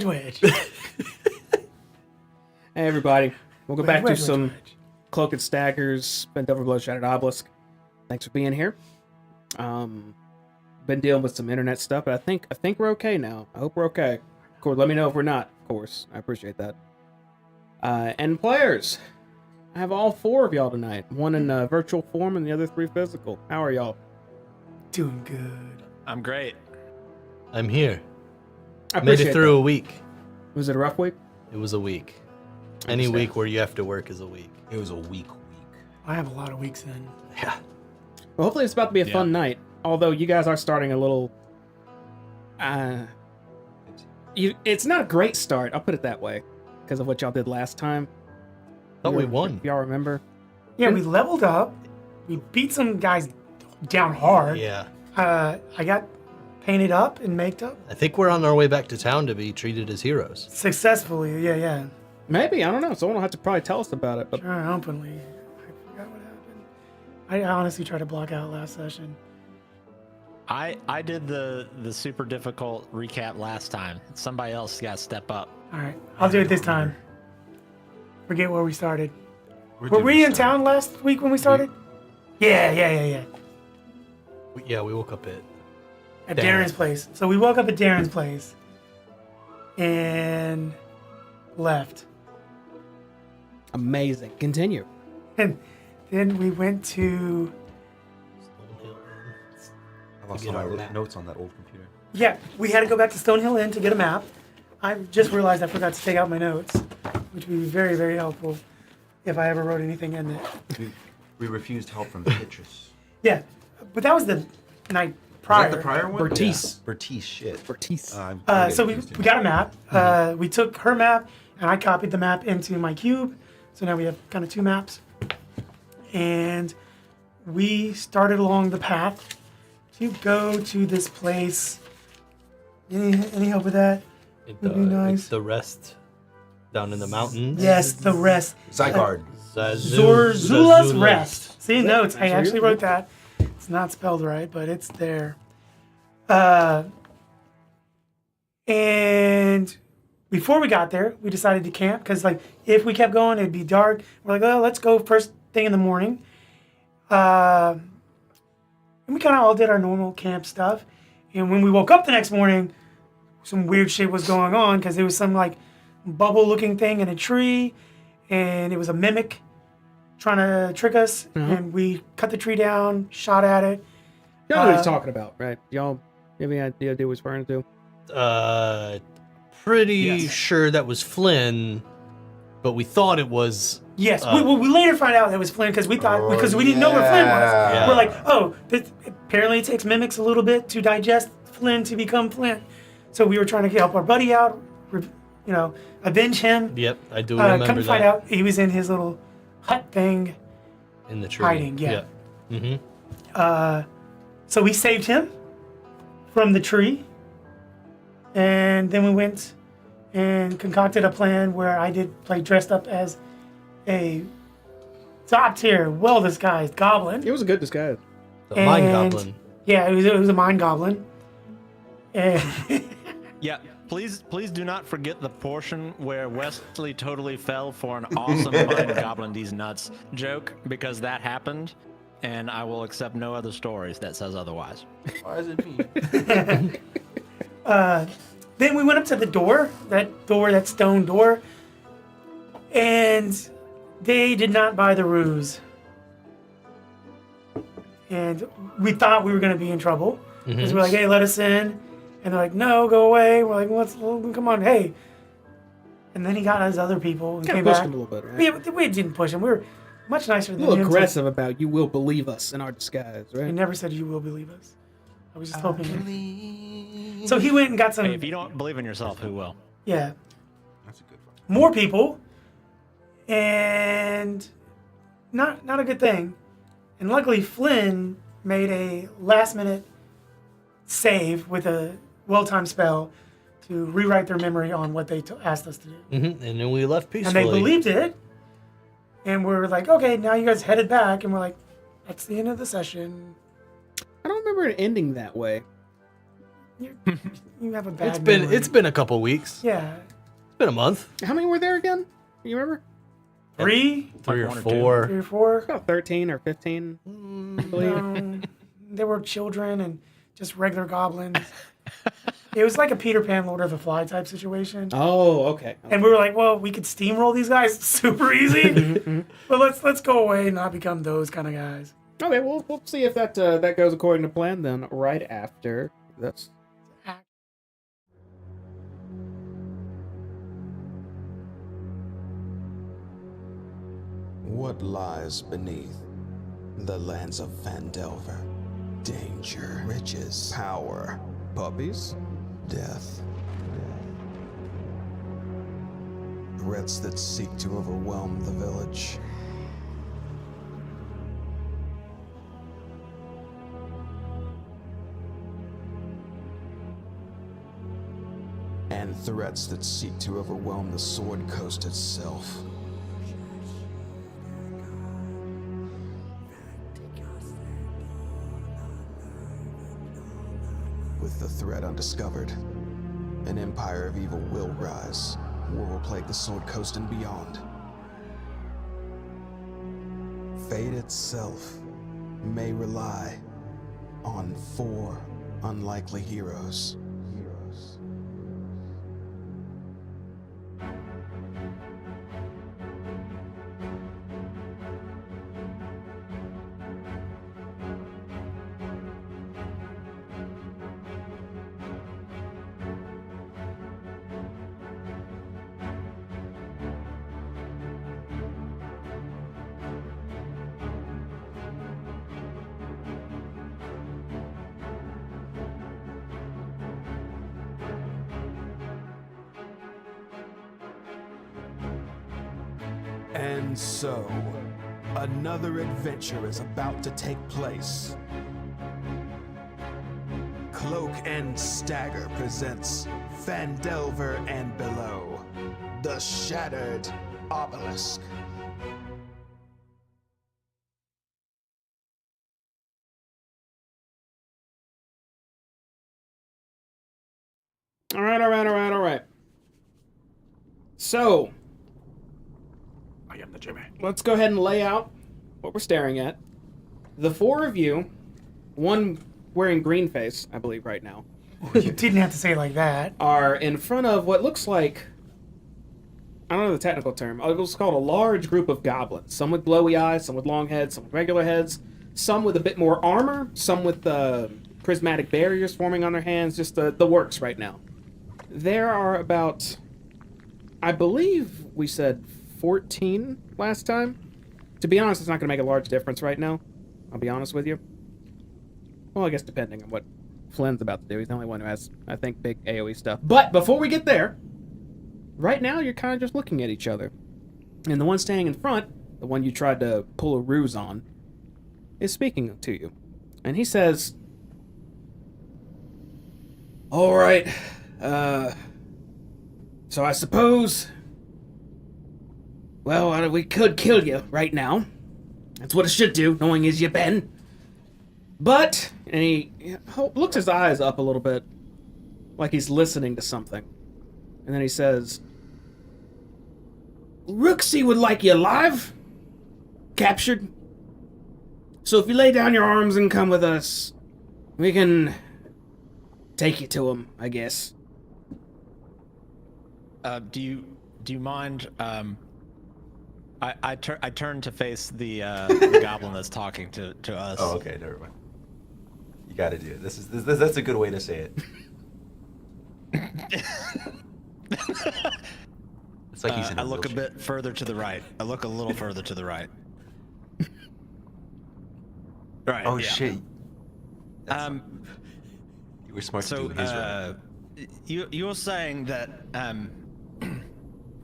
Wedge. Hey everybody, welcome back to some Cloak and Staggers, Phandelver Blood-Shattered Obelisk. Thanks for being here. Been dealing with some internet stuff, but I think we're okay now. I hope we're okay. Of course, let me know if we're not, of course. I appreciate that. And players, I have all 4 of y'all tonight. One in virtual form and the other 3 physical. How are y'all? Doing good. I'm great. I'm here. I Made it through that. a week. Was it a rough week? It was a week. Any week where you have to work is a week. It was a week. I have a lot of weeks in. Yeah. Well, hopefully it's about to be a fun night. Although you guys are starting a little... it's not a great start, I'll put it that way. Because of what y'all did last time. Thought we won. If y'all remember. Yeah, we leveled up. We beat some guys down hard. Yeah. I got painted up and maked up. I think we're on our way back to town to be treated as heroes. Successfully, yeah. Maybe, I don't know. Someone will have to probably tell us about it. But Sure, openly. I forgot what happened. I honestly tried to block out last session. I did the super difficult recap last time. Somebody else got to step up. All right, I'll do it this time. Forget where we started. Were we in town last week when we started? Yeah. We woke up At Darren's place. So we woke up at Darren's place and left. amazing. Continue. And then we went to... I lost all my notes on that old computer. Yeah, we had to go back to Stonehill Inn to get a map. I just realized I forgot to take out my notes, which would be very, very helpful if I ever wrote anything in there. We refused help from Beatrice. Yeah, but that was the night prior. Was that the prior one? Bertice. Yeah. Bertice, shit. Bertice. So we got a map. We took her map, and I copied the map into my cube. So now we have kind of 2 maps. And we started along the path to go to this place. Any help with that? Would be nice. It's the rest down in the mountains. Yes, the rest. Zygarde. Zorzula's Rest. See, notes. I actually wrote that. It's not spelled right, but it's there. And before we got there, we decided to camp because, like, if we kept going, it'd be dark. We're like, oh, let's go first thing in the morning. And we kind of all did our normal camp stuff. And when we woke up the next morning, some weird shit was going on because there was some, like, bubble-looking thing in a tree, and it was a mimic trying to trick us. And we cut the tree down, shot at it. Y'all know what he's talking about, right? Y'all have any idea what he's referring to? Pretty sure that was Flynn, but we thought it was... Yes, we later find out it was Flynn because we thought, because we didn't know where Flynn was. Yeah. We're like, oh, apparently it takes mimics a little bit to digest Flynn to become Flynn. So we were trying to help our buddy out, avenge him. Yep, I do remember come to find out, he was in his little hut thing. In the tree. Hiding, yeah. Mm-hmm. So we saved him from the tree. And then we went and concocted a plan where I did play dressed up as a top tier, well-disguised goblin. It was a good disguise. The Mind Goblin. Yeah, it was a mind goblin. And Yeah, please do not forget the portion where Wesley totally fell for an awesome mind goblin these nuts joke, because that happened, and I will accept no other stories that says otherwise. Why is it me? then we went up to the door, that stone door, and they did not buy the ruse. And we thought we were going to be in trouble, because we're like, hey, let us in. And they're like, no, go away. We're like, come on, hey. And then he got his other people and Kind came of pushed back. him a little bit, right? We didn't push him. We were much nicer A than little him. aggressive about you will believe us in our disguise, I right? never said you will believe us. I was just hoping. So he went and got some. Hey, if you don't believe in yourself, who will? Yeah. That's a good one. More people. And not a good thing. And luckily Flynn made a last minute save with a well-timed spell to rewrite their memory on what they asked us to do. And then we left And peacefully. they believed it. And we're like, okay, now you guys headed back. And we're like, that's the end of the session. I don't remember it ending that way. You have a bad It's been a couple weeks. Yeah. It's been a month. How many were there again? You remember? 3? 3 or one or 4. 3 or 4? About 13 or 15, I believe. They were children and just regular goblins. It was like a Peter Pan, Lord of the Fly type situation. Oh, okay. And we were like, well, we could steamroll these guys super easy. But let's go away and not become those kind of guys. Okay, we'll see if that goes according to plan then. Right after this. What lies beneath the lands of Phandelver? Danger, riches, power, puppies, death. Threats that seek to overwhelm the village. And threats that seek to overwhelm the Sword Coast itself. With the threat undiscovered, an empire of evil will rise. War will plague the Sword Coast and beyond. Fate itself may rely on 4 unlikely heroes. And so, another adventure is about to take place. Cloak and Stagger presents Phandelver and Below, the Shattered Obelisk. All right. So, I am the Jimmy. let's go ahead and lay out what we're staring at. The 4 of you, one wearing green face, I believe, right now, You didn't have to say it like that. are in front of what looks like, I don't know the technical term, it was called a large group of goblins. Some with glowy eyes, some with long heads, some with regular heads, some with a bit more armor, some with prismatic barriers forming on their hands, just the works right now. There are about, I believe we said 14 last time. To be honest, it's not going to make a large difference right now. I'll be honest with you. Well, I guess depending on what Flynn's about to do. He's the only one who has, I think, big AoE stuff. But before we get there, right now you're kind of just looking at each other. And the one standing in front, the one you tried to pull a ruse on, is speaking to you. And he says, all right, so I suppose, well, we could kill you right now. That's what it should do, knowing as you've been. But, and he looks his eyes up a little bit, like he's listening to something. And then he says, Rooksy would like you alive, captured. So if you lay down your arms and come with us, we can take you to him, I guess. Do you mind? I turn to face the goblin that's talking to us. Oh, okay, never mind. You got to do it. That's a good way to say it. It's like he's in a I look a wheelchair. bit further to the right. I look a little further to the right. Right. Oh yeah. shit. You were smart So, to do his right. you're saying that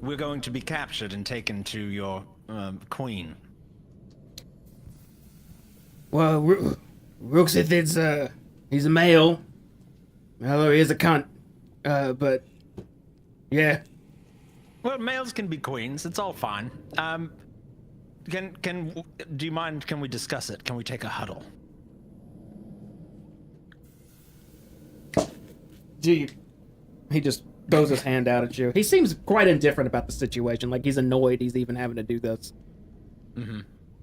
we're going to be captured and taken to your queen. Well, Rooksy thinks he's a male, although he is a cunt. But yeah. Well, males can be queens. It's all fine. Do you mind? Can we discuss it? Can we take a huddle? He just throws his hand out at you. He seems quite indifferent about the situation. Like he's annoyed he's even having to do this. Mm-hmm.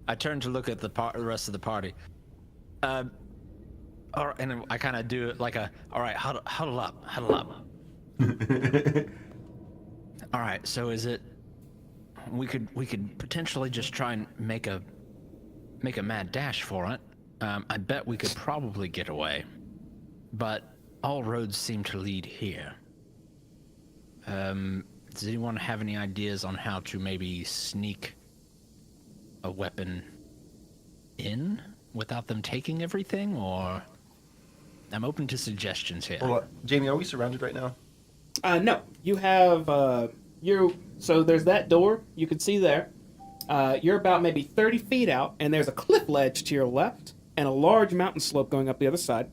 I turn to look at the rest of the party. All right, and I kind of do it like all right, huddle up. All right, so is it? We could potentially just try and make a mad dash for it. I bet we could probably get away, but all roads seem to lead here. Does anyone have any ideas on how to maybe sneak a weapon in without them taking everything? Or I'm open to suggestions here. Well, Jamie, are we surrounded right now? No. You have so there's that door you can see there. You're about maybe 30 feet out, and there's a cliff ledge to your left and a large mountain slope going up the other side.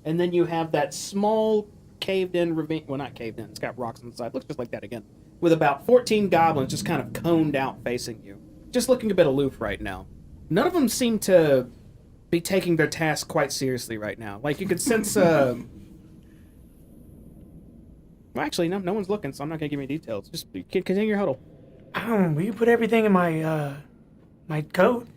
And then you have that small caved-in ravine. Well, not caved in. It's got rocks on the side. Looks just like that again. With about 14 goblins just kind of coned out facing you. Just looking a bit aloof right now. None of them seem to be taking their task quite seriously right now. Like, you could sense, Well, actually, no one's looking, so I'm not going to give you details. Just continue your huddle. Will you put everything in my, my coat?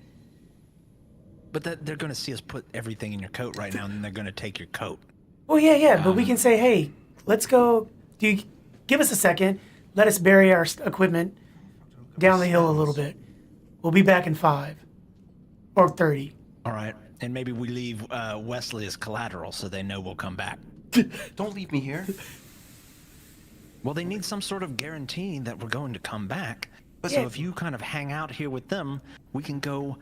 But they're going to see us put everything in your coat right now, and then they're going to take your coat. Well, yeah, but we can say, hey, let's go. Give us a second. Let us bury our equipment down the hill a little bit. We'll be back in 5 or 30. All right, and maybe we leave Wesley as collateral so they know we'll come back. Don't leave me here. Well, they need some sort of guarantee that we're going to come back. But So yeah. if you kind of hang out here with them, we can go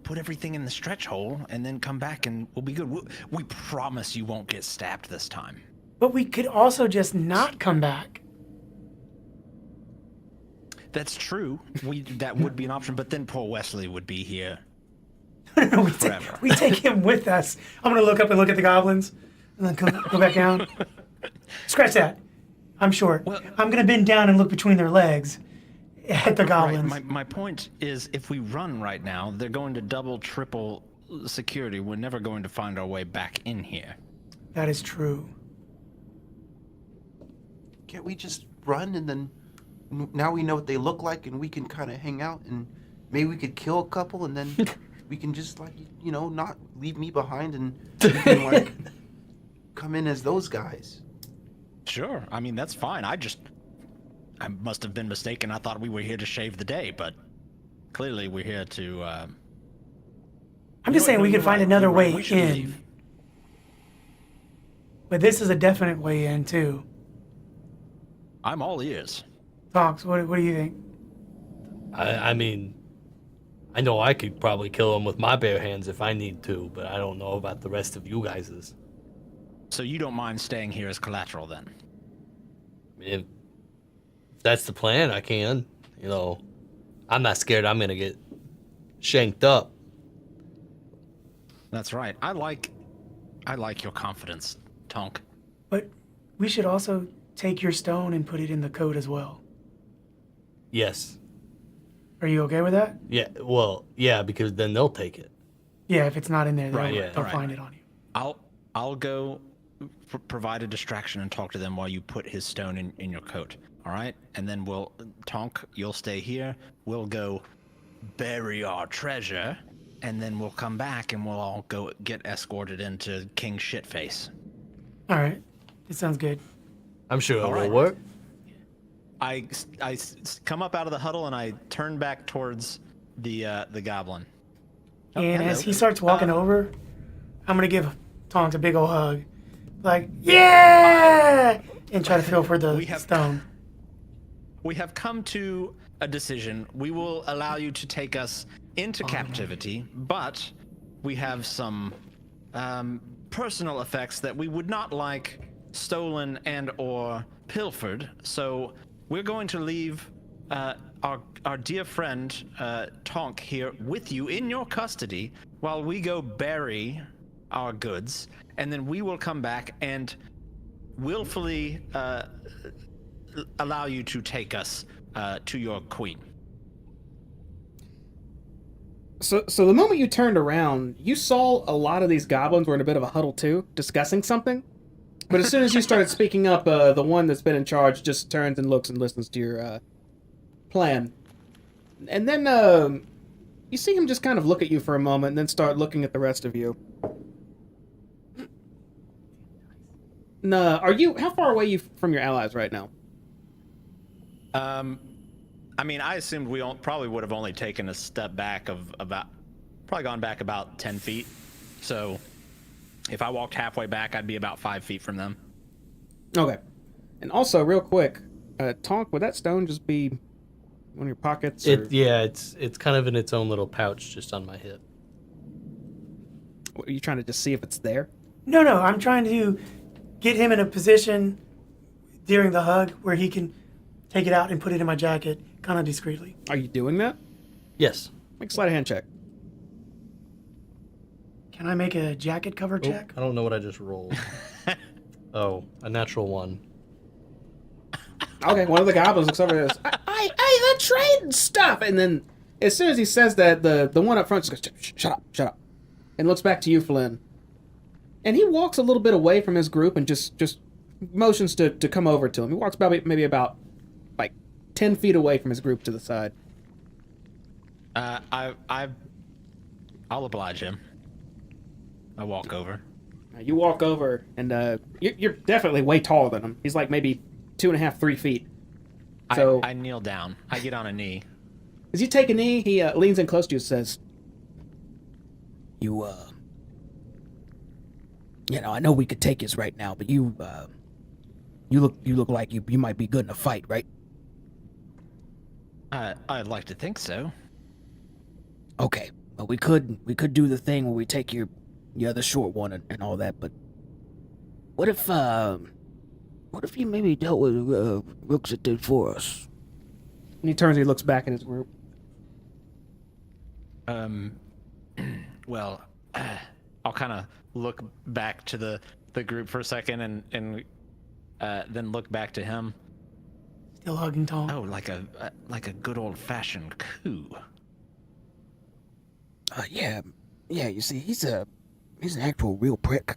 put everything in the stretch hole and then come back and we'll be good. We promise you won't get stabbed this time. But we could also just not come back. That's true. That would be an option, but then poor Wesley would be here No, forever. we take him with us. I'm going to look up and look at the goblins and then go back down. Scratch that. I'm short. Well- I'm going to bend down and look between their legs at the goblins. Right. My point is, if we run right now, they're going to double, triple security. We're never going to find our way back in here. That is true. Can't we just run and then now we know what they look like and we can kind of hang out and maybe we could kill a couple and then we can just like, not leave me behind and we can like come in as those guys. Sure. I mean, that's fine. I must have been mistaken. I thought we were here to shave the day, but clearly we're here to... I'm just saying we could find another way We should in. leave. But this is a definite way in, too. I'm all ears. Fox, what do you think? I mean, I know I could probably kill him with my bare hands if I need to, but I don't know about the rest of you guys's. So you don't mind staying here as collateral then? If that's the plan, I can. I'm not scared I'm gonna get shanked up. That's right. I like your confidence, Tonk. But we should also take your stone and put it in the coat as well. Yes. Are you okay with that? Yeah. Well, yeah, because then they'll take it. Yeah, if it's not in there, they'll, Right, yeah, they'll right. find it on you. I'll go provide a distraction and talk to them while you put his stone in your coat. All right? And then Tonk, you'll stay here. We'll go bury our treasure, and then we'll come back and we'll all go get escorted into King Shitface. All right. It sounds good. I'm sure it All will right. work. I come up out of the huddle and I turn back towards the goblin. Oh, And hello. as he starts walking over, I'm going to give Tonks a big old hug. Like, yeah! And try to feel for the We have- stone. We have come to a decision. We will allow you to take us into captivity, but we have some personal effects that we would not like stolen and or pilfered. So we're going to leave our dear friend Tonk here with you in your custody while we go bury our goods, and then we will come back and willfully allow you to take us to your queen. So the moment you turned around, you saw a lot of these goblins were in a bit of a huddle too, discussing something. But as soon as you started speaking up, the one that's been in charge just turns and looks and listens to your plan. And then you see him just kind of look at you for a moment and then start looking at the rest of you. Nah, how far away are you from your allies right now? I mean, I assumed we probably would have only taken a step back of probably gone back about 10 feet. So if I walked halfway back, I'd be about 5 feet from them. Okay. And also, real quick, Tonk, would that stone just be one of your pockets? Or... It's kind of in its own little pouch just on my hip. What, are you trying to just see if it's there? No, I'm trying to get him in a position during the hug where he can take it out and put it in my jacket, kind of discreetly. Are you doing that? Yes. Make a sleight of hand check. Can I make a jacket cover check? I don't know what I just rolled. Oh, a natural 1. Okay, one of the goblins looks over and goes, hey, they're trading stuff! And then, as soon as he says that, the one up front just goes, shut up. And looks back to you, Flynn. And he walks a little bit away from his group and just motions to come over to him. He walks maybe about, 10 feet away from his group to the side. I'll oblige him. I walk over. You walk over, and you're definitely way taller than him. He's like maybe 2.5, 3 feet. So I kneel down. I get on a knee. As you take a knee, he leans in close to you and says, I know we could take this right now, but you look like you might be good in a fight, right? I'd like to think so. Okay, well we could do the thing where we take your other short one and all that, but what if you maybe dealt with Rooks that did for us? And he turns and he looks back at his group. Well, I'll kind of look back to the group for a second and then look back to him. Still hugging Tom. Oh, like a good old-fashioned coup. Yeah. You see, he's an actual real prick.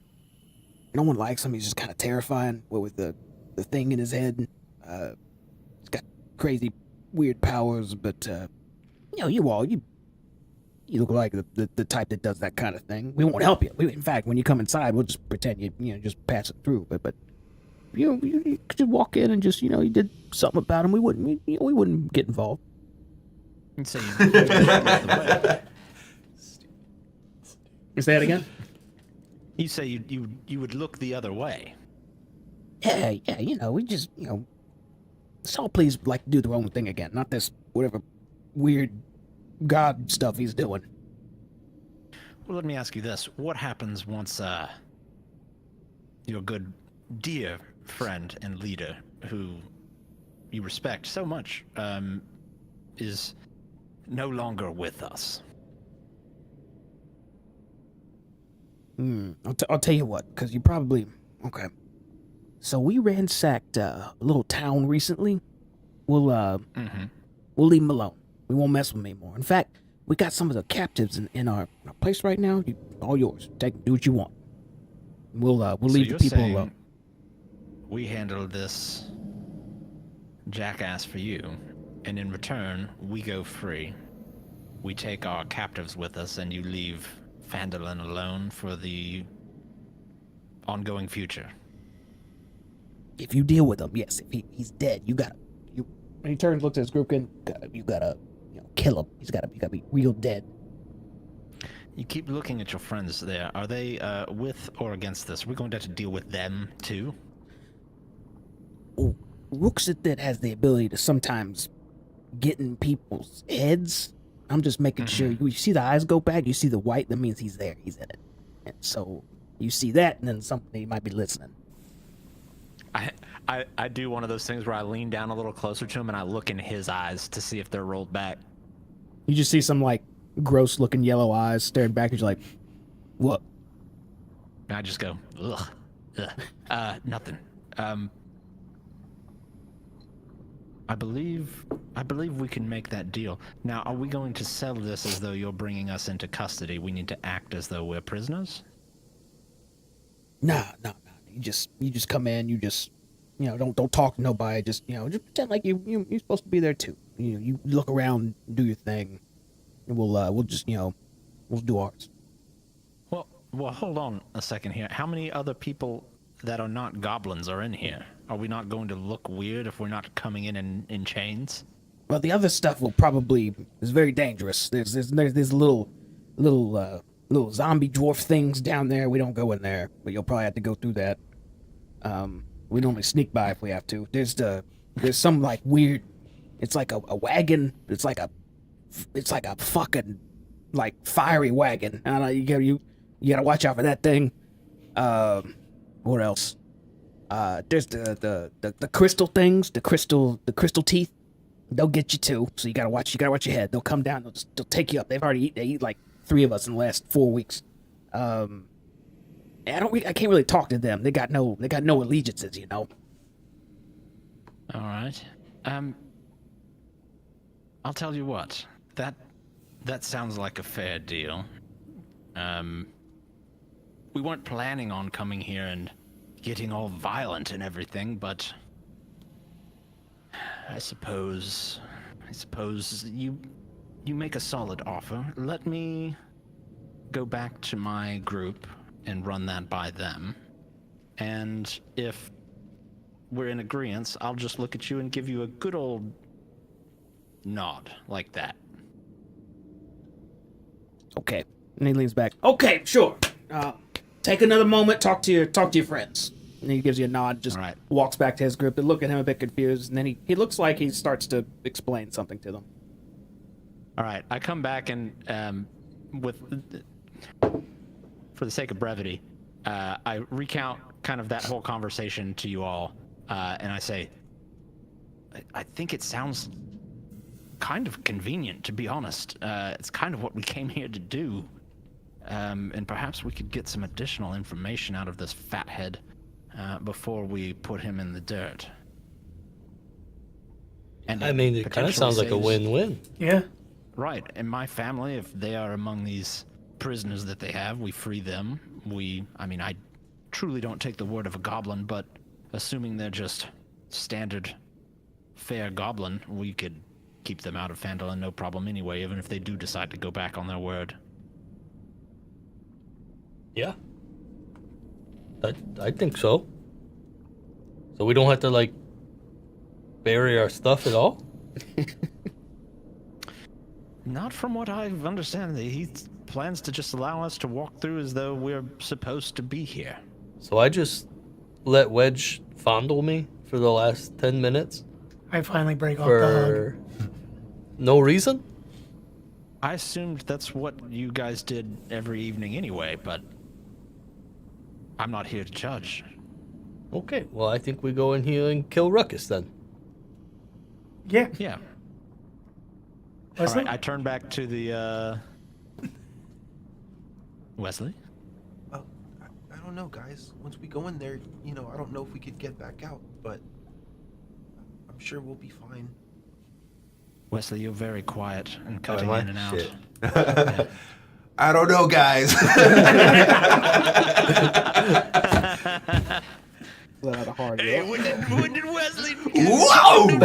No one likes him. He's just kind of terrifying. With the thing in his head, he's got crazy, weird powers. But you look like the type that does that kind of thing. We won't help you. In fact, when you come inside, we'll just pretend you just pass it through. But you could just walk in and just you did something about him. We wouldn't get involved. And so You say it again? you say you would look the other way. Yeah. We just Saul, please like to do their own thing again, not this whatever weird god stuff he's doing. Well, let me ask you this: what happens once your good, dear friend and leader, who you respect so much, is no longer with us? I'll tell you what, because you probably... Okay. So we ransacked a little town recently. We'll leave him alone. We won't mess with him anymore. In fact, we got some of the captives in our place right now. All yours. Do what you want. We'll leave the people alone. We handle this jackass for you, and in return, we go free. We take our captives with us, and you leave Phandelver alone for the ongoing future. If you deal with him, yes. If he's dead, you gotta. When he turns, looks at his group, and you gotta kill him. He's gotta be real dead. You keep looking at your friends there. Are they with or against this? We're going to have to deal with them too. Oh, Rooksit has the ability to sometimes get in people's heads. I'm just making sure. You see the eyes go back, you see the white, that means he's there, he's in it. And so you see that, and then somebody might be listening. I do one of those things where I lean down a little closer to him and I look in his eyes to see if they're rolled back. You just see some gross looking yellow eyes staring back at you like, what? And I just go, ugh. Nothing. I believe we can make that deal. Now, are we going to sell this as though you're bringing us into custody? We need to act as though we're prisoners? Nah. You just come in. You just, don't talk to nobody. Just pretend like you're supposed to be there too. You look around, do your thing, and we'll just we'll do ours. Well, hold on a second here. How many other people that are not goblins are in here? Are we not going to look weird if we're not coming in chains? Well, the other stuff is very dangerous. There's little zombie dwarf things down there. We don't go in there, but you'll probably have to go through that. We normally sneak by if we have to. There's some like weird. It's like a wagon. It's like a fucking like fiery wagon. I don't know. You gotta watch out for that thing. What else? There's the crystal things, the crystal teeth. They'll get you too. So you gotta watch your head. They'll come down. They'll take you up. They eat like 3 of us in the last 4 weeks. I can't really talk to them. They got no allegiances, All right. I'll tell you what. That sounds like a fair deal. We weren't planning on coming here and getting all violent and everything, but I suppose you make a solid offer. Let me go back to my group and run that by them. And if we're in agreement, I'll just look at you and give you a good old nod like that. Okay. And he leans back. Okay, sure. Take another moment. Talk to your friends. And he gives you a nod. Just right. Walks back to his group. They look at him a bit confused, and then he looks like he starts to explain something to them. All right. I come back and for the sake of brevity, I recount kind of that whole conversation to you all, and I say, I think it sounds kind of convenient, to be honest. It's kind of what we came here to do. And perhaps we could get some additional information out of this fathead before we put him in the dirt. And I mean, it kind of sounds like a win-win. Yeah. Right. And my family, if they are among these prisoners that they have, we free them. I truly don't take the word of a goblin, but assuming they're just standard fair goblin, we could keep them out of Phandelver no problem anyway, even if they do decide to go back on their word. Yeah. I think so. So we don't have to, like, bury our stuff at all? Not from what I understand. He plans to just allow us to walk through as though we're supposed to be here. So I just let Wedge fondle me for the last 10 minutes? I finally break off the For no reason? I assumed that's what you guys did every evening anyway, but I'm not here to judge. Okay, well, I think we go in here and kill Ruckus then. hug. Yeah. Yeah. All Wesley? right, I turn back to the, Wesley? Well, I don't know, guys. Once we go in there, I don't know if we could get back out, but I'm sure we'll be fine. Wesley, you're very quiet and cutting am I? in and out. Shit. I don't know, guys. Let out a hard Hey, when did Wesley... Whoa!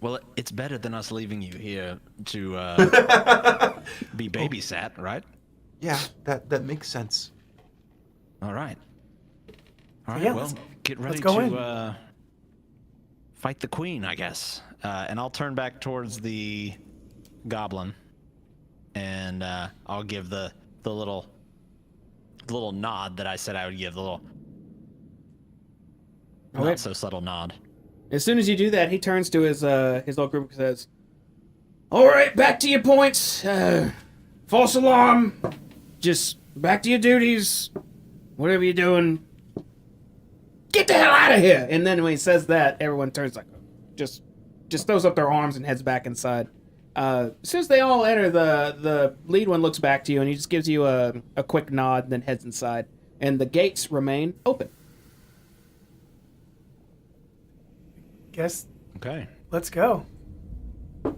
Well, it's better than us leaving you here to be babysat, right? Yeah, that makes sense. All right. All right, Yeah, well, let's- get ready let's go to fight the queen, I guess. And I'll turn back towards the goblin, and I'll give the little nod that I said I would give, the little Okay. not so subtle nod. As soon as you do that, he turns to his little group and says, "All right, back to your points. False alarm. Just back to your duties. Whatever you're doing. Get the hell out of here!" And then when he says that, everyone turns like, just throws up their arms and heads back inside. As soon as they all enter, the lead one looks back to you and he just gives you a quick nod and then heads inside. And the gates remain open. Guess Okay. let's go. Okay,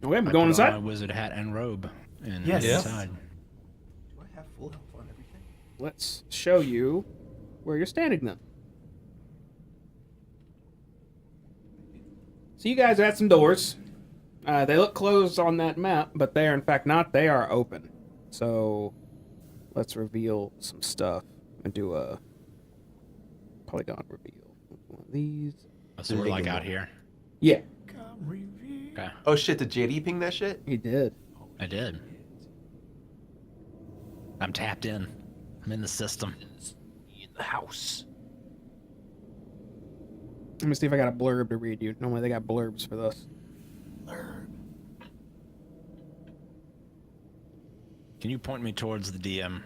we're I going put on inside. my wizard hat and robe and Yes. head Yeah. inside. Do I have full health on everything? Let's show you where you're standing then. So you guys are at some doors. They look closed on that map, but they are in fact not. They are open. So let's reveal some stuff and do a polygon reveal. One of these. So we're like out here. Yeah, Okay. Oh shit! Did JD ping that shit? he did. I did. I'm tapped in. I'm in the system. In the house. Let me see if I got a blurb to read you. Normally they got blurbs for this. Can you point me towards the DM?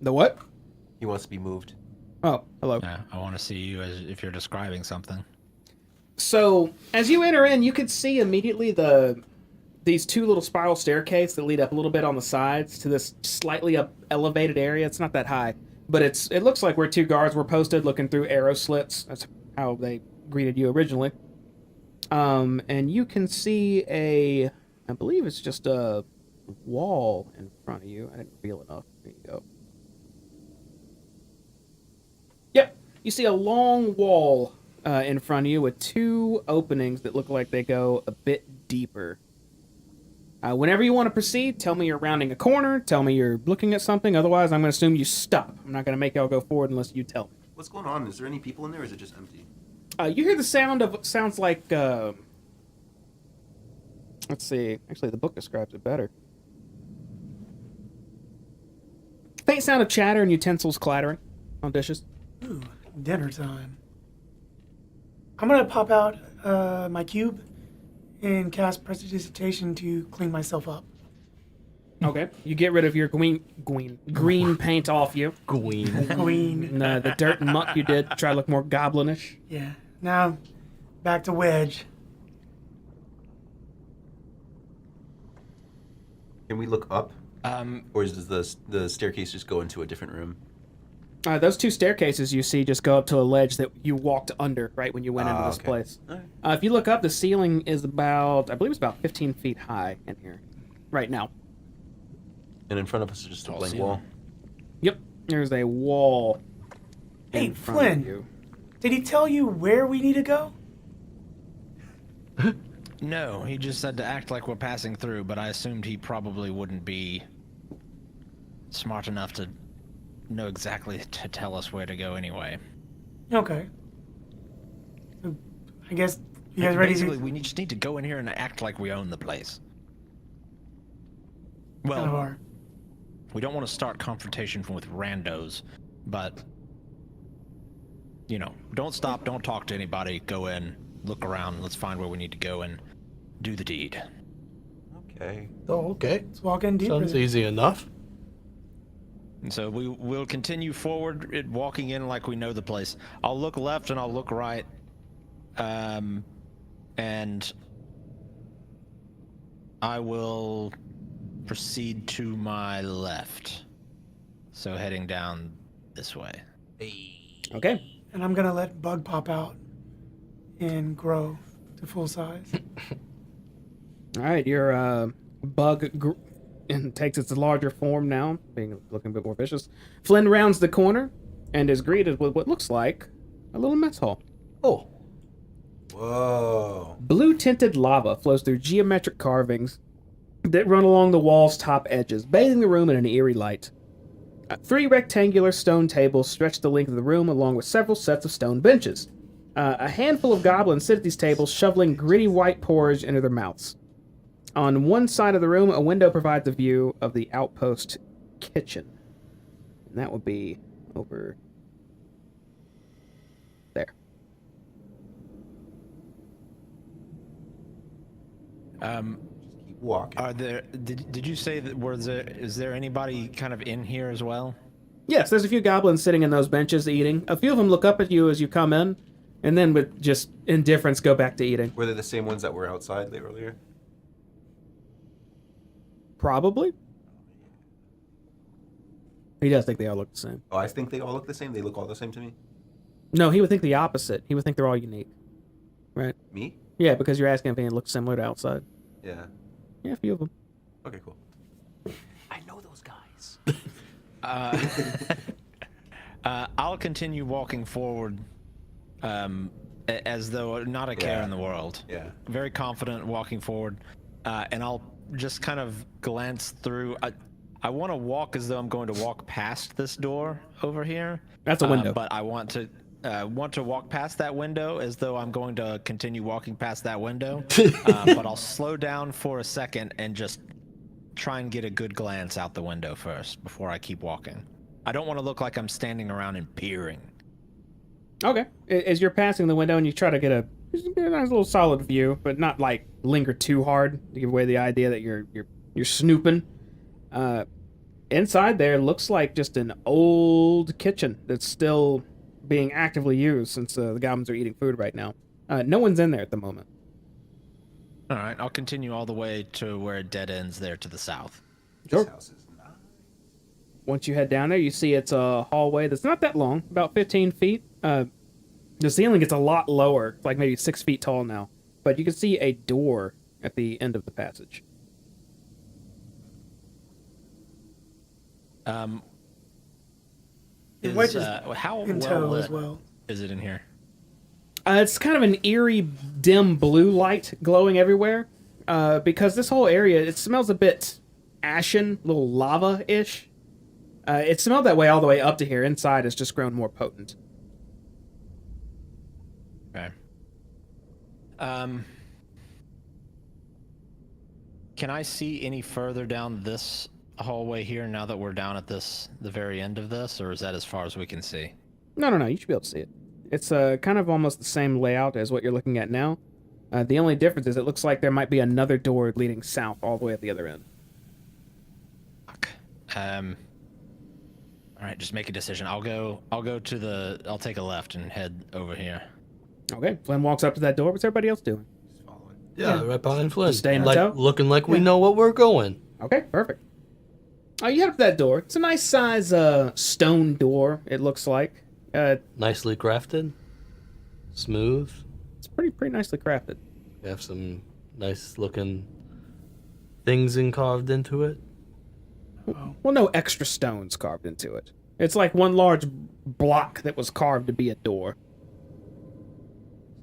The what? He wants to be moved. Oh, hello. Yeah, I want to see you as if you're describing something. So as you enter in, you can see immediately these two little spiral staircase that lead up a little bit on the sides to this slightly up elevated area. It's not that high, but it looks like where two guards were posted looking through arrow slits. That's how they greeted you originally. And you can see I believe it's just a wall in front of you. I didn't feel enough. There you go. Yep, you see a long wall in front of you with two openings that look like they go a bit deeper. Whenever you want to proceed, tell me you're rounding a corner, tell me you're looking at something, otherwise I'm going to assume you stop. I'm not going to make y'all go forward unless you tell me. What's going on? Is there any people in there, or is it just empty? You hear the sounds like, let's see, actually the book describes it better. Faint sound of chatter and utensils clattering on dishes. Ooh, dinner time. I'm gonna pop out my cube and cast prestidigitation to clean myself up. Okay, you get rid of your green paint off you. Queen. Queen. And, the dirt and muck you did, try to look more goblinish. Yeah. Now, back to Wedge. Can we look up, Um, or does the staircase just go into a different room? Those two staircases you see just go up to a ledge that you walked under right when you went into this Okay. place. All right. If you look up, the ceiling is I believe it's about 15 feet high in here right now. And in front of us is just a Tall blank ceiling. wall. Yep, there's a wall. Hey, in front of Flynn. you. Did he tell you where we need to go? no, he just said to act like we're passing through, but I assumed he probably wouldn't be smart enough to know exactly to tell us where to go anyway. Okay. So, I guess you guys ready Basically, to... we just need to go in here and act like we own the place. Kind of Well, are. we don't want to start confrontation with randos, but don't stop, don't talk to anybody, go in, look around, let's find where we need to go and do the deed. Okay. Oh, okay. Let's walk in deeper. Sounds then. easy enough. And so we'll continue forward, walking in like we know the place. I'll look left and I'll look right, and I will proceed to my left. So heading down this way. Okay. And I'm gonna let Bug pop out and grow to full size. All right, your bug and takes its larger form now, looking a bit more vicious. Flynn rounds the corner and is greeted with what looks like a little mess hall. Oh. Whoa. Blue-tinted lava flows through geometric carvings that run along the wall's top edges, bathing the room in an eerie light. 3 rectangular stone tables stretch the length of the room, along with several sets of stone benches. A handful of goblins sit at these tables, shoveling gritty white porridge into their mouths. On one side of the room, a window provides a view of the outpost kitchen. And that would be over there. Keep walking. Are there? Did you say that? Is there anybody kind of in here as well? Yes, there's a few goblins sitting in those benches eating. A few of them look up at you as you come in, and then with just indifference go back to eating. Were they the same ones that were outside earlier? Probably. He does think they all look the same. Oh, I think they all look the same. They look all the same to me. No, he would think the opposite. He would think they're all unique. Right? Me? Yeah, because you're asking if they look similar to outside. Yeah. Yeah, a few of them. Okay, cool. I know those guys. I'll continue walking forward as though not a care Yeah. in the world. Yeah. Very confident walking forward. And I'll just kind of glance through. I want to walk as though I'm going to walk past this door over here. That's a window. But I want to walk past that window as though I'm going to continue walking past that window. But I'll slow down for a second and just try and get a good glance out the window first before I keep walking. I don't want to look like I'm standing around and peering. Okay. As you're passing the window and you try to get a nice little solid view, but not like linger too hard to give away the idea that you're snooping. Inside there looks like just an old kitchen that's still being actively used since the goblins are eating food right now. No one's in there at the moment. All right, I'll continue all the way to where it dead ends there to the south. Sure. This house is nice. Once you head down there, you see it's a hallway that's not that long, about 15 feet. The ceiling gets a lot lower, like maybe 6 feet tall now. But you can see a door at the end of the passage. Which is how in well tow lit as well. is it in here? It's kind of an eerie, dim blue light glowing everywhere. Because this whole area, it smells a bit ashen, a little lava-ish. It smelled that way all the way up to here. Inside, it's just grown more potent. Okay. Can I see any further down this hallway here now that we're down at the very end of this, or is that as far as we can see? No, you should be able to see it. It's kind of almost the same layout as what you're looking at now. The only difference is it looks like there might be another door leading south all the way at the other end. Fuck. All right, just make a decision. I'll take a left and head over here. Okay, Flynn walks up to that door. What's everybody else doing? Just following. Yeah, right behind Flynn. Stay in like, tow? looking like we know what we're going. Okay, perfect. You head up to that door. It's a nice size stone door, it looks like. Nicely crafted. Smooth. It's pretty nicely crafted. We have some nice looking things carved into it. Well, no extra stones carved into it. It's like one large block that was carved to be a door.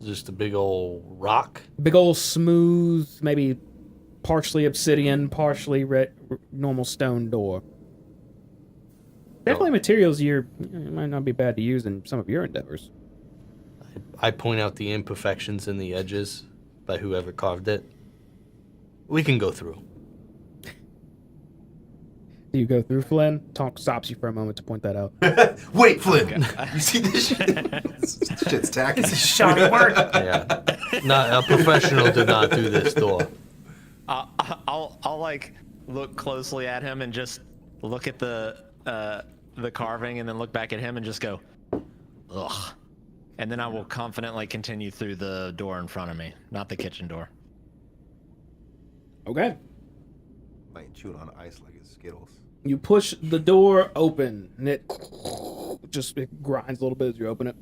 Just a big old rock. Big old smooth, maybe partially obsidian, partially normal stone door. Definitely materials it might not be bad to use in some of your endeavors. I point out the imperfections in the edges by whoever carved it. We can go through. Do you go through, Flynn? Tonk stops you for a moment to point that out. Wait, Flynn. You see this shit? This shit's tacky. This is shoddy work. Yeah. Not a professional did not do this door. I'll like look closely at him and just look at the carving and then look back at him and just go, ugh. And then I will confidently continue through the door in front of me, not the kitchen door. Okay. Like chewing on ice like it's Skittles. You push the door open, and it grinds a little bit as you open it.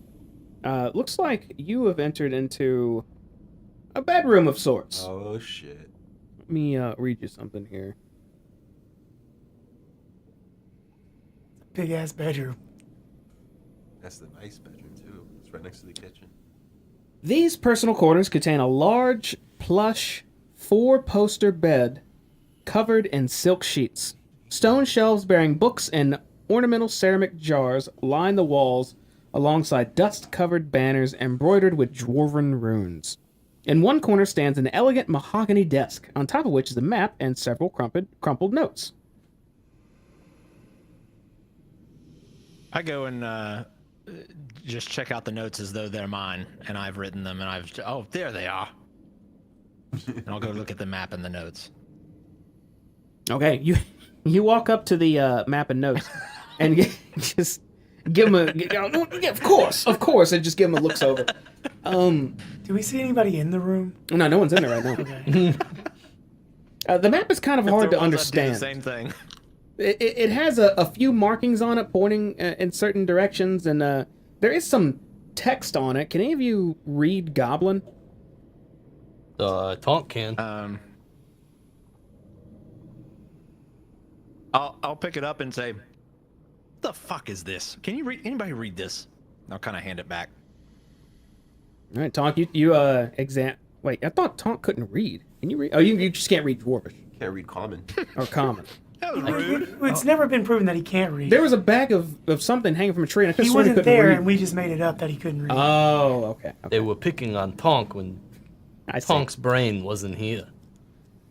Looks like you have entered into a bedroom of sorts. Oh shit. Let me read you something here. Big ass bedroom. That's the nice bedroom too. It's right next to the kitchen. These personal quarters contain a large, plush, 4-poster bed covered in silk sheets. Stone shelves bearing books and ornamental ceramic jars line the walls alongside dust-covered banners embroidered with dwarven runes. In one corner stands an elegant mahogany desk, on top of which is a map and several crumpled notes. I go and just check out the notes as though they're mine, and I've written them, and oh, there they are. And I'll go look at the map and the notes. Okay, you walk up to the map and notes. and just give him a yeah, of course, and just give him a looks over. Do we see anybody in the room? No one's in there right now. Okay. The map is kind of hard to understand. The same thing. It has a few markings on it pointing in certain directions, and there is some text on it. Can any of you read Goblin? Tonk can. I'll pick it up and say, "What the fuck is this? Can you read? Anybody read this?" I'll kind of hand it back. All right, Tonk, you exam. Wait, I thought Tonk couldn't read. Can you read? Oh, you just can't read Dwarvish Can't read common. or Common. That was rude. It's never been proven that he can't read. There was a bag of something hanging from a tree, and I could He have sworn he wasn't couldn't there, read. and we just made it up that he couldn't read. Oh, okay. They were picking on Tonk when I see. Tonk's brain wasn't here.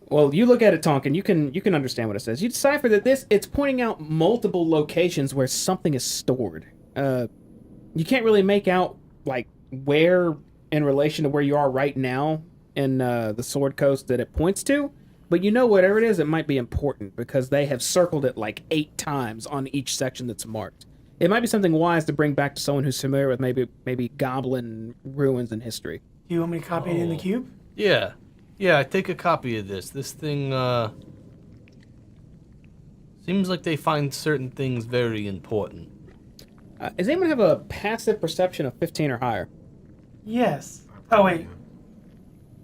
Well, you look at it, Tonk, and you can understand what it says. You decipher that it's pointing out multiple locations where something is stored. You can't really make out like where in relation to where you are right now in the Sword Coast that it points to, but you know whatever it is, it might be important because they have circled it like 8 times on each section that's marked. It might be something wise to bring back to someone who's familiar with maybe goblin ruins and history. Do you want me to copy it in the cube? Yeah. Yeah, I take a copy of this. This thing, seems like they find certain things very important. Does anyone have a passive perception of 15 or higher? Yes. Oh, wait.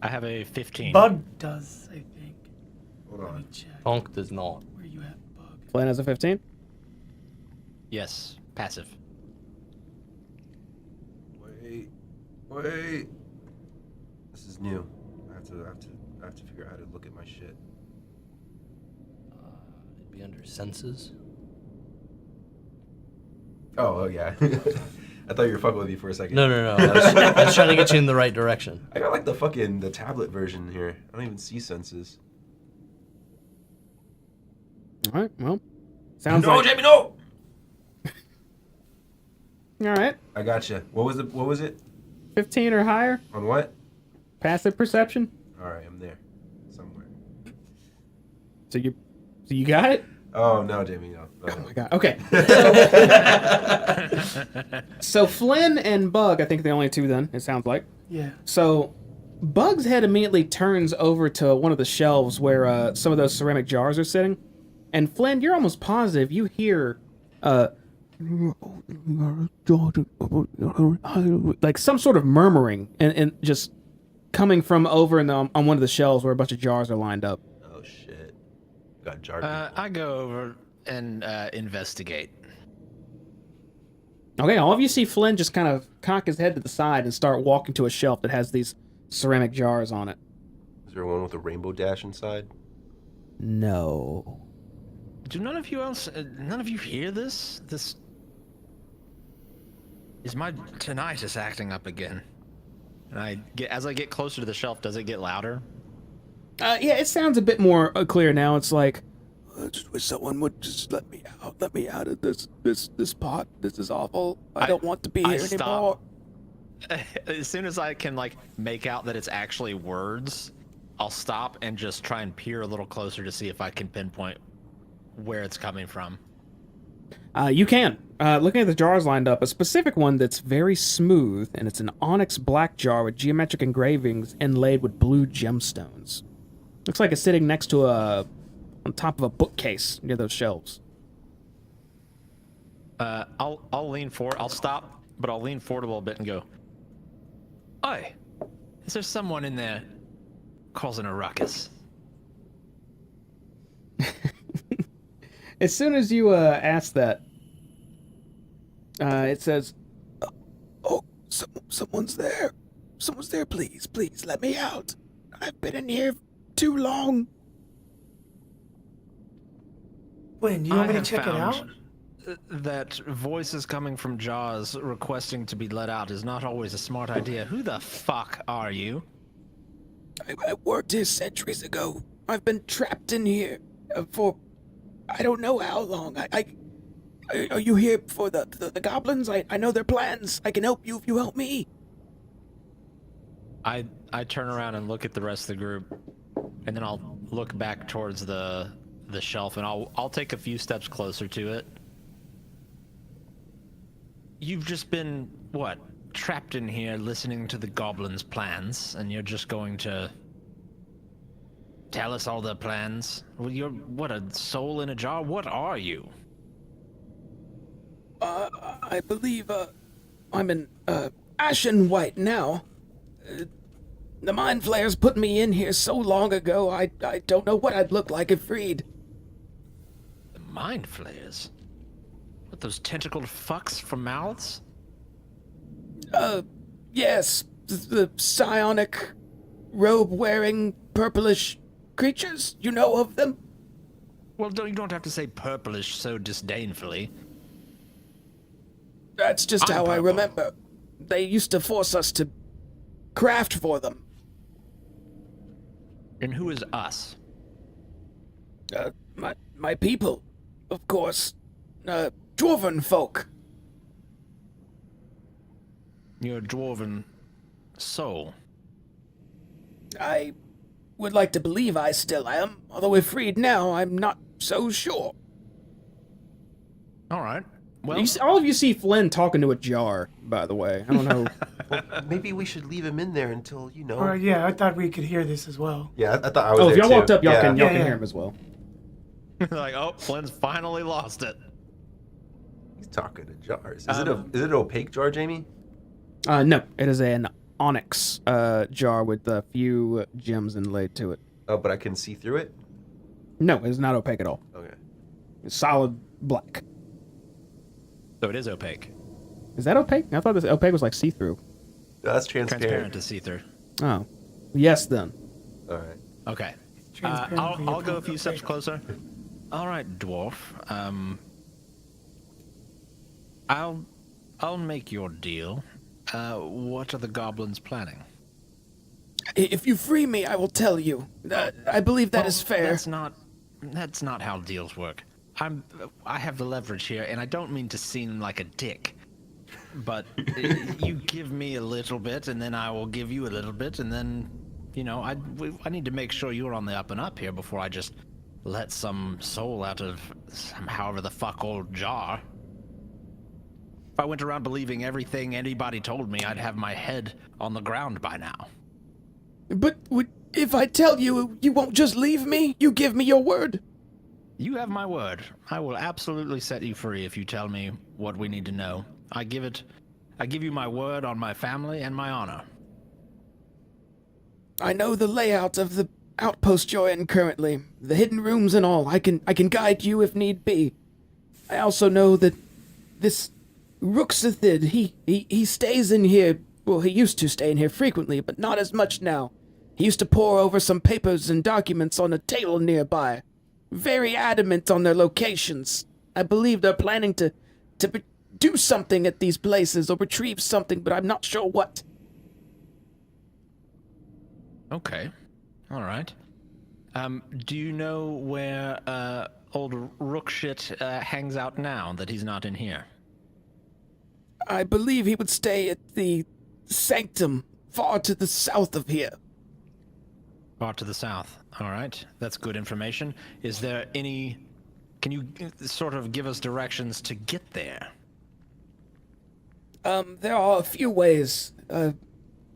I have a 15. Bug does, I think. Hold Let me on. check. Tonk does not. Where you at, Bug? Flynn has a 15? Yes, passive. Wait. This is new. I have to figure out how to look at my shit. It'd be under senses. Oh yeah. I thought you were fucking with me for a second. No. I was trying to get you in the right direction. I got like the tablet version here. I don't even see senses. All right, well, sounds No, like... Jamie, no! All right, I gotcha. What was it? 15 or higher, On what? passive perception. All right, I'm there. Somewhere. So you got it? Oh no, Jamie, no. Oh my god. Okay. So Flynn and Bug, I think the only two then, it sounds like. Yeah. So Bug's head immediately turns over to one of the shelves where some of those ceramic jars are sitting. And Flynn, you're almost positive you hear like some sort of murmuring and just coming from over on one of the shelves where a bunch of jars are lined up. Oh shit. Got jar people. I go over and investigate. Okay, all of you see Flynn just kind of cock his head to the side and start walking to a shelf that has these ceramic jars on it. Is there one with a rainbow dash inside? No. Do none of you hear this? This is my tinnitus acting up again. And as I get closer to the shelf, does it get louder? Yeah, it sounds a bit more clear now. It's like, I just wish someone would just let me out of this pot. This is awful. I don't want to be I here stop. anymore. As soon as I can make out that it's actually words, I'll stop and just try and peer a little closer to see if I can pinpoint where it's coming from. You can. Looking at the jars lined up, a specific one that's very smooth, and it's an onyx black jar with geometric engravings inlaid with blue gemstones. Looks like it's sitting next to on top of a bookcase near those shelves. I'll lean forward. I'll stop, but I'll lean forward a little bit and go, "Oi, is there someone in there causing a ruckus?" As soon as you ask that, it says, "Oh, someone's there. Someone's there. Please, let me out. I've been in here too long." Flynn, do you want me to have check it out? found that voices coming from Jaws requesting to be let out is not always a smart idea. Who the fuck are you? I worked here centuries ago. I've been trapped in here for I don't know how long. Are you here for the goblins? I know their plans. I can help you if you help me. I turn around and look at the rest of the group, and then I'll look back towards the shelf, and I'll take a few steps closer to it, you've just been, what, trapped in here listening to the goblins' plans, and you're just going to tell us all their plans? Well, you're, what, a soul in a jar? What are you? I believe, I'm an, ashen white now. The Mind Flayers put me in here so long ago, I don't know what I'd look like if freed. The Mind Flayers? What, those tentacled fucks from mouths? Yes, the psionic, robe-wearing, purplish creatures, you know of them? Well, you don't have to say purplish so disdainfully. That's just I'm how I purple. remember. They used to force us to craft for them. And who is us? My people, of course. Dwarven folk. You're a dwarven soul. I would like to believe I still am, although if freed now, I'm not so sure. All right. Well, All of you see Flynn talking to a jar, by the way. I don't know. Maybe we should leave him in there until, you know. Or yeah, I thought we could hear this as well. Yeah, I thought I was Oh, there if y'all too. walked up, y'all Yeah. can Yeah. hear him as well. like, oh, Flynn's finally lost it. He's talking to jars. Um, Is it an opaque jar, Jamie? No, it is an onyx jar with a few gems inlaid to it. Oh, but I can see through it? No, it's not opaque at all. Okay. It's solid black. So it is opaque. Is that opaque? I thought this opaque was like see-through. No, that's transparent. Transparent to see through. Oh, yes then. All right. Okay. Transparent for your I'll go a few opponent. steps closer. All right, dwarf. I'll make your deal. What are the goblins planning? If you free me, I will tell you. I believe that is fair. That's not how deals work. I have the leverage here, and I don't mean to seem like a dick, but you give me a little bit, and then I will give you a little bit, and then, you know, I need to make sure you're on the up and up here before I just let some soul out of some however the fuck old jar. If I went around believing everything anybody told me, I'd have my head on the ground by now. But if I tell you, you won't just leave me? You give me your word? You have my word. I will absolutely set you free if you tell me what we need to know. I give you my word on my family and my honor. I know the layout of the outpost you're in currently, the hidden rooms and all. I can guide you if need be. I also know that this Ruxathid, he stays in here. Well, he used to stay in here frequently, but not as much now. He used to pore over some papers and documents on a table nearby. Very adamant on their locations. I believe they're planning to do something at these places or retrieve something, but I'm not sure what. Okay. All right. Do you know where old Rookshit hangs out now that he's not in here? I believe he would stay at the Sanctum, far to the south of here. Far to the south. All right. That's good information. Is there any... Can you sort of give us directions to get there? There are a few ways.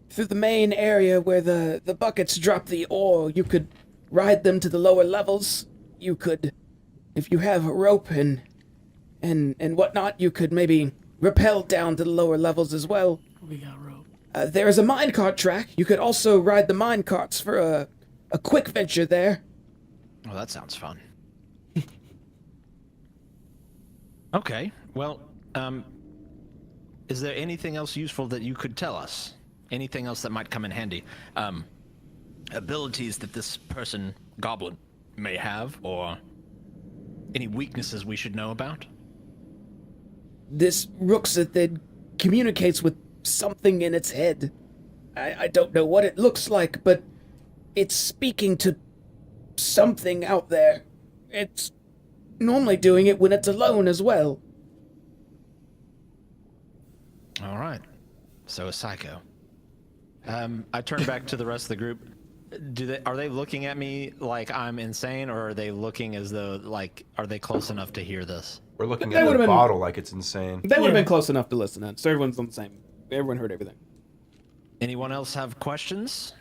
Through the main area where the buckets drop the ore, you could ride them to the lower levels. You could, if you have a rope and whatnot, you could maybe rappel down to the lower levels as well. We got rope. There is a minecart track. You could also ride the minecarts for a quick venture there. Oh, that sounds fun. Okay. Well, is there anything else useful that you could tell us? Anything else that might come in handy? Abilities that this person, goblin, may have, or any weaknesses we should know about? This Ruxathid communicates with something in its head. I don't know what it looks like, but it's speaking to something out there. It's normally doing it when it's alone as well. All right. So a psycho. I turn back to the rest of the group. Are they looking at me like I'm insane, or are they looking as though, like, are they close enough to hear this? We're looking They at would've the been- bottle like it's insane. They would have Yeah. been close enough to listen in, so everyone's on the same. Everyone heard everything. Anyone else have questions?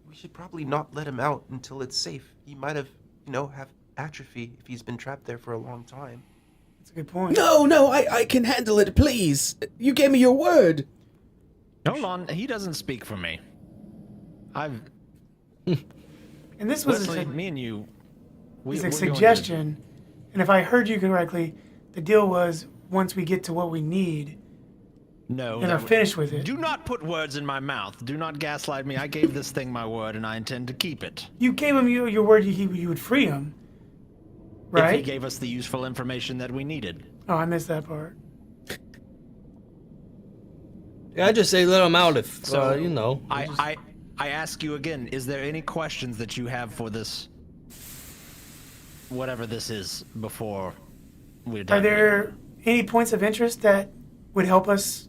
We should probably not let him out until it's safe. He might have, have atrophy if he's been trapped there for a long time. That's a good point. No, I can handle it, please. You gave me your word. Hold on, he doesn't speak for me. And this was Wesley, me and you. a we're going to- suggestion. And if I heard you correctly, the deal was once we get to what we need No. and are finished with it. Do not put words in my mouth. Do not gaslight me. I gave this thing my word, and I intend to keep it. You gave him your word you would free him. Right? If he gave us the useful information that we needed. Oh, I missed that part. Yeah, I just say let him out if, So, I I ask you again, is there any questions that you have for this, whatever this is, before we're done? Are there any points of interest that would help us,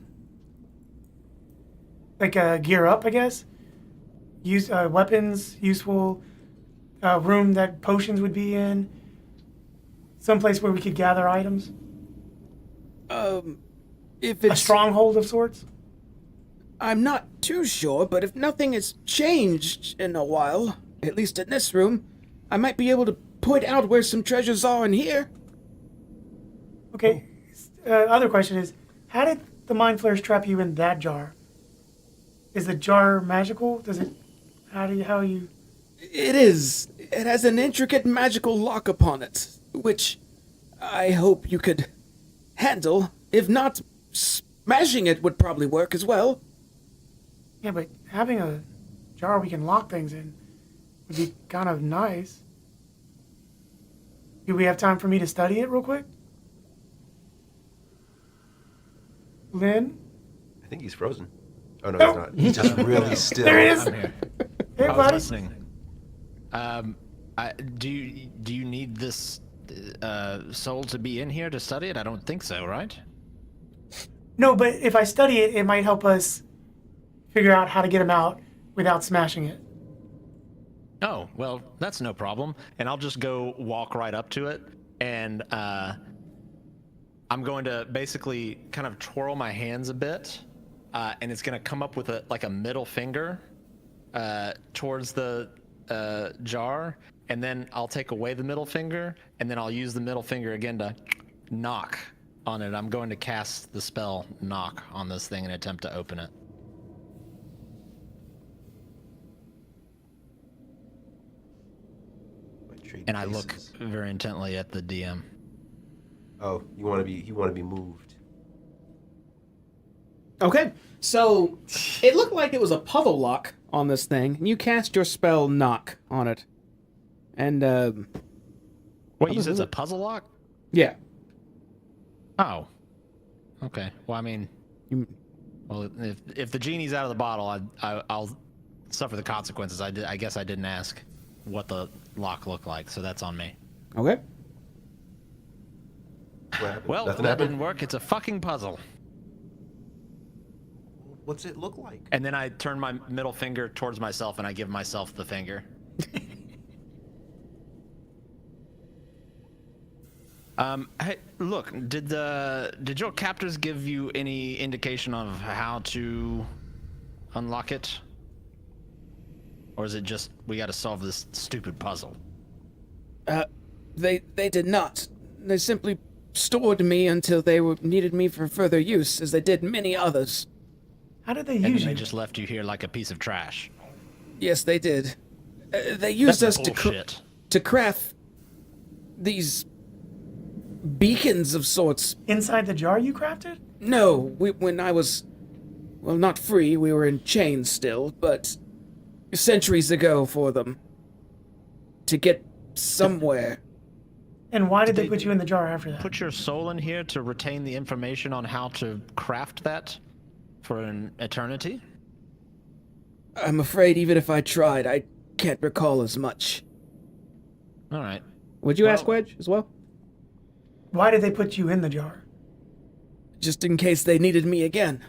like gear up, I guess? Use weapons, useful room that potions would be in, someplace where we could gather items, If a it's stronghold of sorts. I'm not too sure, but if nothing has changed in a while, at least in this room, I might be able to point out where some treasures are in here. Okay. Other question is, how did the mind flayers trap you in that jar? Is the jar magical? Does it? How you? It is. It has an intricate magical lock upon it, which I hope you could handle. If not, smashing it would probably work as well. Yeah, but having a jar we can lock things in would be kind of nice. Do we have time for me to study it real quick? Lynn? I think he's frozen. Oh no, he's not. He's just really still. There he is. I'm here. Hey, I was buddy. listening. Do you need this soul to be in here to study it? I don't think so, right? No, but if I study it, it might help us figure out how to get him out without smashing it. Oh, well, that's no problem. And I'll just go walk right up to it, and I'm going to basically kind of twirl my hands a bit, and it's going to come up with a middle finger towards the jar, and then I'll take away the middle finger, and then I'll use the middle finger again to knock on it. I'm going to cast the spell knock on this thing and attempt to open it. And I look very intently at the DM. Oh, you want to be moved. Okay, so it looked like it was a puzzle lock on this thing, and you cast your spell knock on it. And, What, you said it's a puzzle lock? yeah. Oh. Okay. Well, I mean, You, well, if the genie's out of the bottle, I'll suffer the consequences. I guess I didn't ask what the lock looked like, so that's on me. okay. What happened? Well, Nothing that happened? didn't work. It's a fucking puzzle. What's it look like? And then I turn my middle finger towards myself and I give myself the finger. Hey, look, did your captors give you any indication of how to unlock it? Or is it just we got to solve this stupid puzzle? They did not. They simply stored me until they needed me for further use, as they did many others. How did they And use then they you? just left you here like a piece of trash. Yes, they did. They used That's us bullshit. to craft these beacons of sorts. Inside the jar you crafted? No, when I was, well, not free, we were in chains still, but centuries ago for them. To get somewhere. And why did they they put you in the jar after that? Put your soul in here to retain the information on how to craft that for an eternity? I'm afraid even if I tried, I can't recall as much. All right. Would you Well- ask Wedge as well? Why did they put you in the jar? Just in case they needed me again.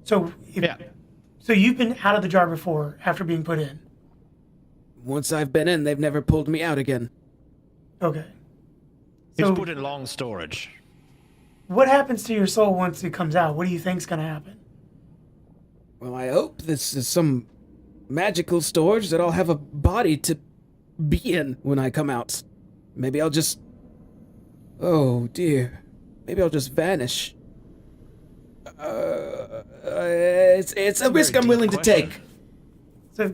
So, Yeah. So you've been out of the jar before after being put in. Once I've been in, they've never pulled me out again. Okay. He's So put in long storage. what happens to your soul once it comes out? What do you think's going to happen? Well, I hope this is some magical storage that I'll have a body to be in when I come out. Maybe I'll just... Oh, dear. Maybe I'll just vanish. It's a risk I'm willing to take. So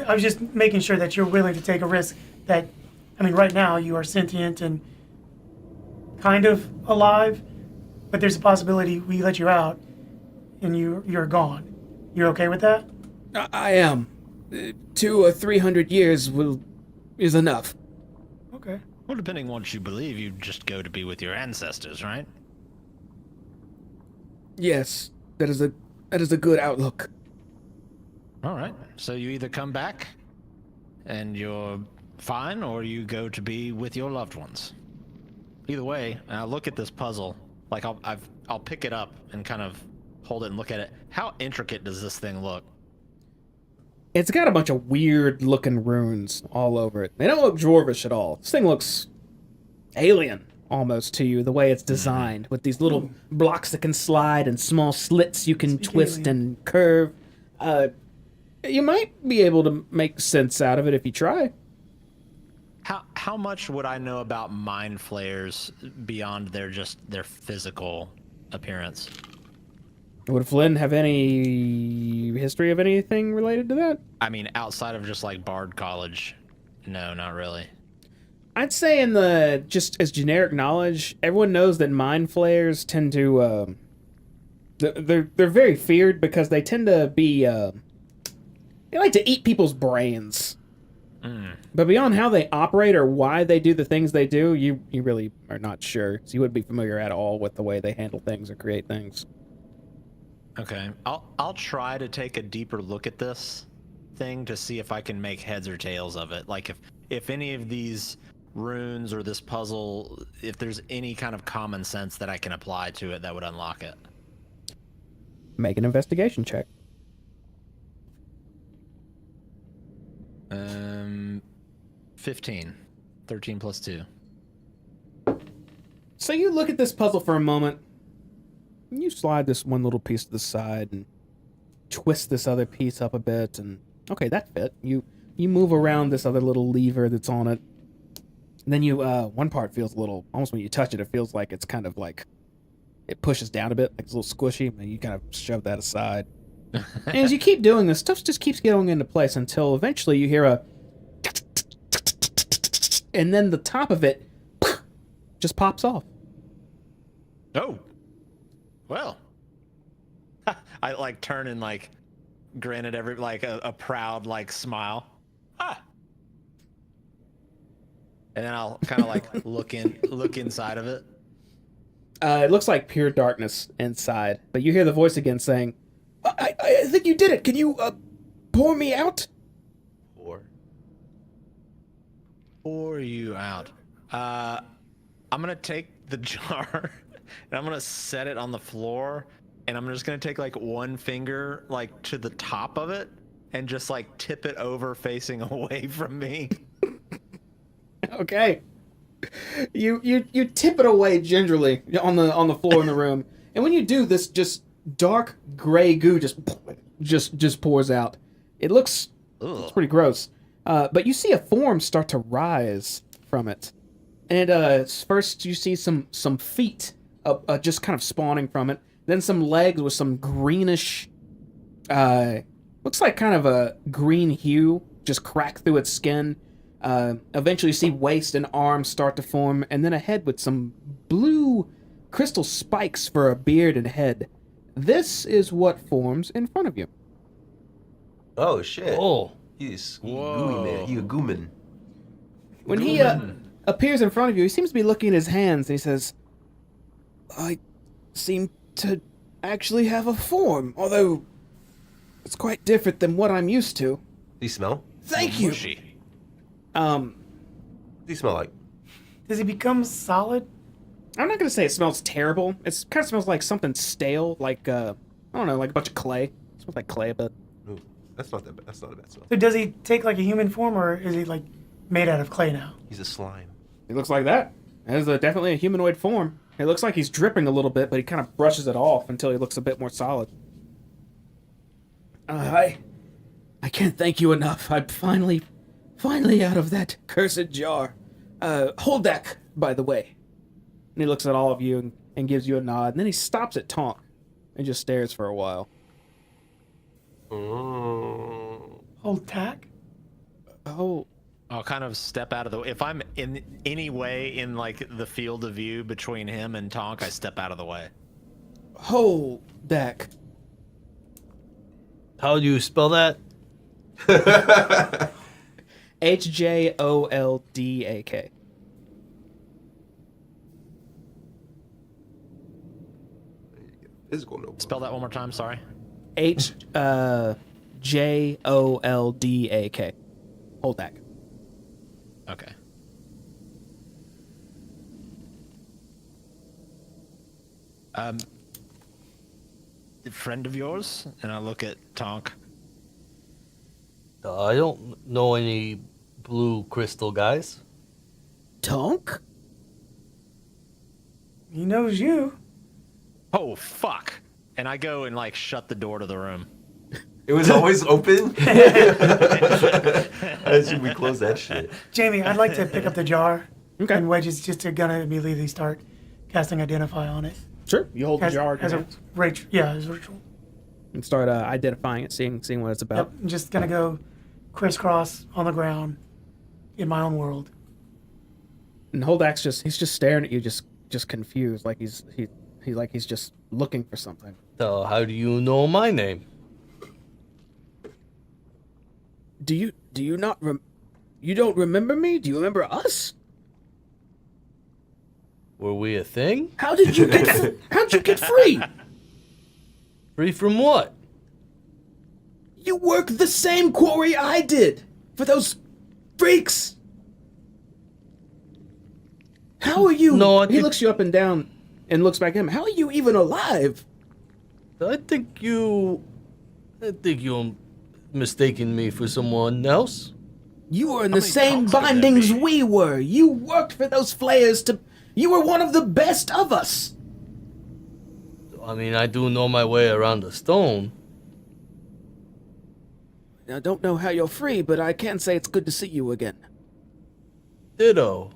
I was just making sure that you're willing to take a risk that, I mean, right now you are sentient and kind of alive, but there's a possibility we let you out and you're gone. You're okay with that? I am. 200 or 300 years is enough. Okay. Well, depending on what you believe, you just go to be with your ancestors, right? Yes, that is a good outlook. All right. So you either come back and you're fine, or you go to be with your loved ones. Either way, I'll look at this puzzle. Like I'll pick it up and kind of hold it and look at it. How intricate does this thing look? It's got a bunch of weird looking runes all over it. They don't look dwarvish at all. This thing looks alien almost to you, the way it's designed, with these little blocks that can slide and small slits you can twist and curve. You might be able to make sense out of it if you try. How much would I know about mind flayers beyond their physical appearance? Would Flynn have any history of anything related to that? I mean, outside of just like Bard College, no, not really. I'd say in the, just as generic knowledge, everyone knows that mind flayers tend to, they're very feared because they tend to be, they like to eat people's brains. But beyond how they operate or why they do the things they do, you really are not sure. So you wouldn't be familiar at all with the way they handle things or create things. Okay, I'll try to take a deeper look at this thing to see if I can make heads or tails of it. Like if any of these runes or this puzzle, if there's any kind of common sense that I can apply to it that would unlock it. Make an investigation check. 15. 13 plus 2. So you look at this puzzle for a moment. And you slide this one little piece to the side and twist this other piece up a bit, and okay, that fit. You move around this other little lever that's on it. And then you one part feels a little, almost when you touch it, it feels like it's kind of like it pushes down a bit, like it's a little squishy, and you kind of shove that aside. And as you keep doing this, stuff just keeps going into place until eventually you hear a and then the top of it just pops off. Oh. Well. I like turn and like grin at every like a proud like smile. Ah. And then I'll kind of like look inside of it. It looks like pure darkness inside, but you hear the voice again saying, I think you did it. Can you pour me out? Pour you out. I'm gonna take the jar and I'm gonna set it on the floor, and I'm just gonna take like one finger like to the top of it and just like tip it over facing away from me. Okay. You tip it away gingerly on the floor in the room, and when you do this, just dark gray goo just pours out. It looks it's pretty gross. But you see a form start to rise from it, and first you see some feet just kind of spawning from it. Then some legs with some greenish, looks like kind of a green hue just crack through its skin. Eventually you see waist and arms start to form, and then a head with some blue crystal spikes for a beard and head. This is what forms in front of you. Oh shit. Oh. He's gooey man. He's a gooman. When he appears in front of you, he seems to be looking at his hands, and he says, I seem to actually have a form, although it's quite different than what I'm used to. Do you smell? Thank you. What do you smell like? Does he become solid? I'm not going to say it smells terrible. It kind of smells like something stale, like, I don't know, like a bunch of clay. It smells like clay a bit. Ooh, that's not that bad. That's not a bad smell. So does he take like a human form, or is he like made out of clay now? He's a slime. It looks like that. That is definitely a humanoid form. It looks like he's dripping a little bit, but he kind of brushes it off until he looks a bit more solid. I can't thank you enough. I'm finally out of that cursed jar. Holdak, by the way. And he looks at all of you and gives you a nod, and then he stops at Tonk and just stares for a while. Hold tack. Oh, I'll kind of step out of the way. If I'm in any way in like the field of view between him and Tonk, I step out of the way. Holdak. How do you spell that? Hjoldak. Physical notebook. Spell that one more time. Sorry. Hjoldak. Holdak. Okay. A friend of yours? And I look at Tonk. I don't know any blue crystal guys. Tonk? He knows you. Oh fuck! And I go and like shut the door to the room. It was always open. How should we close that shit? Jamie, I'd like to pick up the jar. Okay. And Wedge is just gonna immediately start casting Identify on it. Sure. You hold the jar in as your a hands as a ritual. and start identifying it, seeing what it's about. Yep. I'm just gonna go crisscross on the ground in my own world. And Holdak's he's just staring at you, just confused, like he's just looking for something. So how do you know my name? Do you not you don't remember me? Do you remember us? Were we a thing? How'd you get free? Free from what? You work the same quarry I did for those freaks. How are you? No, He looks you up and down and looks back at him. How are you even alive? I think you're mistaking me for someone else. You were in the many same Tonks could there bindings be? we were. You worked for those flayers You were one of the best of us. I mean, I do know my way around a stone. I don't know how you're free, but I can say it's good to see you again. Ditto.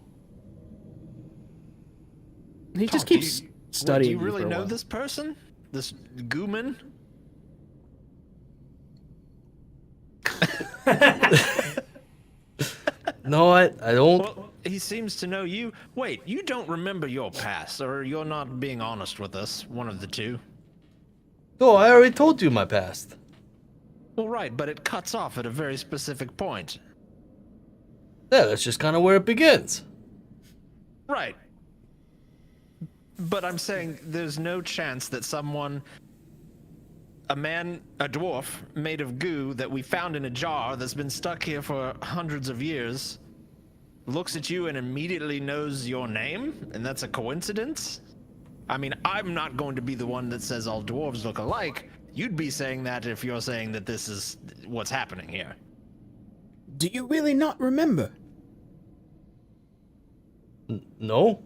He just Tonk, keeps do you studying. really you for a know while. this person? This Gooman? No, I don't. Well, he seems to know you. Wait, you don't remember your past, or you're not being honest with us. One of the two. No, I already told you my past. Well, right, but it cuts off at a very specific point. Yeah, that's just kind of where it begins. Right. But I'm saying there's no chance that someone, a dwarf made of goo that we found in a jar that's been stuck here for hundreds of years, looks at you and immediately knows your name, and that's a coincidence? I mean, I'm not going to be the one that says all dwarves look alike. You'd be saying that if you're saying that this is what's happening here. Do you really not remember? No?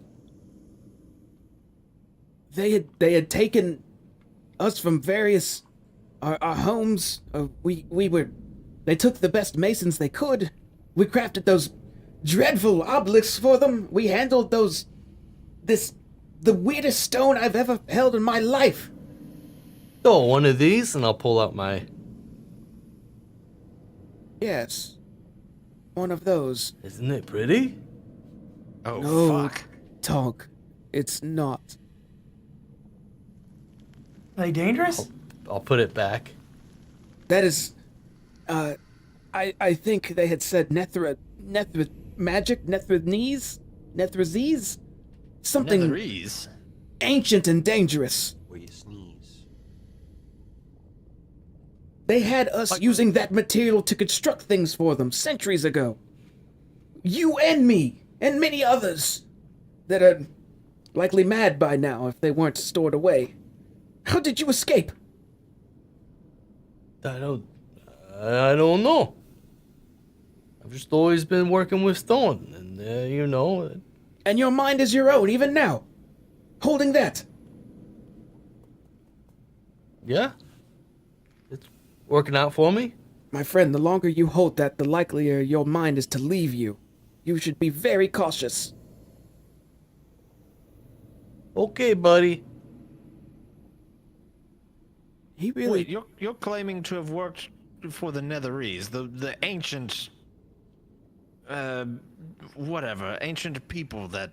They had taken us from various our homes. They took the best masons they could. We crafted those dreadful obelisks for them. We handled the weirdest stone I've ever held in my life. Oh, one of these, and I'll pull out my... Yes. One of those. Isn't it pretty? Oh, No, fuck. Tonk. It's not. Are they dangerous? I'll put it back. That is, I think they had said Nethra magic, Nethrazese? Something Netherese. ancient and dangerous. Where you sneeze. They had us using that material to construct things for them centuries ago. You and me, and many others that are likely mad by now if they weren't stored away. How did you escape? I don't know. I've just always been working with stone, and And your mind is your own, even now. Holding that. Yeah. It's working out for me. My friend, the longer you hold that, the likelier your mind is to leave you. You should be very cautious. Okay, buddy. He really... Wait, you're claiming to have worked for the Netherese, the ancient, whatever, ancient people that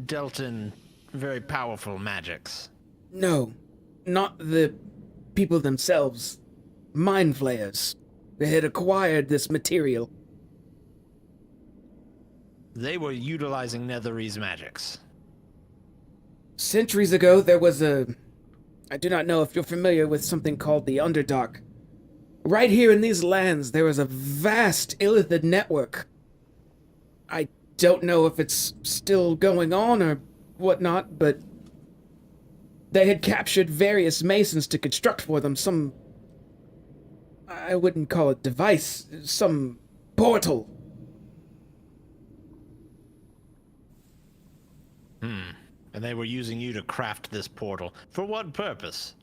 dealt in very powerful magics. No, not the people themselves. Mind flayers. They had acquired this material. They were utilizing Netherese magics. Centuries ago, there was a... I do not know if you're familiar with something called the Underdark. Right here in these lands, there was a vast Illithid network. I don't know if it's still going on or whatnot, but they had captured various masons to construct for them some... I wouldn't call it device, some portal. And they were using you to craft this portal. For what purpose?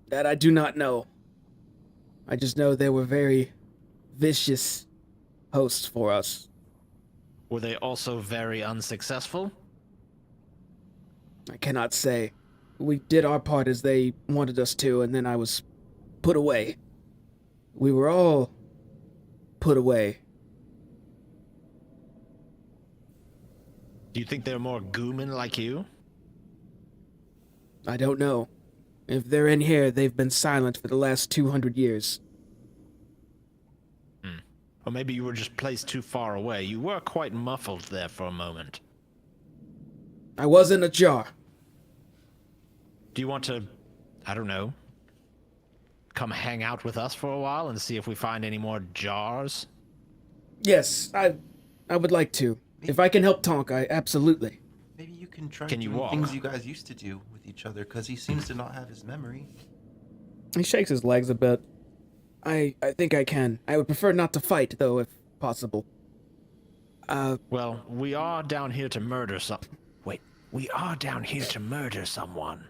That I do not know. I just know they were very vicious hosts for us. Were they also very unsuccessful? I cannot say. We did our part as they wanted us to, and then I was put away. We were all put away. Do you think they're more gooman like you? I don't know. If they're in here, they've been silent for the last 200 years. Or maybe you were just placed too far away. You were quite muffled there for a moment. I was in a jar. Do you want to, I don't know, come hang out with us for a while and see if we find any more jars? Yes, I would like to. If I can help Tonk, I absolutely. Maybe you can try Can you doing walk? things you guys used to do with each other, because he seems to not have his memory. He shakes his legs a bit. I think I can. I would prefer not to fight, though, if possible. Well, we are down here to murder we are down here to murder someone.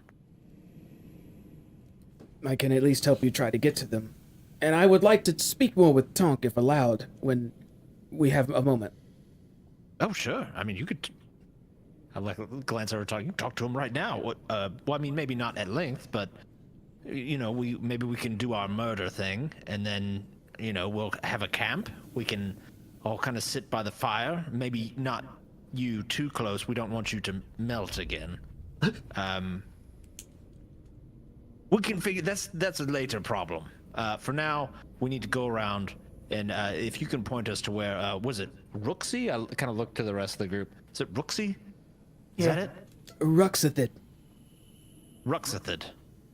I can at least help you try to get to them. And I would like to speak more with Tonk, if allowed, when we have a moment. Oh, sure. I mean, you could... I'd like to glance over talk. You can talk to him right now. Well, I mean, maybe not at length, but... You know, maybe we can do our murder thing, and then, you know, we'll have a camp. We can all kind of sit by the fire. Maybe not you too close. We don't want you to melt again. We can figure... That's a later problem. For now, we need to go around, and if you can point us to where... was it Rooksy? I kind of looked to the rest of the group. Is it Rooksy? Is that it? Ruxathid. Ruxathid.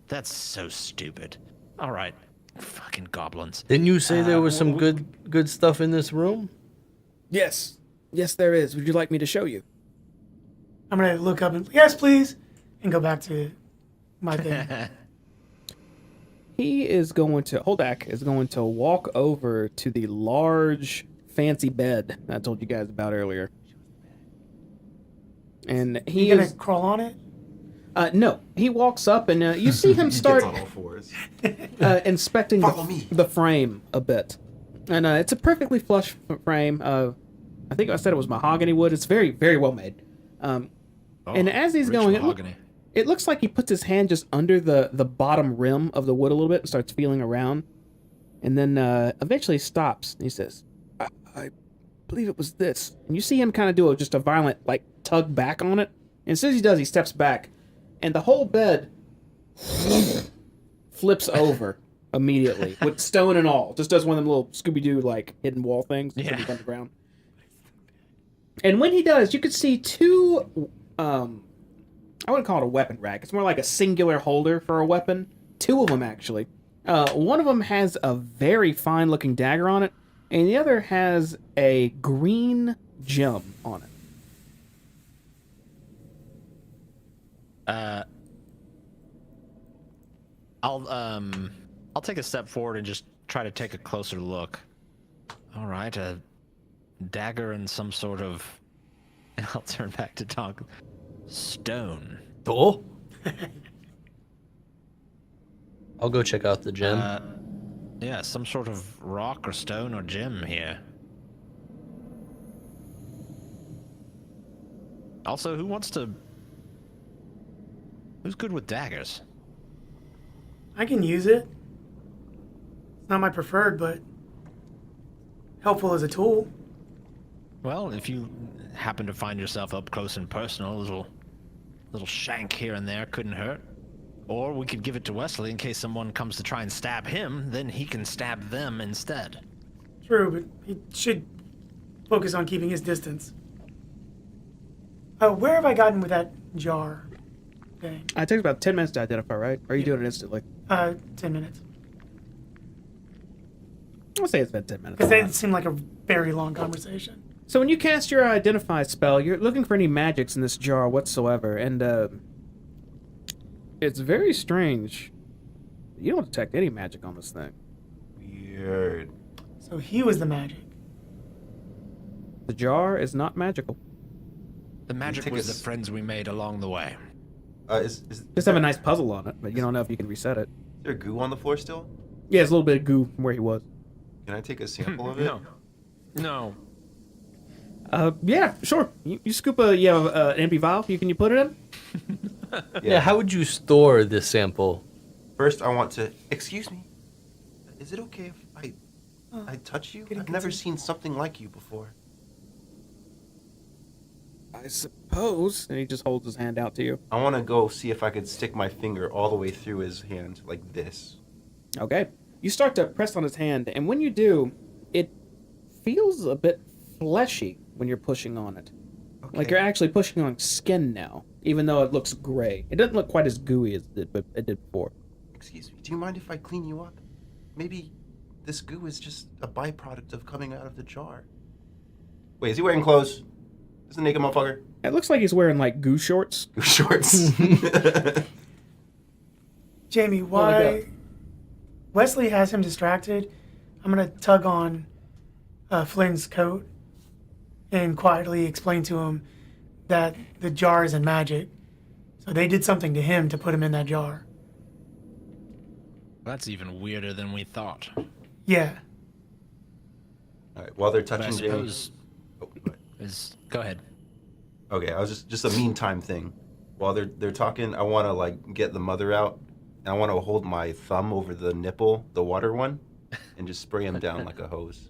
That's so stupid. All right. Fucking goblins. Didn't you say there was some good stuff in this room? Yes. Yes, there is. Would you like me to show you? I'm gonna look up and yes, please, and go back to my thing. He is going to... Holdak is going to walk over to the large, fancy bed I told you guys about earlier. And he You is... gonna crawl on it? No, he walks up and you see him start Gets on all fours. inspecting Follow me. the frame a bit. And it's a perfectly flush frame. I think I said it was mahogany wood. It's very, very well made. And as he's going, it looks like he puts his hand just under the bottom rim of the wood a little bit and starts feeling around. And then eventually stops. And he says, I believe it was this. And you see him kind of do just a violent, like, tug back on it. And as soon as he does, he steps back. And the whole bed flips over immediately with stone and all. Just does one of them little Scooby-Doo, like, hidden wall things. Yeah. Underground. And when he does, you can see two, I wouldn't call it a weapon rack. It's more like a singular holder for a weapon. Two of them, actually. One of them has a very fine-looking dagger on it, and the other has a green gem on it. I'll take a step forward and just try to take a closer look. All right, a dagger and some sort of And I'll turn back to Tonk. Stone. Oh. I'll go check out the gem. Yeah, some sort of rock or stone or gem here. Also, who's good with daggers? I can use it. It's not my preferred, but helpful as a tool. Well, if you happen to find yourself up close and personal, a little shank here and there couldn't hurt. Or we could give it to Wesley in case someone comes to try and stab him, then he can stab them instead. True, but he should focus on keeping his distance. Where have I gotten with that jar thing? It takes about 10 minutes to identify, right? Or are you doing it instantly? 10 minutes. I'll say it's been 10 minutes. Because that seemed like a very long conversation. So when you cast your identify spell, you're looking for any magics in this jar whatsoever, and it's very strange. You don't detect any magic on this thing. Weird. So he was the magic. The jar is not magical. The magic take was a the friends we made along the way. Just have a nice puzzle on it, but you don't know if you can reset it. Is there goo on the floor still? Yeah, it's a little bit of goo from where he was. Can I take a sample of it? No. Yeah, sure. You scoop an empty vial. Can you put it in? Yeah, how would you store this sample? First, I want to. Excuse me. Is it okay if I touch you? I've never seen something like you before. I suppose. And he just holds his hand out to you. I want to go see if I could stick my finger all the way through his hand, like this. Okay. You start to press on his hand, and when you do, it feels a bit fleshy when you're pushing on it. Okay. Like you're actually pushing on skin now, even though it looks gray. It doesn't look quite as gooey as it did before. Excuse me. Do you mind if I clean you up? Maybe this goo is just a byproduct of coming out of the jar. Wait, is he wearing clothes? Is the naked motherfucker? It looks like he's wearing like goo shorts. Goo shorts. Jamie, why? Wesley has him distracted. I'm going to tug on Flynn's coat and quietly explain to him that the jar isn't magic. So they did something to him to put him in that jar. That's even weirder than we thought. Yeah. All right, while they're But I touching Jamie. suppose Oh, go ahead. Go ahead. Okay, I was just a meantime thing. While they're talking, I want to like get the mother out, and I want to hold my thumb over the nipple, the water one, and just spray him down like a hose.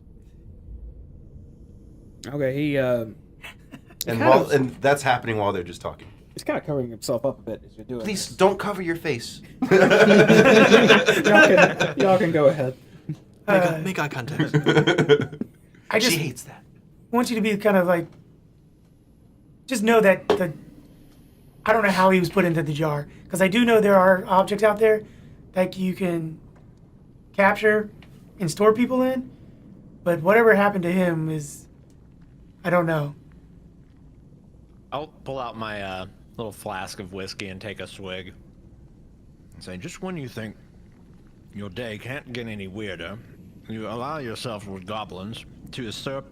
Okay, he And that's happening while they're just talking. he's kind of covering himself up a bit as you're doing Please this. don't cover your face. Y'all can go ahead. Make eye contact. I just She hates that. want you to be kind of like, just know that I don't know how he was put into the jar, because I do know there are objects out there that you can capture and store people in, but whatever happened to him is, I don't know. I'll pull out my little flask of whiskey and take a swig. And say, just when you think your day can't get any weirder, you allow yourself with goblins to usurp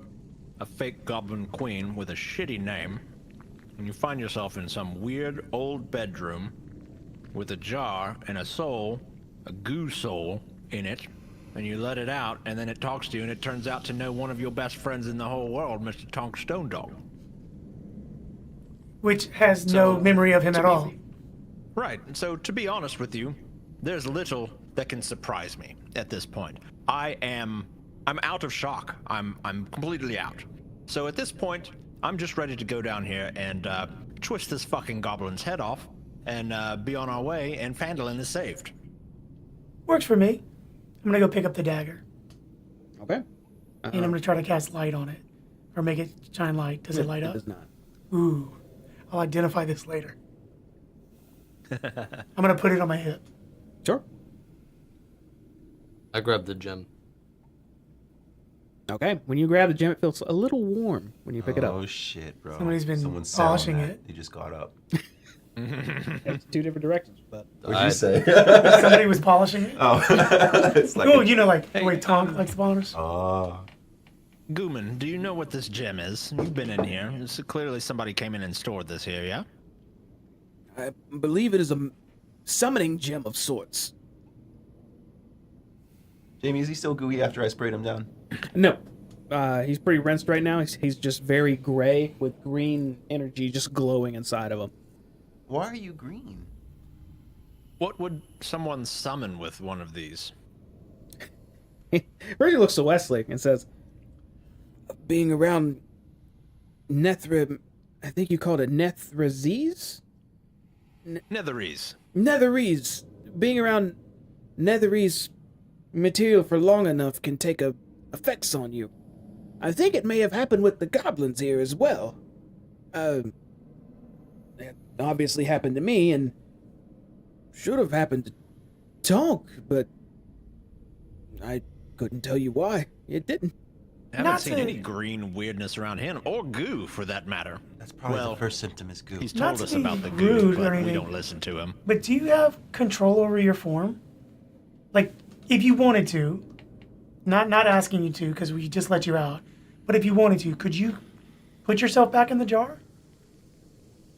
a fake goblin queen with a shitty name, and you find yourself in some weird old bedroom with a jar and a soul, a goo soul, in it, and you let it out, and then it talks to you, and it turns out to know one of your best friends in the whole world, Mr. Tonk Stone Dog. Which has no memory of him at all. Right, and so to be honest with you, there's little that can surprise me at this point. I'm out of shock. I'm completely out. So at this point, I'm just ready to go down here and twist this fucking goblin's head off and be on our way, and Phandelver is saved. Works for me. I'm going to go pick up the dagger, Okay. and I'm going to try to cast light on it, or make it shine light. Does it light It up? does not. Ooh, I'll identify this later. I'm going to put it on my hip. Sure. I grabbed the gem. Okay. When you grab the gem, it feels a little warm when you pick it up. Oh shit, bro. Somebody's been Someone's sat on polishing that. it. He just got up. It's two different directions, but What'd you say? Somebody was polishing it. Oh, it's like Oh, you know, like the way Tonk likes to polish. Oh. Gooman, do you know what this gem is? You've been in here. It's clearly somebody came in and stored this here, yeah? I believe it is a summoning gem of sorts. Jamie, is he still gooey after I sprayed him down? No. He's pretty rinsed right now. He's just very gray with green energy just glowing inside of him. Why are you green? What would someone summon with one of these? Reggie looks to Wesley and says, Being around Nethra, I think you called it Nethraziz? Netherese. Netherese. Being around Netherese material for long enough can take effects on you. I think it may have happened with the goblins here as well. It obviously happened to me, and should have happened to Tonk, but I couldn't tell you why. It didn't. I haven't Not seen to- any green weirdness around him, or goo for that matter. That's probably Well, the first symptom is goo. He's Not told to us be about the rude goo, or but we anything. don't listen to him. But do you have control over your form? Like, if you wanted to, not asking you to because we just let you out, but if you wanted to, could you put yourself back in the jar?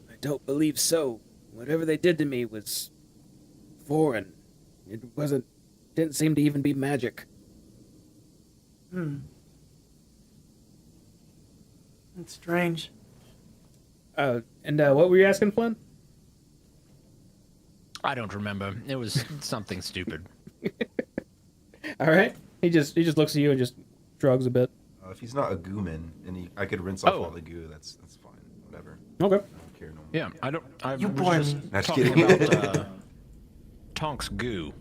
I don't believe so. Whatever they did to me was foreign. It didn't seem to even be magic. That's strange. and what were you asking, Flynn? I don't remember. It was something stupid. All right. He just looks at you and just shrugs a bit. If he's not a gooman, and I could rinse off Oh. all the goo, that's fine. Whatever. Okay. I don't care no more. Yeah, I don't. I You was bore just me. Not talking kidding. about Tonk's goo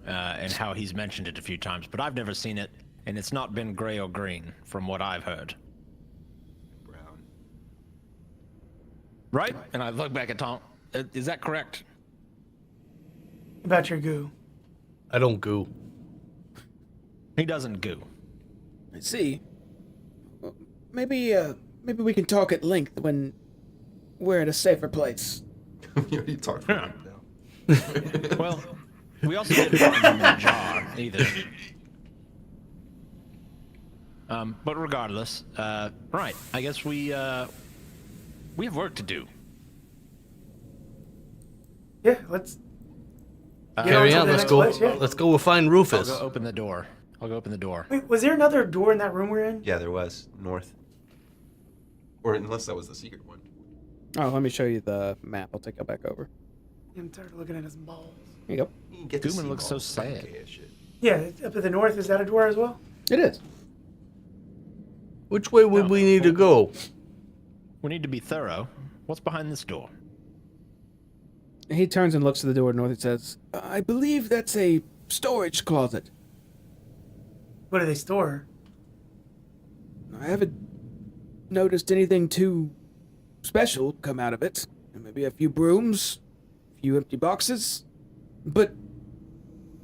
and how he's mentioned it a few times, but I've never seen it, and it's not been gray or green from what I've heard. Brown. Right? And I look back at Tonk. Is that correct? About your goo. I don't goo. He doesn't goo. I see. Well, maybe we can talk at length when we're at a safer place. You already talked for Yeah. a minute now. Well, we also didn't find him in a jar either. But regardless, right? I guess we have work to do. Yeah, let's. Carry on to on. the Let's next go. place, yeah. Let's go find I'll Rufus. go open the door. I'll go open the door. Wait, was there another door in that room we're in? Yeah, there was. North. Or unless that was the secret one. Oh, let me show you the map. I'll take it back over. I'm tired of looking at his balls. Here you go. You can get to Gooman see looks so balls. sad. Okay, as shit. Yeah, up at the north, is that a door as well? It is. Which way would we need to go? We need to be thorough. What's behind this door? He turns and looks to the door north and says, I believe that's a storage closet. What do they store? I haven't noticed anything too special come out of it. Maybe a few brooms, a few empty boxes. But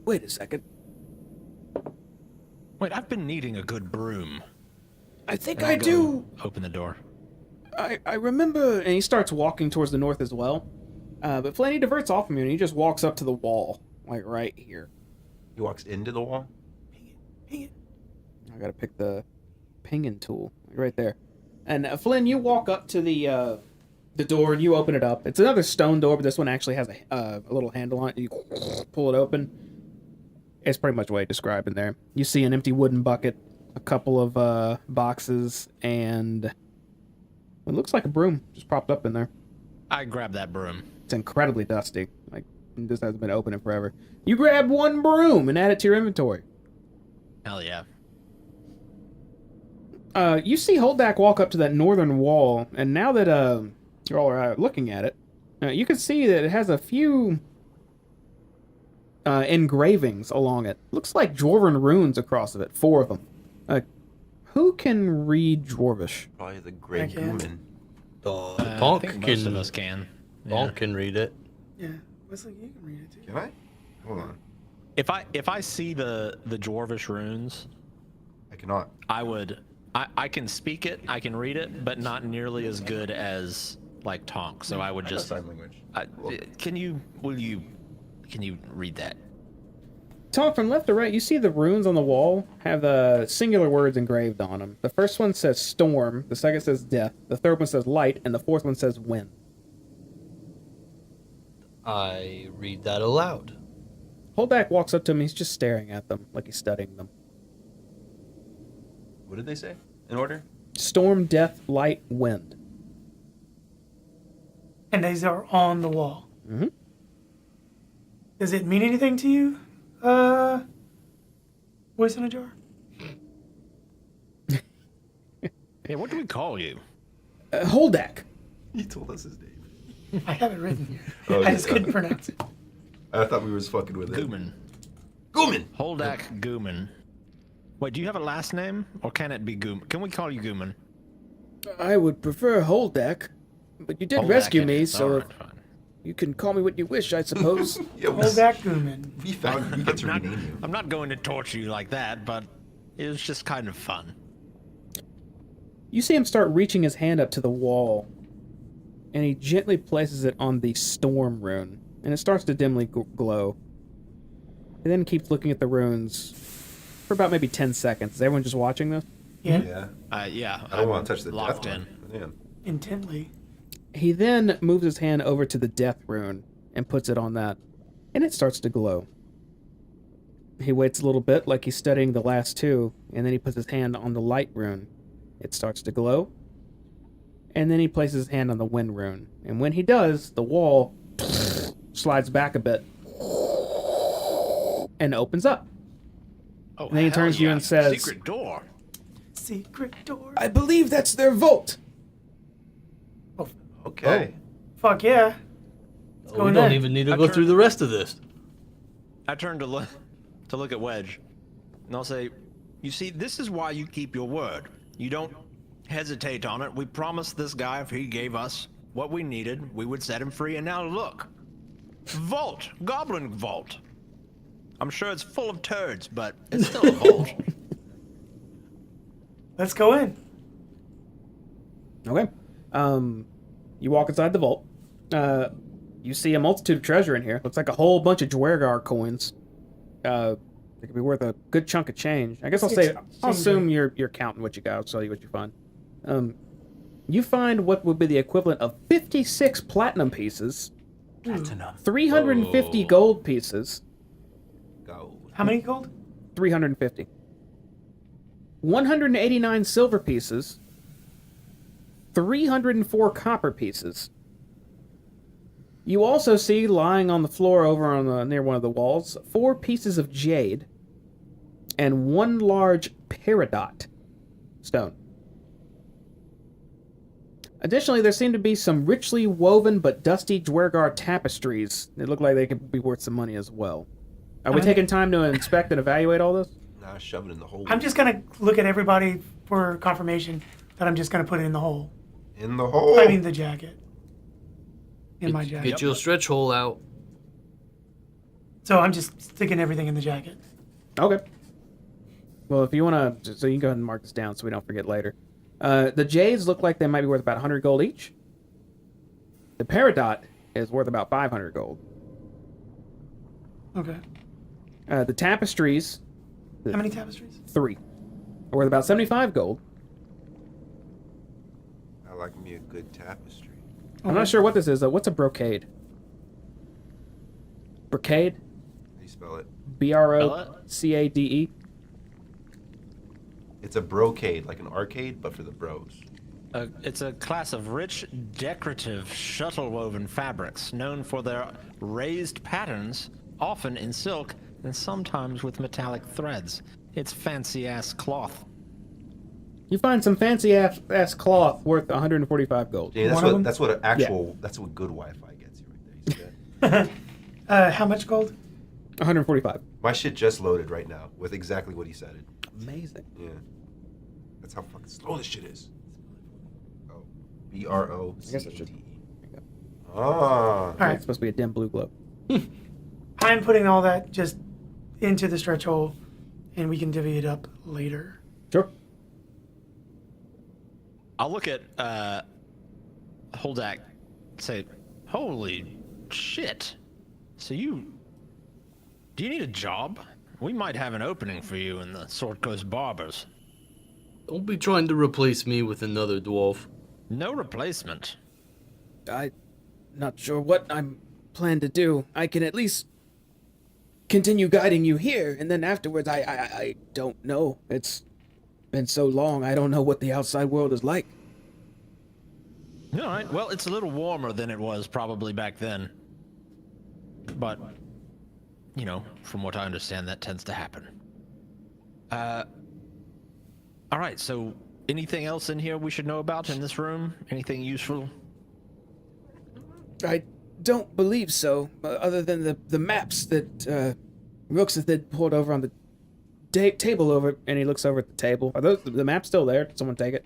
wait a second. Wait, I've been needing a good broom. I think And I I'll go do. Open the door. I remember. and he starts walking towards the north as well. But Flynn, he diverts off from you and he just walks up to the wall, like right here. He walks into the wall. Ping it. I gotta pick the pinging tool right there. And Flynn, you walk up to the door and you open it up. It's another stone door, but this one actually has a little handle on it. You pull it open. It's pretty much what I described in there. You see an empty wooden bucket, a couple of boxes, and it looks like a broom just propped up in there. I grab that broom. It's incredibly dusty. Like, this hasn't been open in forever. You grab one broom and add it to your inventory. Hell yeah. You see Holdak walk up to that northern wall, and now that you're all looking at it, you can see that it has a few engravings along it. Looks like Dwarven runes across of it, 4 of them. Who can read Dwarvish? Probably the Grey I can. Gooman. I Tonk think most of can. us can. Tonk can read it. Yeah. Wesley, you can read it too. Can I? Hold on. If I see the Dwarvish runes, I cannot. I can speak it, I can read it, but not nearly as good as like Tonk. So I would I know just sign language. can you read that? Talk from left to right, you see the runes on the wall have singular words engraved on them. The first one says storm, the second says death, the third one says light, and the fourth one says wind. I read that aloud. Holdak walks up to him, he's just staring at them like he's studying them. What did they say? In order? Storm, death, light, wind. And these are on the wall. Mm-hmm. Does it mean anything to you? Voice in a jar? Hey, what do we call you? Holdak. He told us his name. I have it written here. Oh, I just couldn't pronounce it. I thought we was fucking with it. Gooman. Gooman! Holdak Gooman. Wait, do you have a last name? Or can it be Gooman? Can we call you Gooman? I would prefer Holdak, but you did Holdak rescue it me, is. so All right, fine. you can call me what you wish, I suppose. Yeah, Hold back, Gooman. we found we get to Not- rename you. I'm not going to torture you like that, but it was just kind of fun. You see him start reaching his hand up to the wall, and he gently places it on the storm rune, and it starts to dimly glow. He then keeps looking at the runes for about maybe 10 seconds. Is everyone just watching this? Yeah. Yeah. I I'm don't want to touch the locked death in. one. Yeah. Intently. He then moves his hand over to the death rune and puts it on that, and it starts to glow. He waits a little bit like he's studying the last two, and then he puts his hand on the light rune. It starts to glow, and then he places his hand on the wind rune. And when he does, the wall slides back a bit and opens up. Oh, And then he hell turns to you yeah. and says- Secret door. Secret door. I believe that's their vault. Okay. Fuck yeah. Oh, go we in don't there. even need to I go turn- through the rest of this. I turn to look at Wedge, and I'll say, "You see, this is why you keep your word. You don't hesitate on it. We promised this guy if he gave us what we needed, we would set him free. And now look, vault, goblin vault. I'm sure it's full of turds, but it's still a vault." Let's go in. Okay. You walk inside the vault. You see a multitude of treasure in here. Looks like a whole bunch of Dwergar coins. They could be worth a good chunk of change. I guess I'll assume you're counting what you got. I'll tell you what you find. You find what would be the equivalent of 56 platinum pieces, Platinum. 350 gold pieces, Gold. How many gold? 350, 189 silver pieces, 304 copper pieces. You also see lying on the floor over on near one of the walls 4 pieces of jade and 1 large peridot stone. Additionally, there seem to be some richly woven but dusty Dwergar tapestries. They look like they could be worth some money as well. Are we taking time to inspect and evaluate all this? Nah, shove it in the hole. I'm just going to look at everybody for confirmation that I'm just going to put it in the hole. in the hole. I mean the jacket. In my jacket. Get your stretch hole out. So I'm just sticking everything in the jacket. Okay. Well, if you want to, so you can go ahead and mark this down so we don't forget later. The jades look like they might be worth about 100 gold each. The peridot is worth about 500 gold. Okay. The tapestries, How many tapestries? 3, are worth about 75 gold. I like me a good tapestry. I'm not sure what this is. What's a brocade? Brocade? How do you spell it? Brocade? It's a brocade, like an arcade, but for the bros. It's a class of rich, decorative, shuttle-woven fabrics known for their raised patterns, often in silk and sometimes with metallic threads. It's fancy-ass cloth. You find some fancy ass cloth worth 145 gold. Yeah, One of them? that's what an actual that's what good Wi-Fi gets you right there. You see that? How much gold? 145. My shit just loaded right now with exactly what he said. Amazing. Yeah, that's how fucking slow this shit is. Oh, BROCADE. Ah, All right. It's supposed to be a dim blue glow. I'm putting all that just into the stretch hole, and we can divvy it up later. Sure. I'll look at Holdak, say, "Holy shit! So do you need a job? we might have an opening for you in the Sword Coast Barbers. Don't be trying to replace me with another dwarf. No replacement. I'm not sure what I'm plan to do. I can at least continue guiding you here, and then afterwards, I don't know. It's been so long, I don't know what the outside world is like. All right. Well, it's a little warmer than it was probably back then. But, you know, from what I understand, that tends to happen. All right. So, anything else in here we should know about in this room? Anything useful? I don't believe so, other than the maps that Ruxith had poured over on the table over, and he looks over at the table. Are those the maps still there? Did someone take it?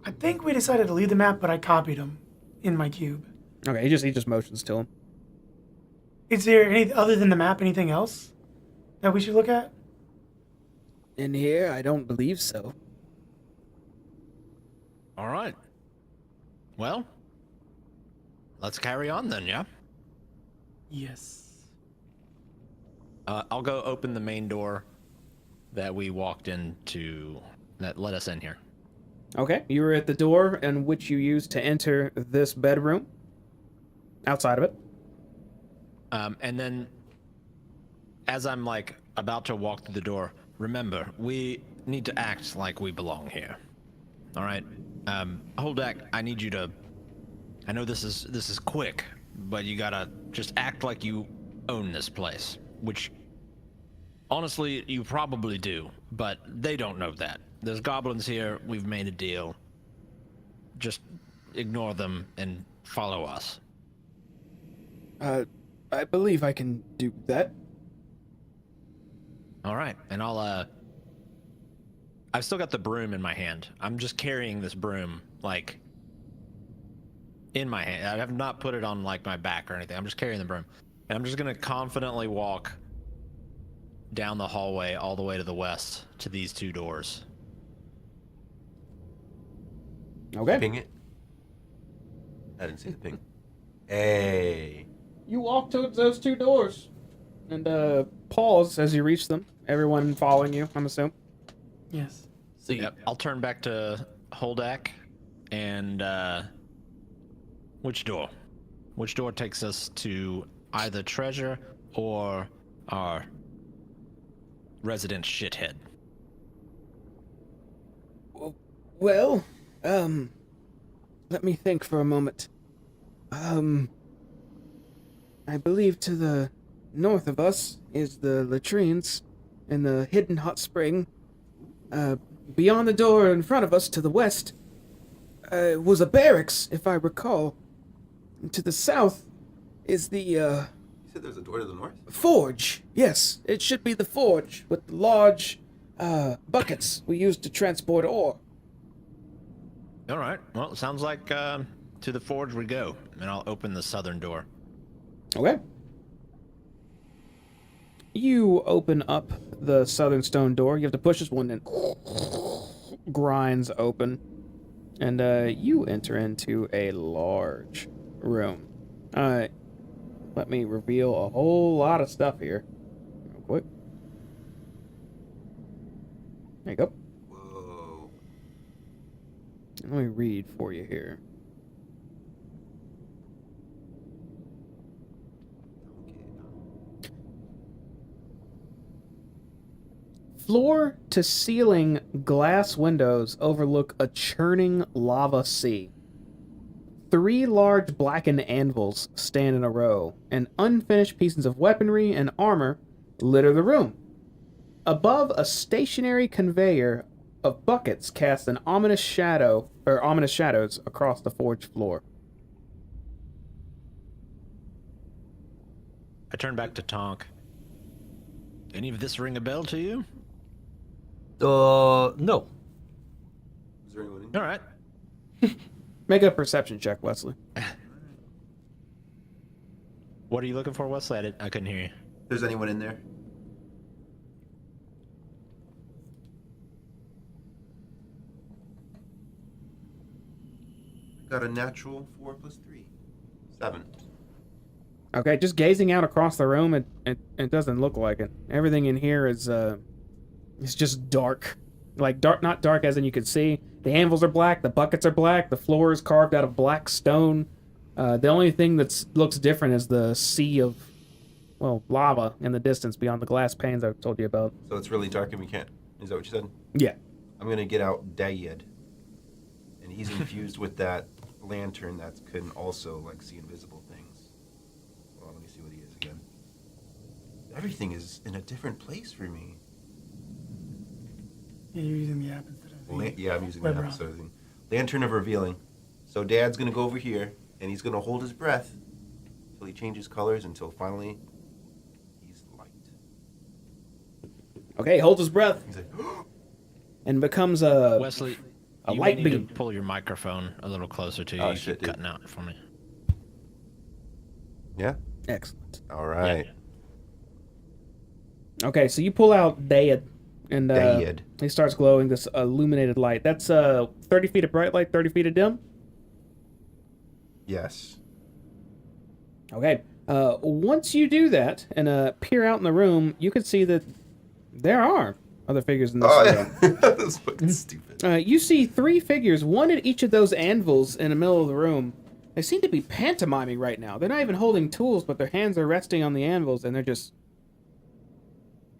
I think we decided to leave the map, but I copied them in my cube. Okay, he just motions to him. Is there any other than the map? Anything else that we should look at? In here, I don't believe so. All right. Well, let's carry on then, yeah? Yes. I'll go open the main door that we walked into that let us in here. Okay, you were at the door in which you used to enter this bedroom. Outside of it. And then, as I'm like about to walk through the door, remember, we need to act like we belong here. All right? Holdak, I need you to. I know this is quick, but you gotta just act like you own this place, which honestly you probably do, but they don't know that. There's goblins here. We've made a deal. Just ignore them and follow us. I believe I can do that. All right, and I've still got the broom in my hand. I'm just carrying this broom, like, in my hand. I have not put it on, like, my back or anything. I'm just carrying the broom. And I'm just gonna confidently walk down the hallway all the way to the west to these two doors. Okay. Ping it. I didn't see the ping. Hey. You walk towards those two doors. And pause as you reach them. Everyone following you, I'm assuming. Yes. See, Yep. I'll turn back to Holdak and which door? Which door takes us to either treasure or our resident shithead? Well, let me think for a moment. I believe to the north of us is the latrines and the hidden hot spring. Beyond the door in front of us to the west was a barracks, if I recall. And to the south is the You said there's a door to the north? forge. Yes, it should be the forge with the large buckets we use to transport ore. All right. Well, it sounds like to the forge we go, and I'll open the southern door. Okay. You open up the southern stone door. You have to push this one and grinds open. And you enter into a large room. Let me reveal a whole lot of stuff here. Real quick. There you go. Whoa. Let me read for you here. Floor to ceiling glass windows overlook a churning lava sea. 3 large blackened anvils stand in a row, and unfinished pieces of weaponry and armor litter the room. Above, a stationary conveyor of buckets casts an ominous shadows across the forge floor. I turn back to Tonk. Any of this ring a bell to you? no. Is there anyone in All right. Make a perception check, Wesley. What are you looking for, Wesley? I couldn't hear you. If there's anyone in there? Got a natural 4 plus 3. 7. Okay, just gazing out across the room, it doesn't look like it. Everything in here is it's just dark. Like dark, not dark as in you can see. The anvils are black, the buckets are black, the floor is carved out of black stone. The only thing that looks different is the sea of, well, lava in the distance beyond the glass panes I told you about. So it's really dark and we can't. Is that what you said? Yeah. I'm gonna get out Dayed, and he's infused with that lantern that can also like see invisible things. Well, let me see what he is again. Everything is in a different place for me. Yeah, you're using the app instead of the Yeah, I'm using web that browser. episode thing. Lantern of Revealing. So Dad's gonna go over here, and he's gonna hold his breath until he changes colors, until finally he's light. Okay, holds his breath He's like, and becomes a Wesley, a you light may need beam. to pull your microphone a little closer to you. Oh, You shit, keep dude. cutting out for me. yeah. Excellent. All right. Okay, so you pull out Dayed, and Dayed. he starts glowing this illuminated light. That's 30 feet of bright light, 30 feet of dim. Yes. Okay. Once you do that and peer out in the room, you can see that there are other figures in this Oh room. yeah. That's fucking stupid. You see 3 figures, one at each of those anvils in the middle of the room. They seem to be pantomiming right now. They're not even holding tools, but their hands are resting on the anvils, and they're just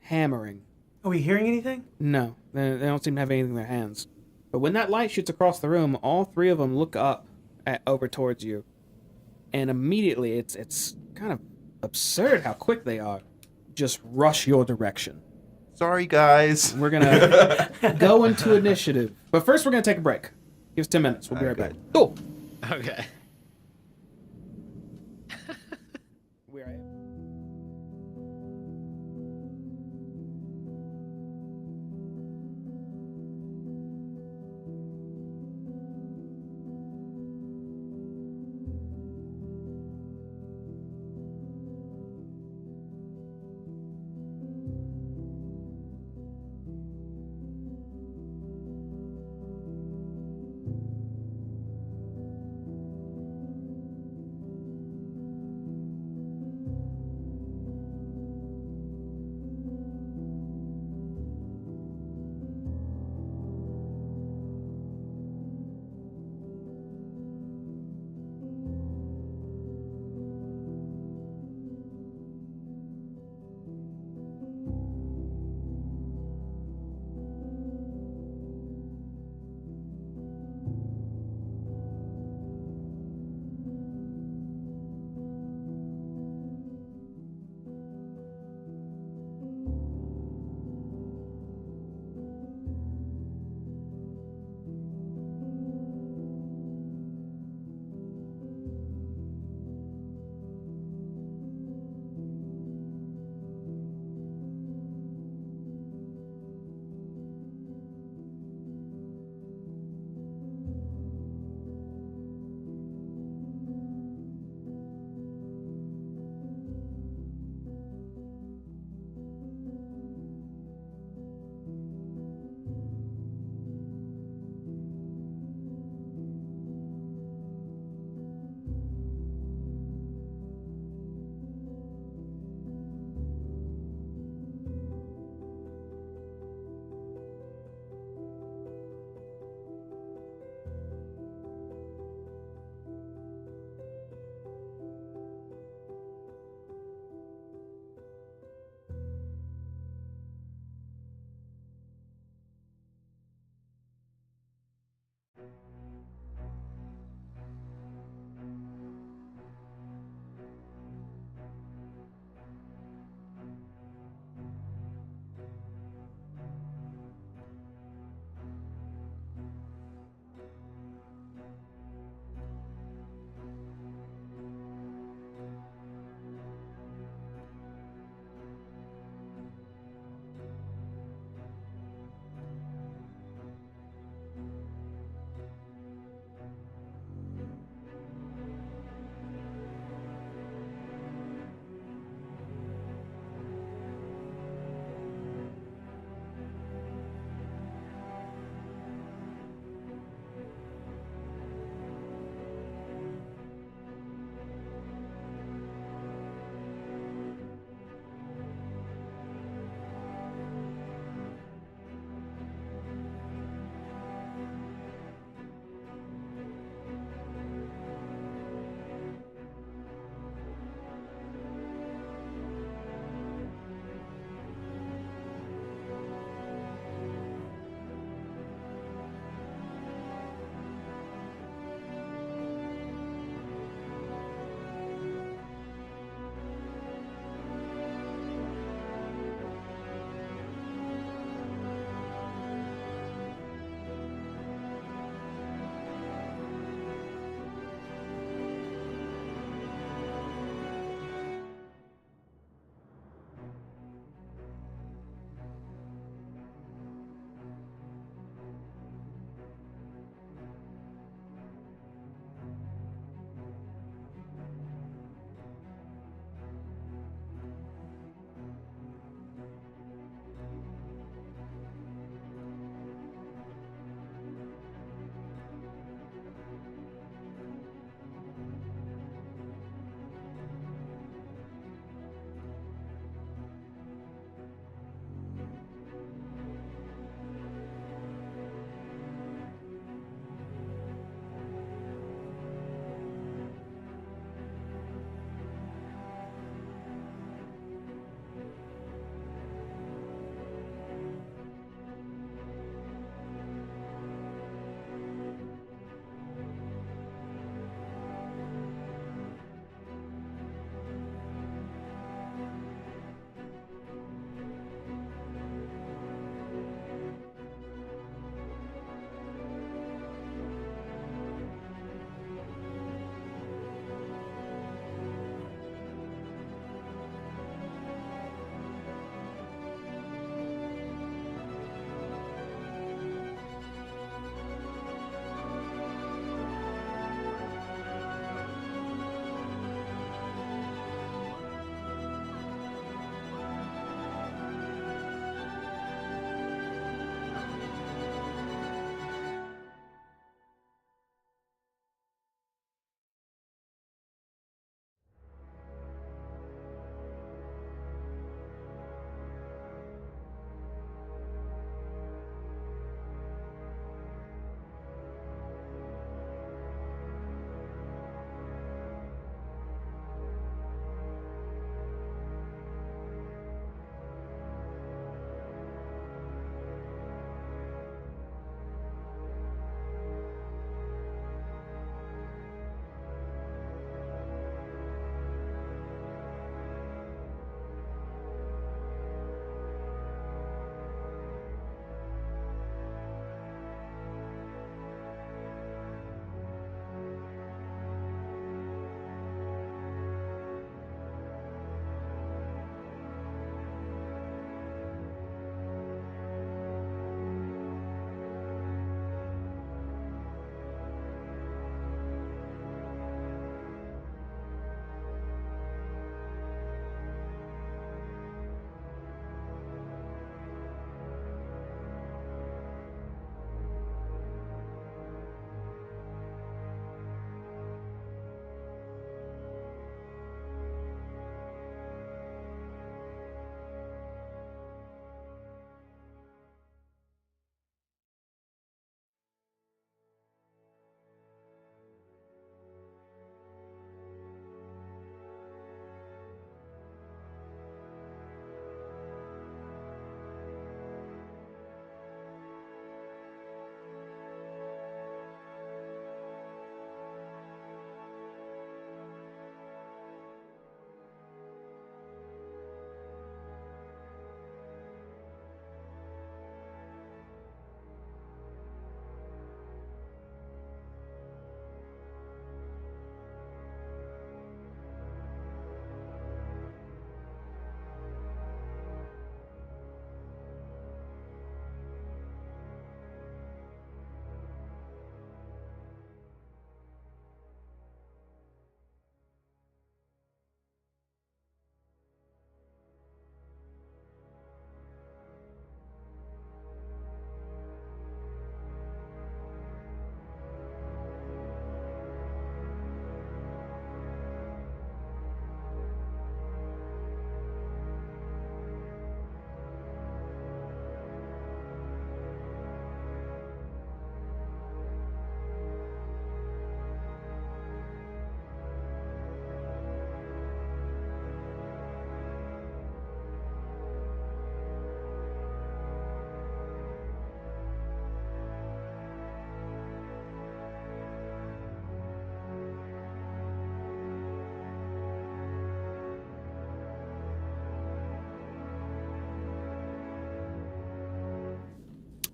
hammering. Are we hearing anything? No, they don't seem to have anything in their hands. But when that light shoots across the room, all 3 of them look up over towards you. And immediately, it's kind of absurd how quick they are. Just rush your direction. Sorry, guys. We're going to go into initiative. But first, we're going to take a break. Give us 10 minutes. We'll be right back. Okay. Cool. Okay. We're right.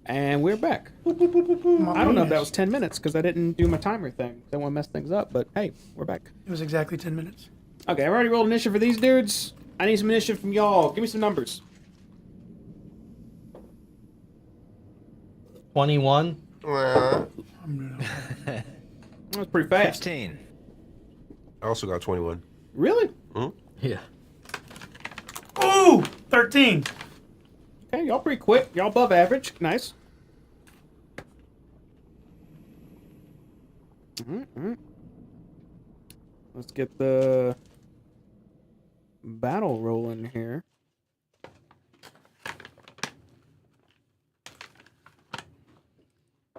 And we're back. I don't know if that was 10 minutes because I didn't do my timer thing. Don't want to mess things up, but hey, we're back. It was exactly 10 minutes. Okay, I've already rolled initiative for these dudes. I need some initiative from y'all. Give me some numbers. 21. That was pretty fast. 15. I also got 21. Really? Yeah. Ooh, 13. Okay, y'all pretty quick. Y'all above average. Nice. Let's get the battle rolling here.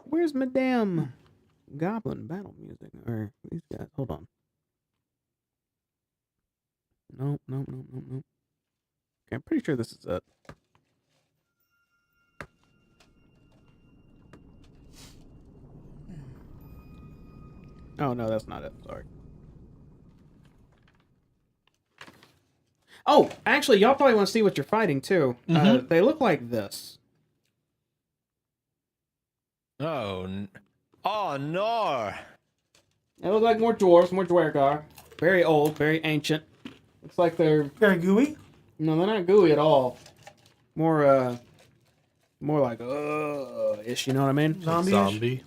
Where's my damn goblin battle music? Or these guys? Hold on. Nope. Okay, I'm pretty sure this is it. Oh, no, that's not it. Sorry. Oh, actually, y'all probably want to see what you're fighting, too. They look like this. Oh no! They look like more dwarves, more dwergar. Very old, very ancient. Looks like they're... Very gooey. No, they're not gooey at all. More like, ish, you know what I mean? Zombie. Zombie.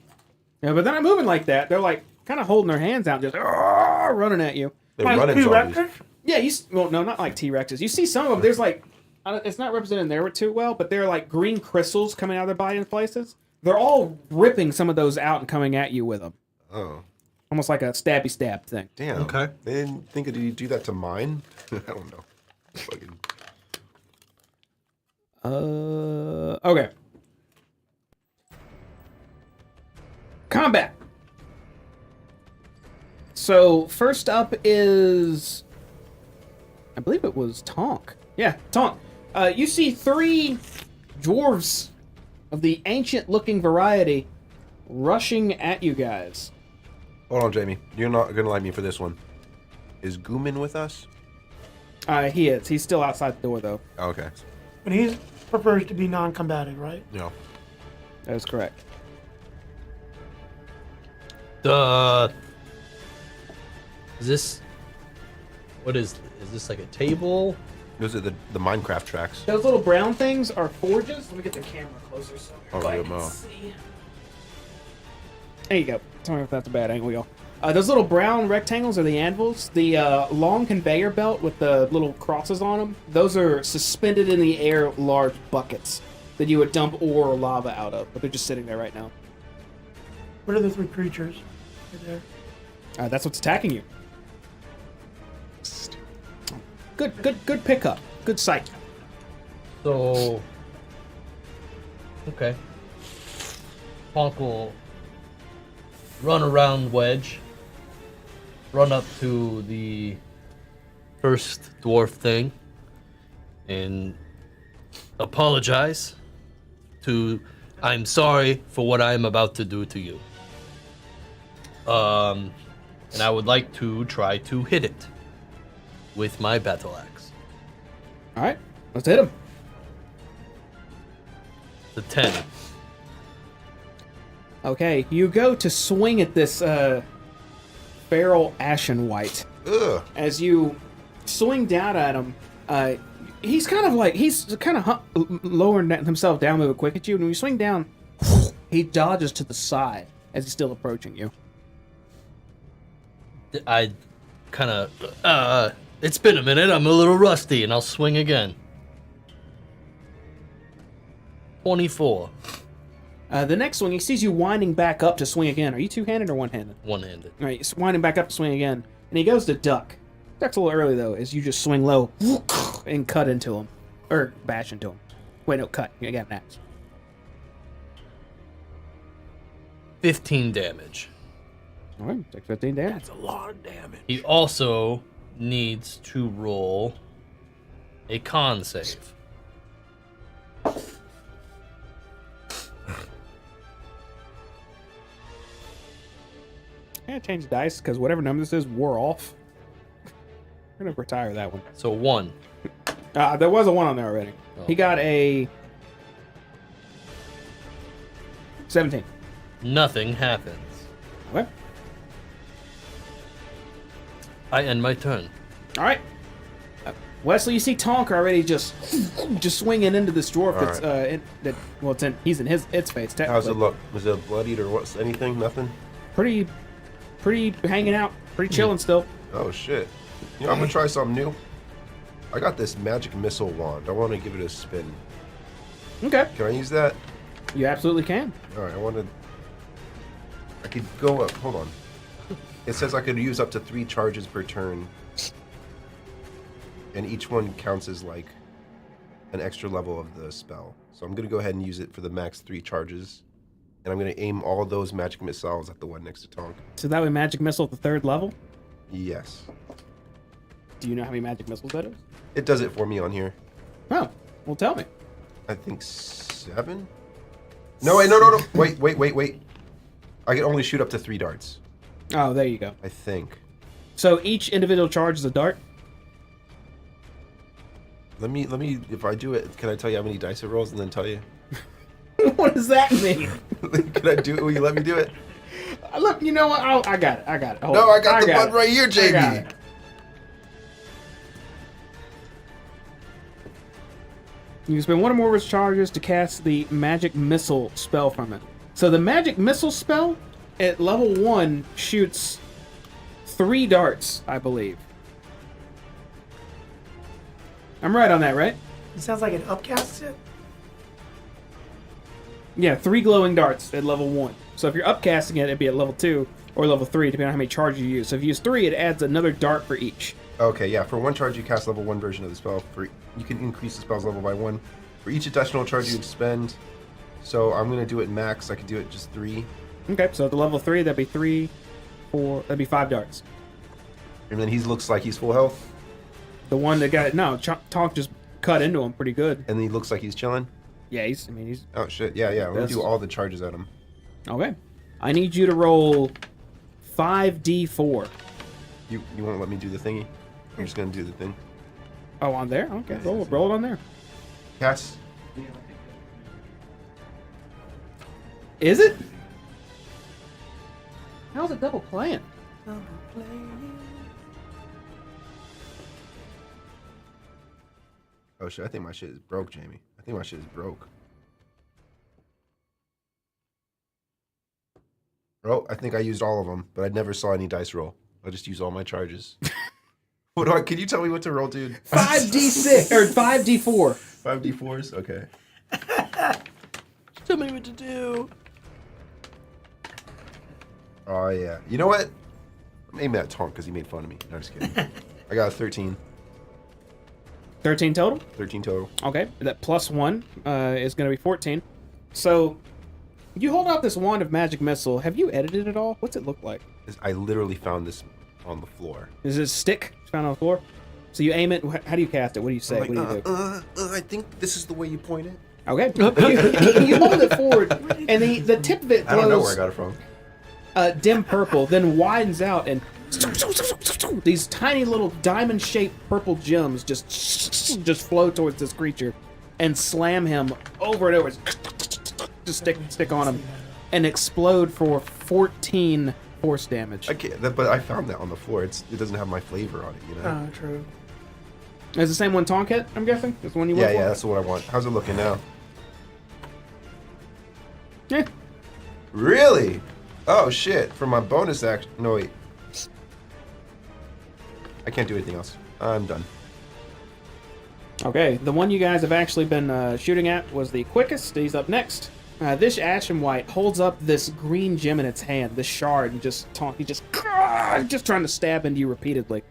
Yeah, but they're not moving like that. They're like, kind of holding their hands out, just running at you. They're Like running zombies. T-Rexes? Yeah, well, no, not like T-Rexes. You see some of them, there's like, it's not represented there too well, but they're like green crystals coming out of their body in places. They're all ripping some of those out and coming at you with them. Oh, Almost like a stabby stab thing. damn. Okay. They didn't think of you do that to mine? I don't know. Fucking. Okay. Combat. So, first up is... I believe it was Tonk. Yeah, Tonk. You see 3 dwarves of the ancient-looking variety rushing at you guys. Hold on, Jamie. You're not gonna like me for this one. Is Gooman with us? He is. He's still outside the door, though. Okay. But he prefers to be non-combative, right? No. That is correct. Is this... What is this like a table? Those are the Minecraft tracks. Those little brown things are forges. Let me get the camera closer so everybody yeah, can no. see. There you go. Tell me if that's a bad angle, y'all. Those little brown rectangles are the anvils. The long conveyor belt with the little crosses on them, those are suspended in the air large buckets that you would dump ore or lava out of, but they're just sitting there right now. What are the 3 creatures right there? That's what's attacking you. Good pickup. Good sight. So... Okay. Honk will run around Wedge. Run up to the first dwarf thing. And apologize to... I'm sorry for what I am about to do to you. And I would like to try to hit it with my battle axe. All right, let's hit him. The 10. Okay, you go to swing at this feral ashen white. Ugh. As you swing down at him, he's kind of lowering himself down a little quick at you, and when you swing down, he dodges to the side as he's still approaching you. I kind of, it's been a minute, I'm a little rusty, and I'll swing again. 24. The next swing, he sees you winding back up to swing again. Are you two-handed or one-handed? One-handed. All right, he's winding back up to swing again, and he goes to duck. Duck's a little early, though, as you just swing low and cut into him. Or bash into him. Wait, no, cut. You got an axe. 15 damage. All right, take 15 damage. That's a lot of damage. He also needs to roll a con save. I'm gonna change the dice because whatever number this is wore off. We're gonna retire that one. So 1. There was a 1 on there already. Oh. He got a 17. Nothing happens. Okay. I end my turn. All right. Wesley, you see Tonk already just swinging into this dwarf that's he's in its face. How's it look? Was it bloodied or what's anything? Nothing? Pretty hanging out, pretty chilling still. Oh shit. You know, I'm gonna try something new. I got this magic missile wand. I want to give it a spin. Okay. Can I use that? You absolutely can. Alright, I could go up. Hold on. It says I could use up to 3 charges per turn. And each one counts as like an extra level of the spell. So I'm going to go ahead and use it for the max 3 charges. And I'm going to aim all those magic missiles at the one next to Tonk. So that way magic missile at the 3rd level? Yes. Do you know how many magic missiles that is? It does it for me on here. Oh, well tell me. I think 7? No, wait, no. Wait. I can only shoot up to 3 darts. Oh, there you go. I think. So each individual charge is a dart? Let me, if I do it, can I tell you how many dice it rolls and then tell you? What does that mean? Can I do it? Will you let me do it? Look, you know what? I got it. Hold No, on. I got the one right here, I got JB. it. You can spend 1 or more of its charges to cast the magic missile spell from it. So the magic missile spell at level 1 shoots 3 darts, I believe. I'm right on that, right? It sounds like it upcasts it. Yeah, 3 glowing darts at level 1. So if you're upcasting it, it'd be at level 2 or level 3, depending on how many charges you use. So if you use 3, it adds another dart for each. Okay, yeah. For 1 charge, you cast level 1 version of the spell. You can increase the spell's level by 1. For each additional charge you expend. So I'm gonna do it max. I could do it just 3. Okay, so at the level 3, that'd be 3, 4, that'd be 5 darts. And then he looks like he's full health. The one that got it, no, Tonk just cut into him pretty good. And he looks like he's chilling. Yeah, he's. Oh shit! Yeah. Let me do all the charges at him. Okay. I need you to roll 5d4. You won't let me do the thingy? I'm just gonna do the thing. Oh, on there? Okay, roll it on there. Cats. Is it? How's it double playing? Oh shit! I think my shit is broke, Jamie. I think my shit is broke. Oh, I think I used all of them, but I never saw any dice roll. I just used all my charges. Can you tell me what to roll, dude? 5d6 or 5d4. 5d4s? Okay. Tell me what to do. Oh yeah. You know what? I'm aiming at Tonk because he made fun of me. No, I'm just kidding. I got a 13. 13 total? 13 total. Okay, that plus 1 is going to be 14. So, you hold out this wand of magic missile. Have you edited it all? What's it look like? I literally found this on the floor. Is it a stick found on the floor? So you aim it. How do you cast it? What do you say? Like, what do you do? I think this is the way you point it. Okay. you hold it forward, and the tip of it I don't know where I glows got it from. dim purple, then widens out, and these tiny little diamond-shaped purple gems just flow towards this creature and slam him over and over. Just stick on him and explode for 14 force damage. I can't, but I found that on the floor. It doesn't have my flavor on it, you know? Oh, true. Is the same one Tonk hit, I'm guessing? That's the one you went for? Yeah, that's the one I want. How's it looking now? Yeah. Really? Oh, shit. For my bonus action... No, wait. I can't do anything else. I'm done. Okay, the one you guys have actually been shooting at was the quickest. He's up next. This Ashen White holds up this green gem in its hand, this shard, and he's just trying to stab into you repeatedly.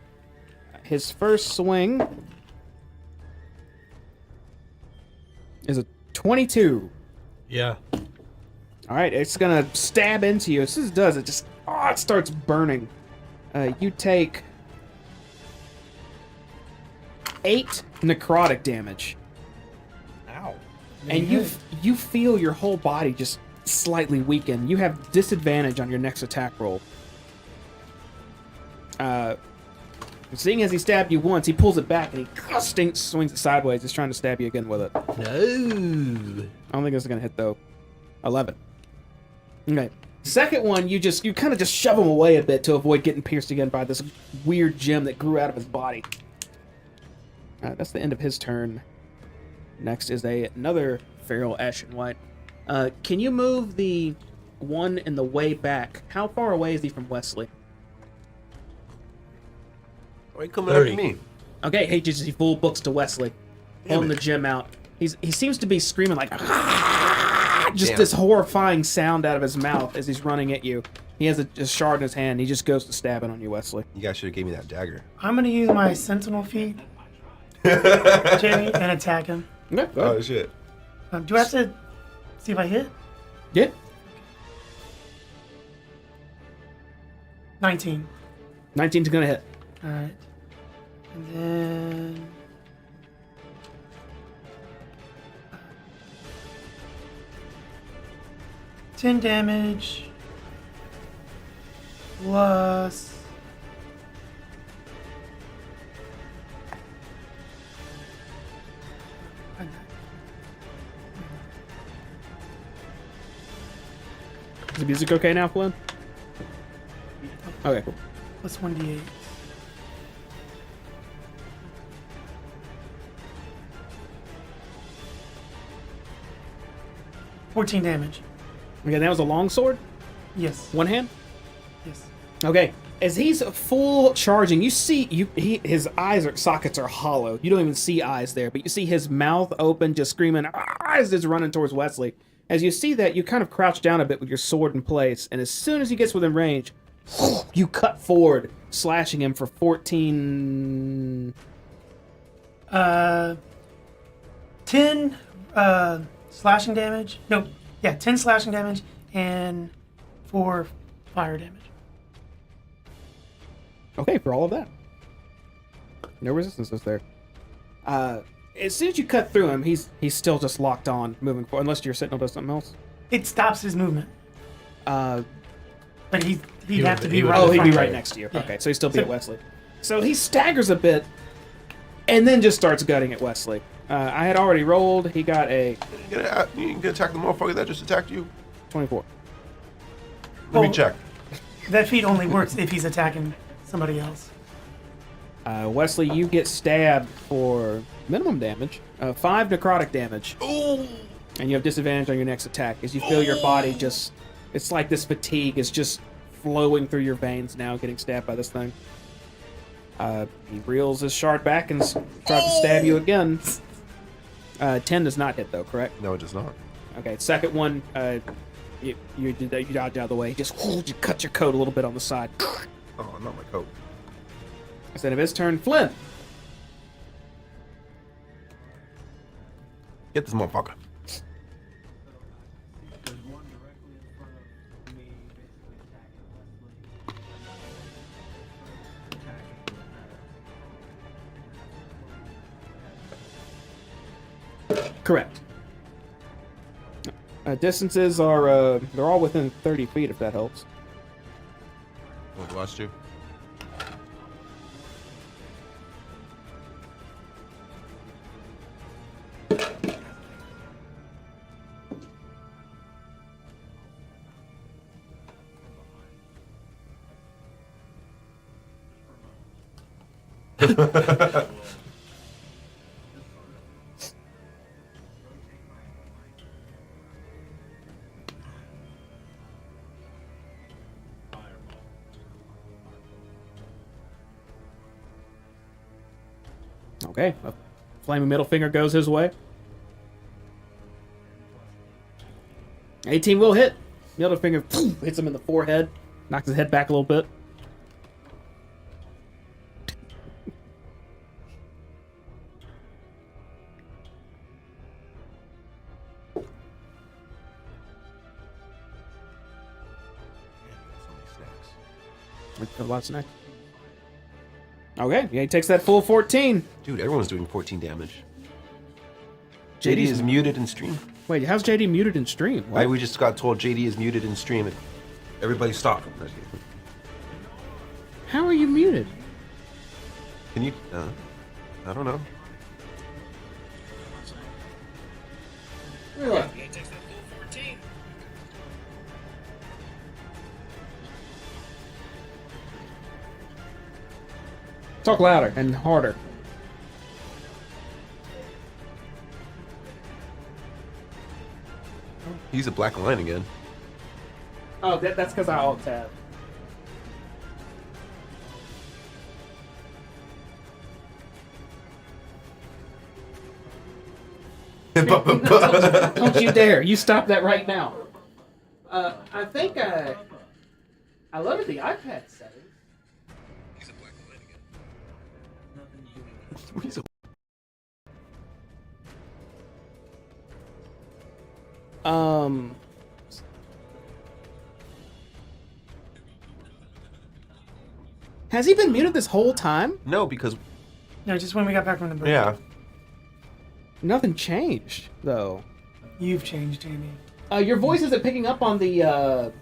His first swing is a 22. Yeah. All right, it's gonna stab into you. As soon as it does, it just it starts burning. You take 8 necrotic damage. Ow. And you feel your whole body just slightly weaken. You have disadvantage on your next attack roll. Seeing as he stabbed you once, he pulls it back and he swings it sideways. He's trying to stab you again with it. No. I don't think this is gonna hit though. 11. Okay. Second one, you kind of just shove him away a bit to avoid getting pierced again by this weird gem that grew out of his body. That's the end of his turn. Next is another feral Ashen White. Can you move the one in the way back? How far away is he from Wesley? Why are you coming 30. Oh, after me? Okay, he full books to Wesley, holding the gem out. He seems to be screaming like, just Damn. this horrifying sound out of his mouth as he's running at you. He has a shard in his hand. He just goes to stab it on you, Wesley. You guys should have gave me that dagger. I'm gonna use my sentinel feet, Jamie, and attack him. Okay, go Oh ahead. shit. Do I have to see if I hit? Yeah. 19. 19's gonna hit. All right. And then 10 damage plus Is the music okay now, Flynn? Okay, cool. plus 1d8. $14 damage. Okay, that was a long sword? Yes. One hand? Yes. Okay. As he's full charging, you see his sockets are hollow. You don't even see eyes there, but you see his mouth open, just screaming as he's running towards Wesley. As you see that, you kind of crouch down a bit with your sword in place, and as soon as he gets within range, you cut forward, slashing him for 14. 10 slashing damage. No, yeah, 10 slashing damage and 4 fire damage. Okay, for all of that. No resistances there. As soon as you cut through him, he's still just locked on, moving forward, unless your sentinel does something else. It stops his movement, Uh, but he'd have to be he would- right. Oh, in he'd front be of right you. next to you. Yeah. Okay, so he'd still be So- at Wesley. So he staggers a bit, and then just starts gutting at Wesley. I had already rolled. He got a You can attack the motherfucker that just attacked you. 24. Let me Well- check. That feat only works if he's attacking somebody else. Wesley, you get stabbed for minimum damage, 5 necrotic damage. Ooh. And you have disadvantage on your next attack as you feel your body just... It's like this fatigue is just flowing through your veins now, getting stabbed by this thing. He reels his shard back and tries to stab you again. 10 does not hit, though, correct? No, it does not. Okay, second one, you dodge out of the way. Just you cut your coat a little bit on the side. Oh, not my coat. Instead of his turn, Flynn. Get this motherfucker. Correct. Distances are, they're all within 30 feet, if that helps. What the last two? Okay, a flaming middle finger goes his way. 18 will hit. Middle finger hits him in the forehead, knocks his head back a little bit. A lot of snacks. Okay, yeah, he takes that full 14. Dude, everyone's doing 14 damage. JD JD's is muted in stream. Wait, how's JD muted in stream? What? Why we just got told JD is muted in stream. And everybody stop. How are you muted? Can you? I don't know. Talk louder and harder. He's a black line again. Oh, that's because I alt tab. Don't you dare! You stop that right now. I think I loaded the iPad settings. He's a black line again. Has he been muted this whole time? No, because No, just when we got back from the break. yeah. Nothing changed though. You've changed, Amy. Your voice isn't picking up on the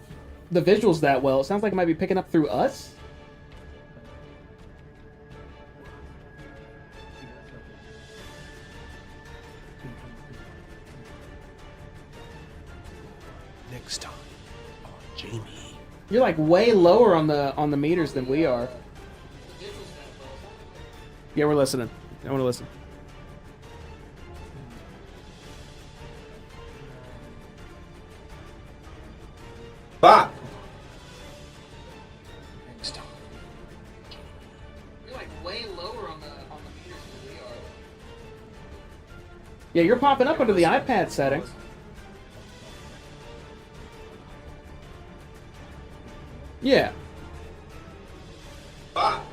visuals that well. It sounds like it might be picking up through us. Next time on Jamie. You're like way lower on the meters than we are. Yeah, we're listening. I want to listen. Bop! You're like way lower on the meters than we are. Yeah, you're popping up under the iPad settings. Yeah. Bop!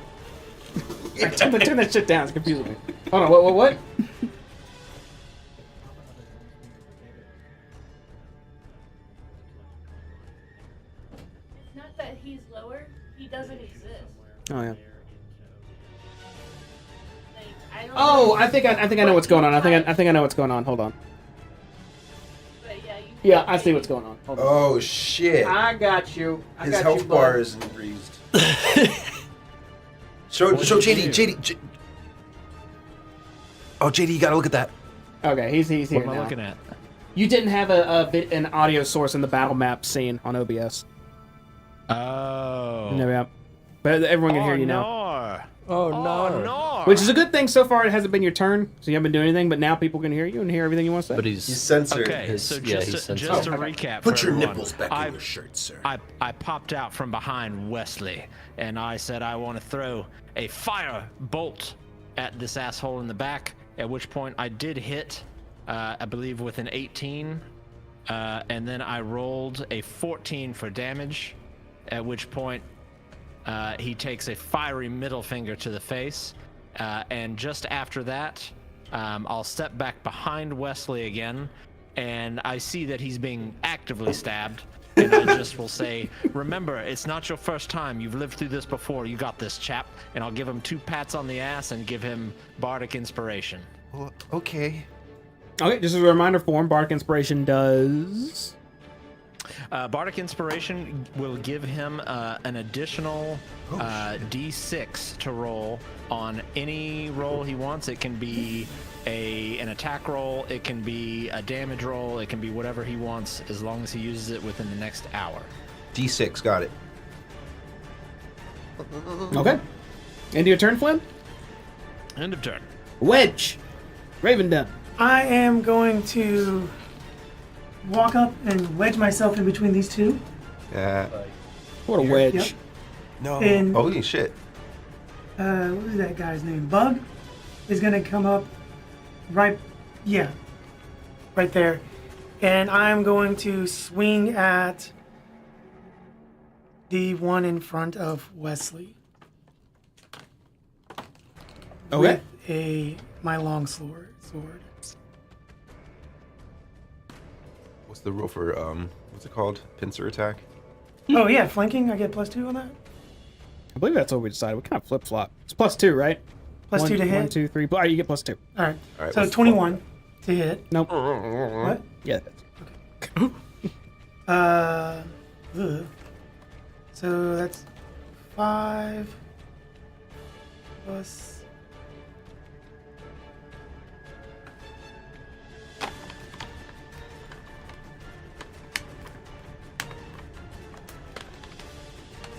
Turn that shit down. It's confusing me. Hold on. What? It's not that he's lower, he doesn't exist. Oh yeah. Like, I don't Oh, know, I think I know what's going on. I think I know what's going on. Hold on. but yeah, you Yeah, I see what's going on. Hold on. Oh shit! I got you. His health bar is increased. show JD. Oh, JD, you gotta look at that. Okay, he's here What am I now. looking at? You didn't have an audio source in the battle map scene on OBS. Oh. No, yeah. But everyone can hear you now. No. Oh, no. No. Which is a good thing so far. It hasn't been your turn, so you haven't been doing anything. But now people can hear you and hear everything you want to say. But He's he's censored. Okay, His- so yeah, just he's to sensitive. recap, Put for your everyone, nipples back I, in your shirt, sir. I popped out from behind Wesley, and I said I want to throw a fire bolt at this asshole in the back. At which point I did hit, I believe with an 18, and then I rolled a 14 for damage. At which point he takes a fiery middle finger to the face, and just after that, I'll step back behind Wesley again, and I see that he's being actively stabbed. And I just will say, remember, it's not your first time. You've lived through this before. You got this, chap. And I'll give him 2 pats on the ass and give him Bardic Inspiration. Well, okay. Okay, just as a reminder form, Bardic Inspiration does... Bardic Inspiration will give him an additional D6 to roll on any roll he wants. It can be an attack roll, it can be a damage roll, it can be whatever he wants as long as he uses it within the next hour. D6, got it. Okay. End of your turn, Flynn? End of turn. Wedge. Raven done. I am going to walk up and wedge myself in between these two. What a wedge. Yep. No. And- Holy shit. What is that guy's name? Bug is going to come up right there. And I'm going to swing at the one in front of Wesley. Okay. With my long sword. What's the rule for what's it called? Pincer attack? Oh yeah, flanking. I get +2 on that. I believe that's what we decided. We kind of flip-flop. It's +2, right? +2 to hit. 1, 2, 3. All right, you get +2. All right. All right, So what's the 21 to hit. Nope. What? Yeah. Ugh. So that's 5 plus.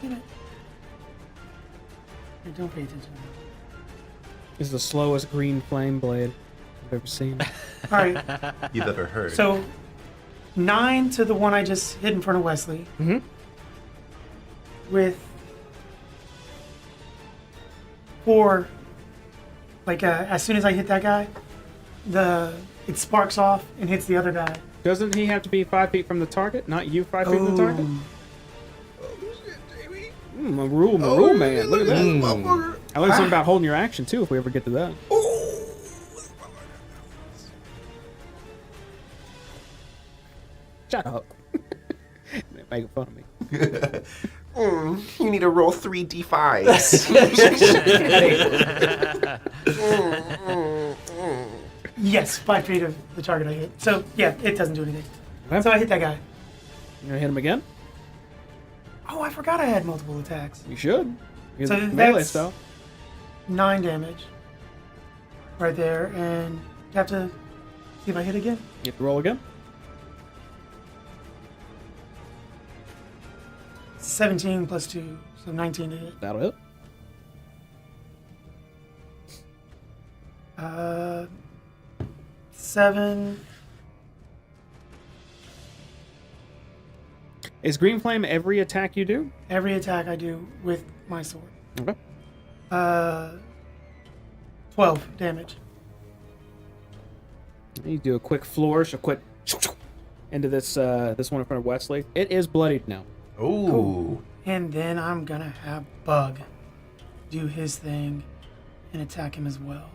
Damn it. Hey, don't pay attention. is the slowest green flame blade I've ever seen. All right. You've ever heard. So 9 to the one I just hit in front of Wesley. Mm-hmm. With 4, like as soon as I hit that guy, it sparks off and hits the other guy. Doesn't he have to be 5 feet from the target? Not you 5 feet from the target? A rule man. Look at that. I learned something about holding your action too if we ever get to that. Shut up. Making fun of me. You need to roll 3 d5s. Yes, 5 feet of the target I hit. So yeah, it doesn't do anything. Okay. So I hit that guy. You gonna hit him again? Oh, I forgot I had multiple attacks. You should. You're So the melee that's- style. 9 damage. Right there, and you have to see if I hit again. You have to roll again. 17 plus 2, so 19 to hit. That'll hit. 7. Is green flame every attack you do? Every attack I do with my sword. Okay. 12 damage. You do a quick flourish, a quick into this this one in front of Wesley. It is bloodied now. Ooh. And then I'm gonna have Bug do his thing and attack him as well.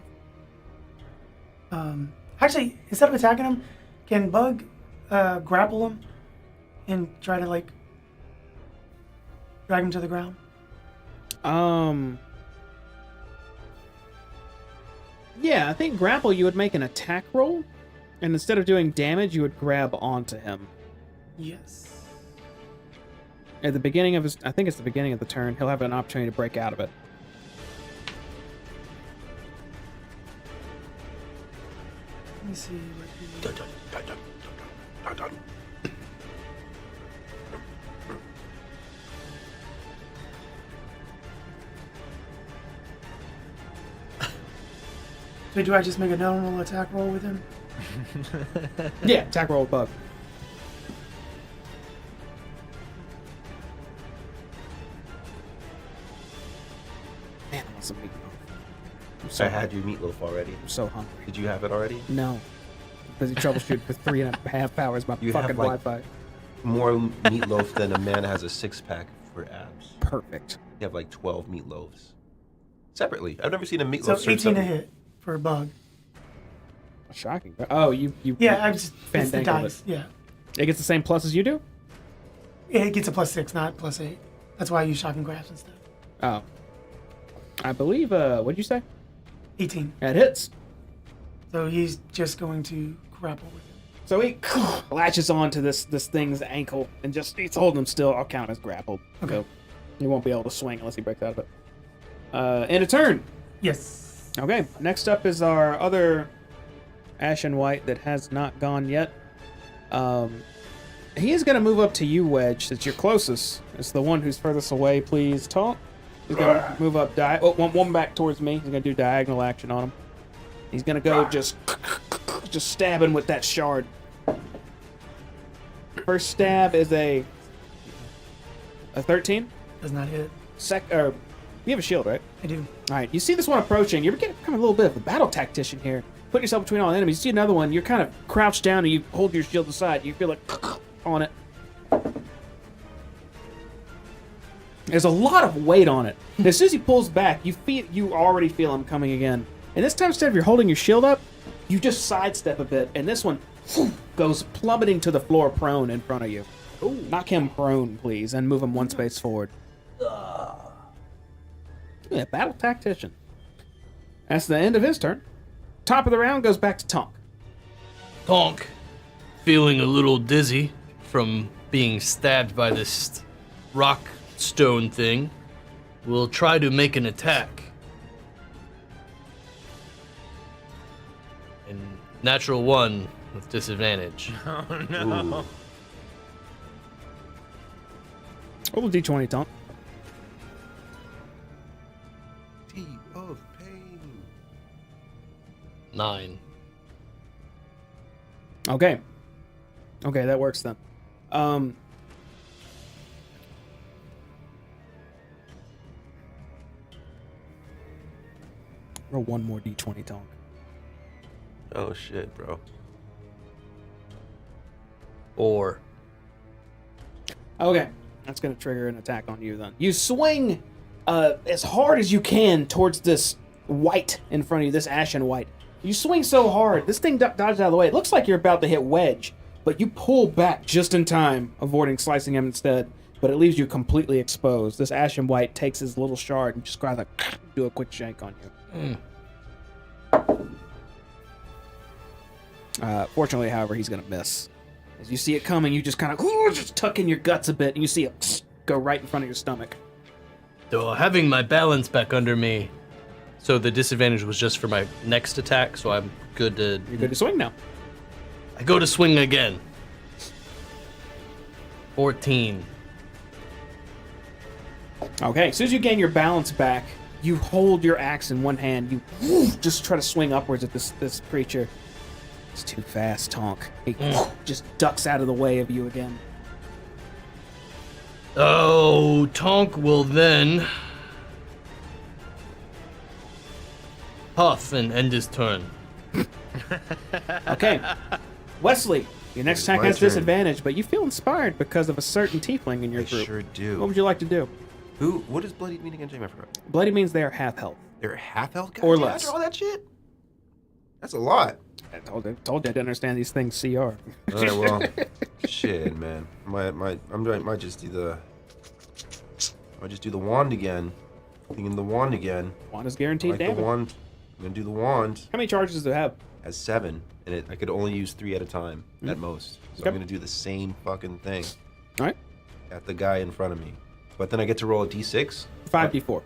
Actually, instead of attacking him, can Bug grapple him and try to like drag him to the ground? Yeah, I think grapple you would make an attack roll, and instead of doing damage, you would grab onto him. Yes. At the beginning of his, I think it's the beginning of the turn, he'll have an opportunity to break out of it. Let me see. So do I just make a normal attack roll with him? Yeah, attack roll with Bug. Man, I want some meatloaf. I'm so I had your meatloaf already. I'm so hungry. Did you have it already? No. Because he troubleshooted for 3.5 hours my You fucking have, like- Wi-Fi. More meatloaf than a man has a 6-pack for abs. Perfect. You have like 12 meatloaves. Separately. I've never seen a meatloaf So served 18 to separately. hit for a Bug. Shocking. Oh, you Yeah, I just it's the fandangled dice. it. Yeah. It gets the same plus as you do? It gets a +6, not +8. That's why I use shocking grasp instead. Oh. I believe, what'd you say? 18. That hits. So he's just going to grapple with him. So he latches onto this thing's ankle and just he's holding him still. I'll count him as grappled. Okay. So he won't be able to swing unless he breaks out of it. End of turn. Yes. Okay. Next up is our other Ashen White that has not gone yet. He is going to move up to you, Wedge, since you're closest. It's the one who's furthest away. Please talk. He's going to move up. One back towards me. He's going to do diagonal action on him. He's going to go just stabbing with that shard. First stab is a 13. Does not hit. You have a shield, right? I do. All right. You see this one approaching. You're getting kind of a little bit of a battle tactician here. Put yourself between all the enemies. You see another one. You're kind of crouched down and you hold your shield aside. You feel like on it. There's a lot of weight on it. And as soon as he pulls back, you already feel him coming again. And this time, instead of you're holding your shield up, you just sidestep a bit, and this one goes plummeting to the floor prone in front of you. Ooh. Knock him prone, please, and move him one space forward. Yeah, battle tactician. That's the end of his turn. Top of the round goes back to Tonk. Tonk, feeling a little dizzy from being stabbed by this rock stone thing, will try to make an attack. And natural 1 with disadvantage. Oh no. Roll a d20, Tonk. Tea of pain. 9. Okay. Okay, that works then. Roll one more d20, Tonk. Oh shit, bro. 4. Okay, that's gonna trigger an attack on you then. You swing as hard as you can towards this white in front of you, this ashen white. You swing so hard, this thing dodges out of the way. It looks like you're about to hit Wedge, but you pull back just in time, avoiding slicing him instead. But it leaves you completely exposed. This ashen white takes his little shard and just tries to do a quick shank on you. Fortunately, however, he's gonna miss. As you see it coming, you just kind of just tuck in your guts a bit, and you see it go right in front of your stomach. So having my balance back under me, so the disadvantage was just for my next attack, so I'm good to... You're good to swing now. I go to swing again. 14. Okay, as soon as you gain your balance back, you hold your axe in one hand. You just try to swing upwards at this creature. It's too fast, Tonk. He just ducks out of the way of you again. Oh, Tonk will then huff and end his turn. Okay, Wesley, your next It's attack my has turn. disadvantage, but you feel inspired because of a certain tiefling in your I group. sure do. What would you like to do? What does bloodied mean again, Jamie? I forgot. Bloody means they are half health. They're half health? God Or damn, less. After all that shit? That's a lot. I told you I didn't understand these things, CR. All right, well, shit, man. Might just do the wand again. Thinking the wand again. Wand is I guaranteed like damage. the wand. I'm gonna do the wand. How many charges does it have? Has 7, and I could only use 3 at a time at most. So Okay. I'm gonna do the same fucking thing All right, at the guy in front of me. But then I get to roll a d6. 5d4.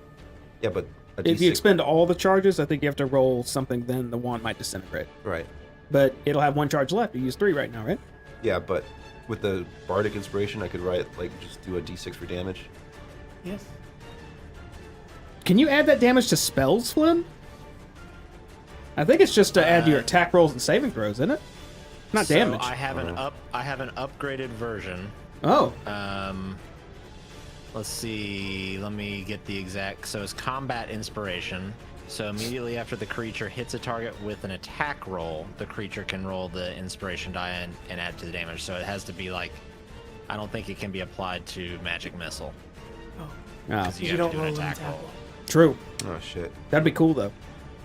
Yeah, but a If d6. you expend all the charges, I think you have to roll something, then the wand might disintegrate. Right. But it'll have 1 charge left. You use 3 right now, right? Yeah, but with the bardic inspiration, I could write just do a d6 for damage. Yes. Can you add that damage to spells, Flynn? I think it's just to add to your attack rolls and saving throws, isn't it? Not So damage. I have an upgraded version. Oh, Let's see. Let me get the exact. So it's combat inspiration. So immediately after the creature hits a target with an attack roll, the creature can roll the inspiration die and add to the damage. So it has to be like, I don't think it can be applied to magic missile. Oh, Because you you have don't to do an roll an attack attack roll. true. Oh shit. That'd be cool though.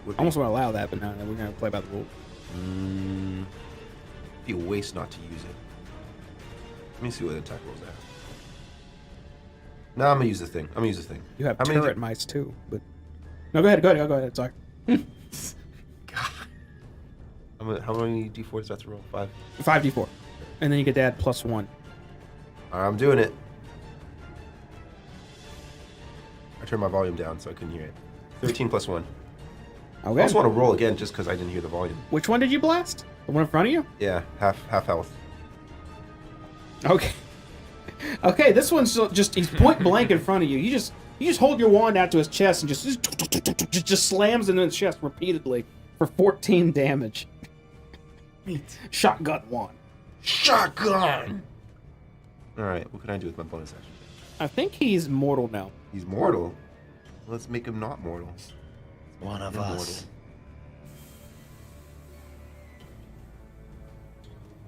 Would I almost want to allow that, but no, we're gonna play by the rules. be a waste not to use it. Let me see what attack rolls I have. No, I'm gonna use the thing. You have How many turret mice too, but no, go ahead. Sorry. How many d4s do I have to roll? 5. 5d4, and then you get to add +1. Alright, I'm doing it. I turned my volume down so I couldn't hear it. 13 plus 1. I Okay. also want to roll again just because I didn't hear the volume. Which one did you blast? The one in front of you? Yeah, half health. Okay. Okay, this one's just—he's point blank in front of you. You just hold your wand out to his chest and just slams into his chest repeatedly for 14 damage. Neat. Shotgun wand. Shotgun! Alright, what can I do with my bonus action? I think he's mortal now. He's mortal. Let's make him not mortal. One of Immortal. us.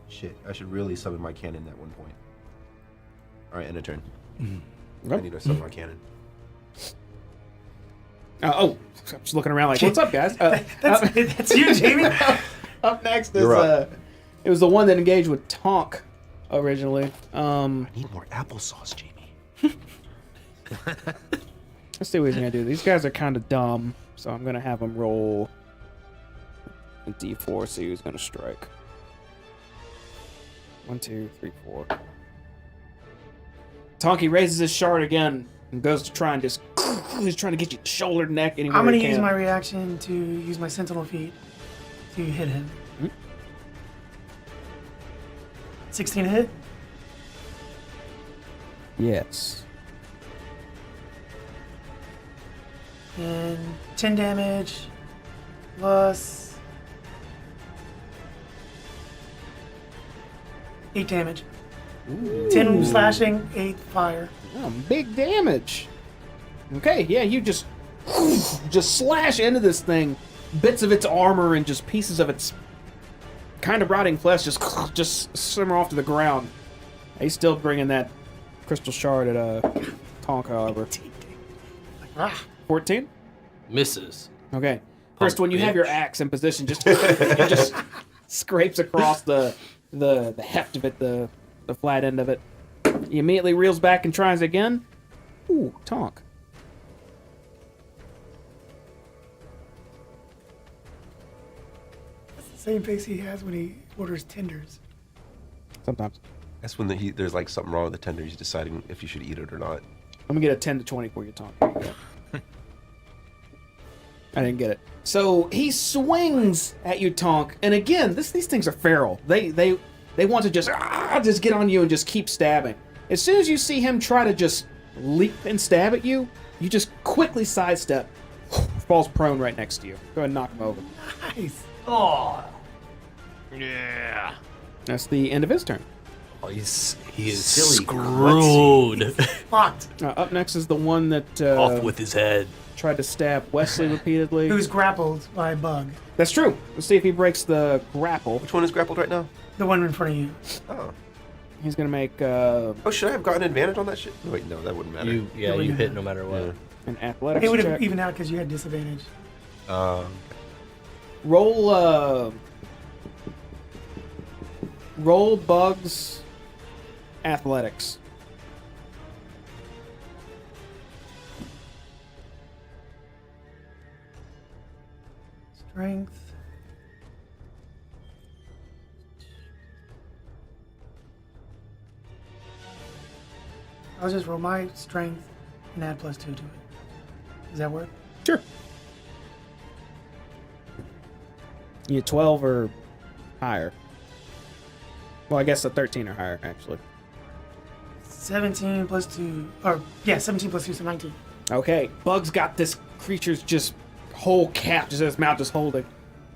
Shit, I should really summon my cannon at one point. Alright, end of turn. I Okay. need to summon my cannon. I'm just looking around like, what's up, guys? That's you, Jamie. Up next is You're up. it was the one that engaged with Tonk originally. I need more applesauce, Jamie. Let's see what he's gonna do. These guys are kind of dumb, so I'm gonna have him roll a d4. See who's gonna strike. 1, 2, 3, 4. Tonky raises his shard again and goes to try and just. He's trying to get you shoulder, neck, anywhere I'm gonna he can. use my reaction to use my sentinel feet to hit him. 16 to hit. Yes. And 10 damage plus 8 damage. 10 slashing, 8 fire. Oh, big damage. Okay, yeah, you just slash into this thing. Bits of its armor and just pieces of its kind of rotting flesh just simmer off to the ground. He's still bringing that crystal shard at Tonk, however. 14? Misses. Okay. First, when you have your axe in position, it just scrapes across the heft of it, the flat end of it. He immediately reels back and tries again. Ooh, Tonk. That's the same face he has when he orders tenders. Sometimes. That's when there's like something wrong with the tender. He's deciding if you should eat it or not. I'm gonna get a 10 to 20 for you, Tonk. Here you go. I didn't get it. So he swings at you, Tonk, and again, these things are feral. They want to just get on you and just keep stabbing. As soon as you see him try to just leap and stab at you, you just quickly sidestep, falls prone right next to you. Go ahead and knock him over. Nice. Oh, Yeah. That's the end of his turn. he is Silly screwed. Fucked. Up next is the one that Off with his head. tried to stab Wesley repeatedly. Who's grappled by a bug. That's true. Let's see if he breaks the grapple. Which one is grappled right now? The one in front of you. Oh. He's gonna make Oh, should I have gotten advantage on that shit? Wait, no, that wouldn't matter. You hit no matter what. an athletics It would have check. evened out because you had disadvantage. Roll Bugs athletics. Strength. I'll just roll my strength and add +2 to it. Does that work? Sure. You get 12 or higher. Well, I guess a 13 or higher, actually. 17 +2, or yeah, 17 +2, so 19. Okay, Bug's got this creature's just whole cap, just in his mouth, just holding.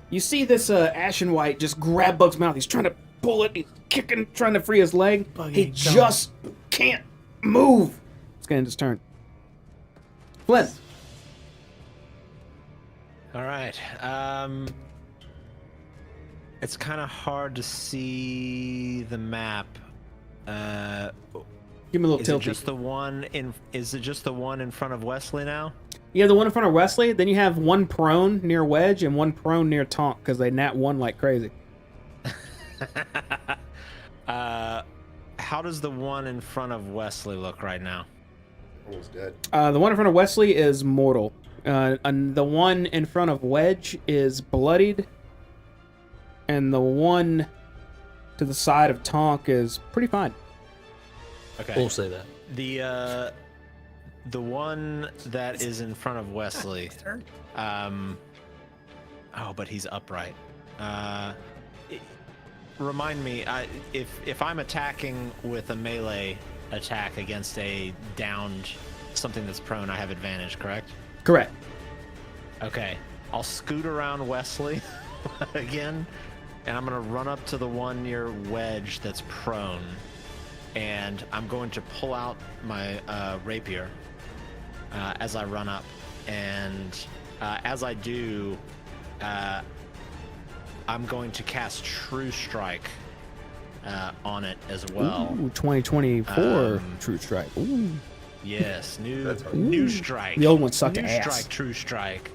You see this Ashen White just grab Bug's mouth. He's trying to pull it. He's kicking, trying to free his leg. Bug He ain't going. just can't move. It's gonna end his turn. Flynn. All right. It's kind of hard to see the map. Give me a little Is tilty. it just the one in? Is it just the one in front of Wesley now? You have the one in front of Wesley, then you have one prone near Wedge and one prone near Tonk because they nat one like crazy. How does the one in front of Wesley look right now? Almost dead. The one in front of Wesley is mortal. And the one in front of Wedge is bloodied. And the one to the side of Tonk is pretty fine. Okay. We'll say that. The one that is in front of Wesley. Oh, but he's upright. Remind me, if I'm attacking with a melee attack against a downed something that's prone, I have advantage, correct? Correct. Okay. I'll scoot around Wesley again, and I'm going to run up to the one near Wedge that's prone, and I'm going to pull out my rapier as I run up, and as I do, I'm going to cast True Strike on it as well. Ooh, 2024 True Strike. Ooh. Yes, That's hard. new strike. The old one sucked New ass. strike, True Strike.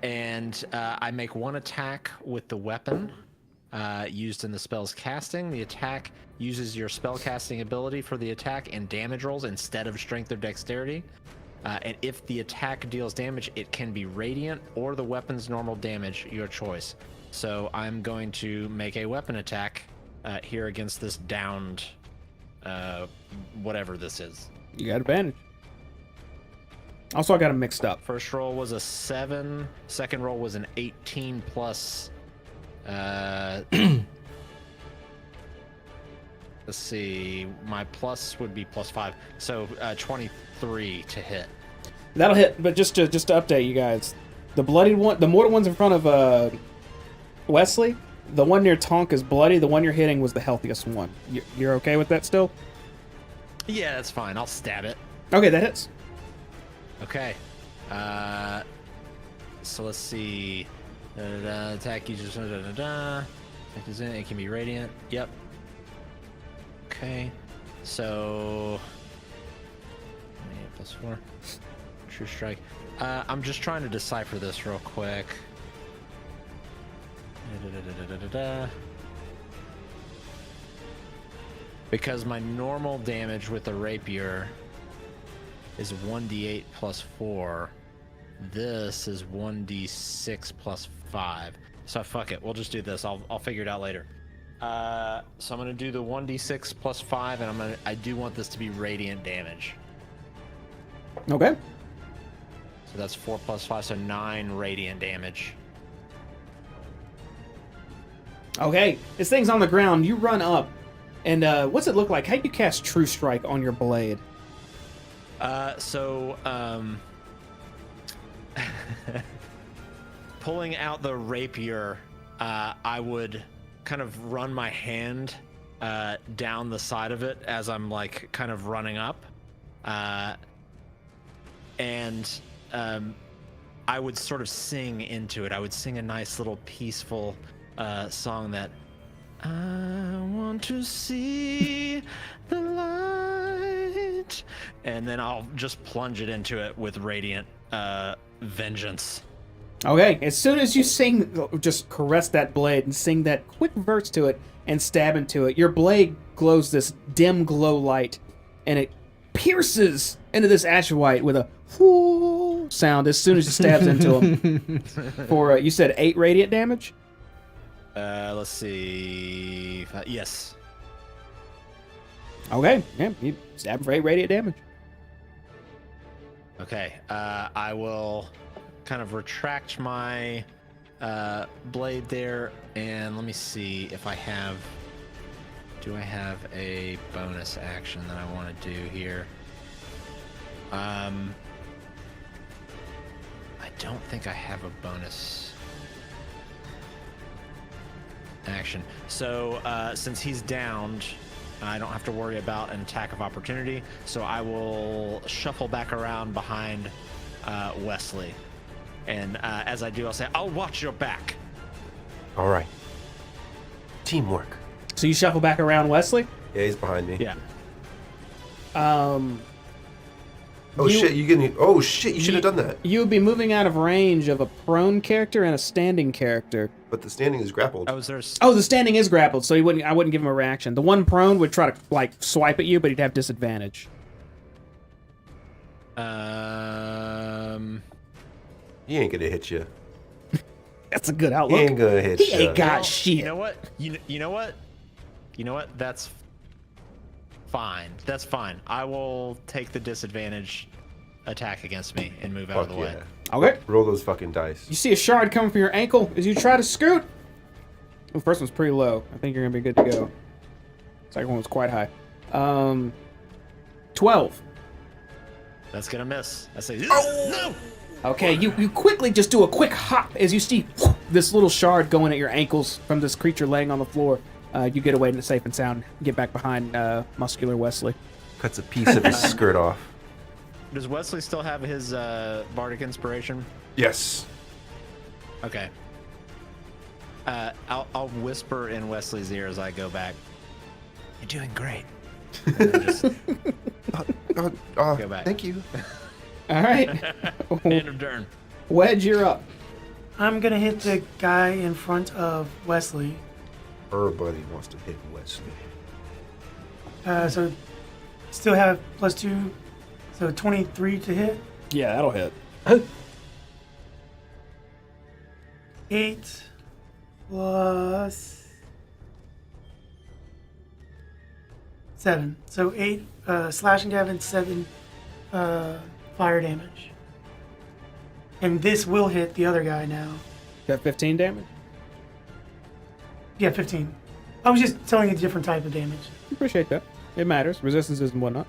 And I make one attack with the weapon used in the spell's casting. The attack uses your spellcasting ability for the attack and damage rolls instead of strength or dexterity. And if the attack deals damage, it can be radiant or the weapon's normal damage, your choice. So I'm going to make a weapon attack here against this downed whatever this is. You got advantage. Also, I got them mixed up. First roll was a 7. Second roll was an 18 plus. Let's see. My plus would be +5, so 23 to hit. That'll hit, but just to update you guys, the bloodied one, the mortal one's in front of Wesley. The one near Tonk is bloody. The one you're hitting was the healthiest one. You're okay with that still? Yeah, that's fine. I'll stab it. Okay, that hits. Okay. So let's see. Attack uses. Attack is in. It can be radiant. Yep. Okay. So. +4. True strike. I'm just trying to decipher this real quick. Because my normal damage with the rapier is 1d8 +4. This is 1d6 +5. So fuck it, we'll just do this. I'll figure it out later. So I'm gonna do the 1d6 +5, and I do want this to be radiant damage. Okay. So that's 4 + 5, so 9 radiant damage. Okay, this thing's on the ground. You run up, and what's it look like? How do you cast True Strike on your blade? Pulling out the rapier, I would kind of run my hand down the side of it as I'm like kind of running up, and I would sort of sing into it. I would sing a nice little peaceful song that I want to see the light, and then I'll just plunge it into it with radiant vengeance. Okay, as soon as you sing, just caress that blade and sing that quick verse to it and stab into it, your blade glows this dim glow light, and it pierces into this ash white with a whoo sound as soon as it stabs into him. For, you said 8 radiant damage? Let's see. Yes. Okay, yeah, you stab for 8 radiant damage. Okay, I will kind of retract my blade there, and let me see if I have... Do I have a bonus action that I want to do here? I don't think I have a bonus action. So, since he's downed, I don't have to worry about an attack of opportunity, so I will shuffle back around behind Wesley. And as I do, I'll say, I'll watch your back. All right. Teamwork. So you shuffle back around Wesley? Yeah, he's behind me. Yeah. Oh shit! You should have done that. You would be moving out of range of a prone character and a standing character. But the standing is grappled. Oh, is there... Oh, the standing is grappled, so I wouldn't give him a reaction. The one prone would try to like swipe at you, but he'd have disadvantage. He ain't gonna hit you. That's a good He outlook. ain't gonna hit you. He ain't got shit. You know what? You know what? You know what? That's fine. That's fine. I will take the disadvantage attack against me and move out of the way. Okay. Roll those fucking dice. You see a shard coming from your ankle as you try to scoot. The first one's pretty low. I think you're gonna be good to go. Second one was quite high. 12. That's gonna miss. I say, no! Okay, you quickly just do a quick hop as you see this little shard going at your ankles from this creature laying on the floor. You get away to safe and sound, get back behind muscular Wesley. Cuts a piece of his skirt off. Does Wesley still have his bardic inspiration? Yes. Okay. I'll whisper in Wesley's ear as I go back. You're doing great. And then just go back. Thank you. All right. End of turn. Wedge, you're up. I'm gonna hit the guy in front of Wesley. Everybody wants to hit Wesley. So still have +2, so 23 to hit. Yeah, that'll hit. 8 plus 7. So 8 slashing damage, 7 fire damage. And this will hit the other guy now. Got 15 damage? Yeah, 15. I was just telling you a different type of damage. Appreciate that. It matters. Resistances and whatnot.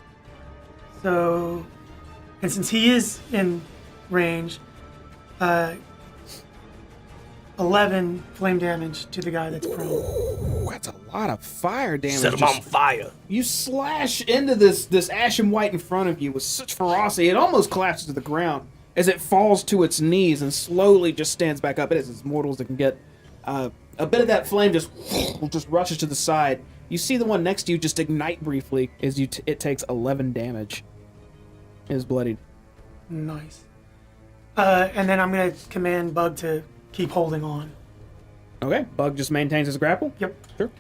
So, and since he is in range, 11 flame damage to the guy that's prone. Ooh, that's a lot of fire damage. Set him on fire. You slash into this ashen white in front of you with such ferocity, it almost collapses to the ground as it falls to its knees and slowly just stands back up. It is as mortal as it can get. A bit of that flame just rushes to the side. You see the one next to you just ignite briefly as it takes 11 damage. It is bloodied. Nice. And then I'm going to command Bug to keep holding on. Okay, Bug just maintains his grapple. Yep. Sure.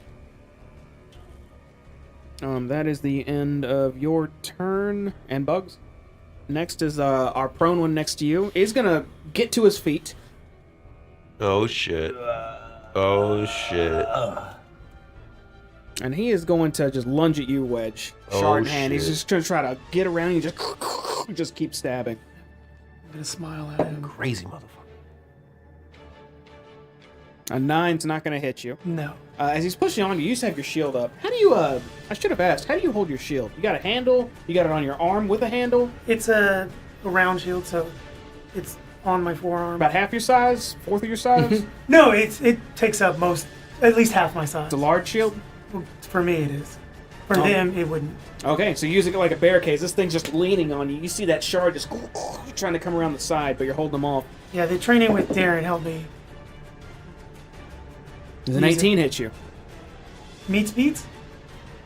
That is the end of your turn. And Bugs. Next is our prone one next to you. He's gonna get to his feet. Oh shit. Oh shit. And he is going to just lunge at you, Wedge. Oh, Shard in hand. shit. He's just gonna try to get around you, just keep stabbing. I'm going to smile at him. Crazy motherfucker. A 9's not gonna hit you. No. As he's pushing on you, you just have your shield up. How do you, I should have asked, how do you hold your shield? You got a handle? You got it on your arm with a handle? It's a round shield, so it's on my forearm. About half your size? Fourth of your size? No, it takes up at least half my size. It's a large shield? Well, for me, it is. For Oh. them, it wouldn't. Okay, so using it like a barricade. This thing's just leaning on you. You see that shard just trying to come around the side, but you're holding them off. Yeah, the training with Darren helped me. Does an Use it. 18 hit you? Meets beats?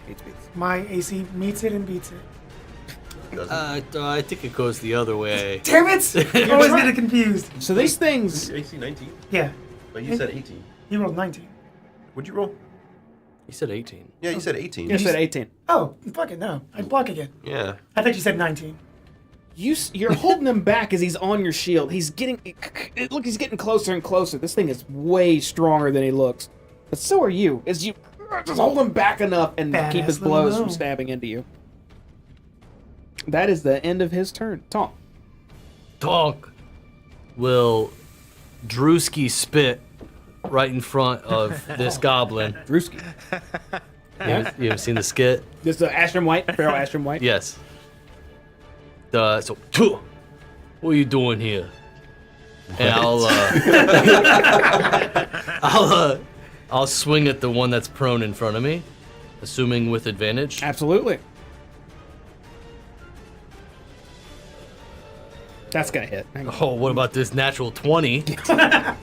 Beats. My AC meets it and beats it. I think it goes the other way. Damn it! I always get it confused. So these things... AC 19? Yeah, But you said 18. you rolled 19. What'd you roll? He said 18. Yeah, you said 18. You said 18. Oh, fucking no. I'd block again. Yeah. I thought you said 19. You're holding him back as he's on your shield. He's getting... Look, he's getting closer and closer. This thing is way stronger than he looks. But so are you. As you just hold him back enough and Badass keep his little blows from gnome. stabbing into you. That is the end of his turn. Tom. Tonk will Drewski spit right in front of this goblin. Drewski. You haven't seen the skit? This is Ashram White. Pharaoh Ashram White. Yes. So, what are you doing here? And I'll swing at the one that's prone in front of me, assuming with advantage. Absolutely. That's gonna hit. Hang on. Oh, what about this natural 20? That'll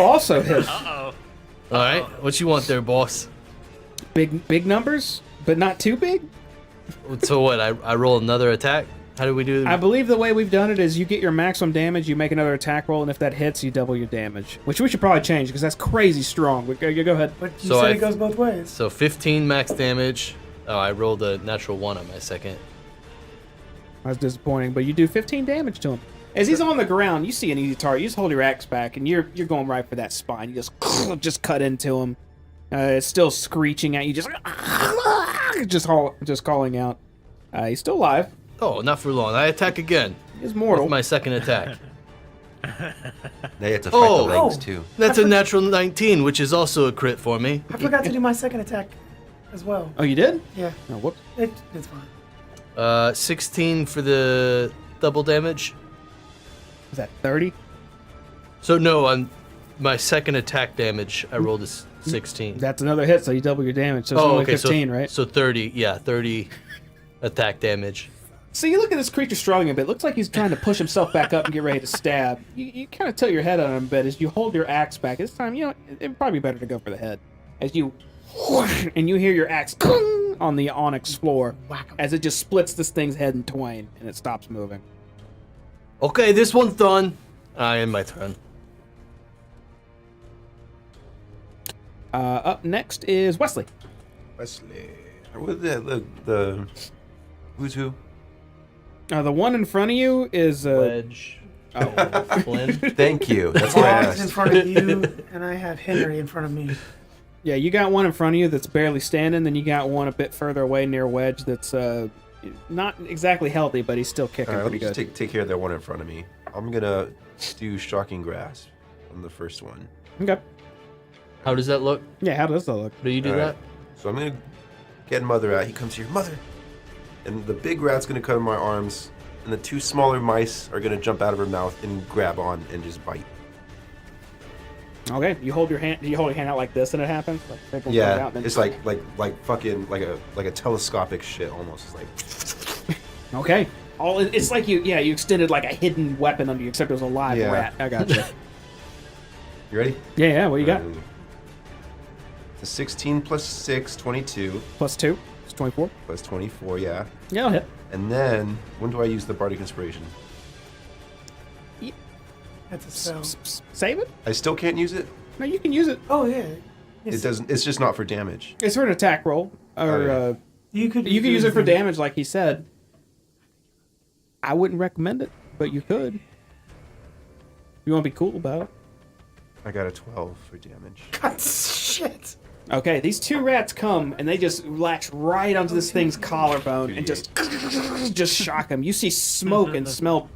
also hit. All right, what you want there, boss? Big numbers, but not too big. So what? I roll another attack. How do we do? I believe the way we've done it is you get your maximum damage, you make another attack roll, and if that hits, you double your damage. Which we should probably change because that's crazy strong. Go ahead. But you So said I- it goes both ways. So 15 max damage. Oh, I rolled a natural 1 on my second. That's disappointing, but you do 15 damage to him. As he's on the ground, you see an easy target. You just hold your axe back, and you're going right for that spine. You just cut into him. It's still screeching at you, just calling out. He's still alive. Oh, not for long. I attack again He's mortal. with my second attack. Now you have to fight Oh. the legs Oh. too. That's a natural 19, which is also a crit for me. I forgot to do my second attack as well. Oh, you did? Yeah, Oh, whoops. it's fine. 16 for the double damage. Is that 30? So no, on my second attack damage, I rolled a 16. That's another hit, so you double your damage. So it's only 15, right? So 30, yeah, 30 attack damage. So you look at this creature struggling a bit. Looks like he's trying to push himself back up and get ready to stab. You kind of tilt your head on him a bit as you hold your axe back. This time, it'd probably be better to go for the head. As you, and you hear your axe on the onyx floor as it just splits this thing's head in twain and it stops moving. Okay, this one's done. I end my turn. Up next is Wesley. Wesley. What the who's who? The one in front of you is Wedge. oh, Flynn. Thank you. That's what I Bog's in asked. front of you, and I have Henry in front of me. yeah. You got one in front of you that's barely standing. Then you got one a bit further away near Wedge that's not exactly healthy, but he's still kicking All right, let me pretty just good. take care of that one in front of me. I'm gonna do shocking grasp on the first one. Okay. How does that look? Yeah. How does that look? Do you do All that? right. So I'm gonna get Mother out. He comes here, Mother, and the big rat's gonna come in my arms, and the two smaller mice are gonna jump out of her mouth and grab on and just bite. Okay, you hold your hand. Do you hold your hand out like this, and it happens? Like, it comes Yeah, out, then it's like fucking like a telescopic shit almost. It's like okay. It's like you extended like a hidden weapon under you, except it was a live Yeah. rat. I got you. you ready? Yeah. What you got? It's a 16 plus 6, 22. Plus 2. It's 24. Plus 24, yeah. Yeah, I'll hit. And then when do I use the bardic inspiration? That's a spell. Save it? I still can't use it. No, you can use it. Oh yeah. It doesn't. It's just not for damage. It's for an attack roll, or Okay. You could use it for damage, like he said. I wouldn't recommend it, but you could. You want to be cool about it. I got a 12 for damage. God, shit. Okay, these two rats come and they just latch right onto this thing's collarbone and just shock him. You see smoke and smell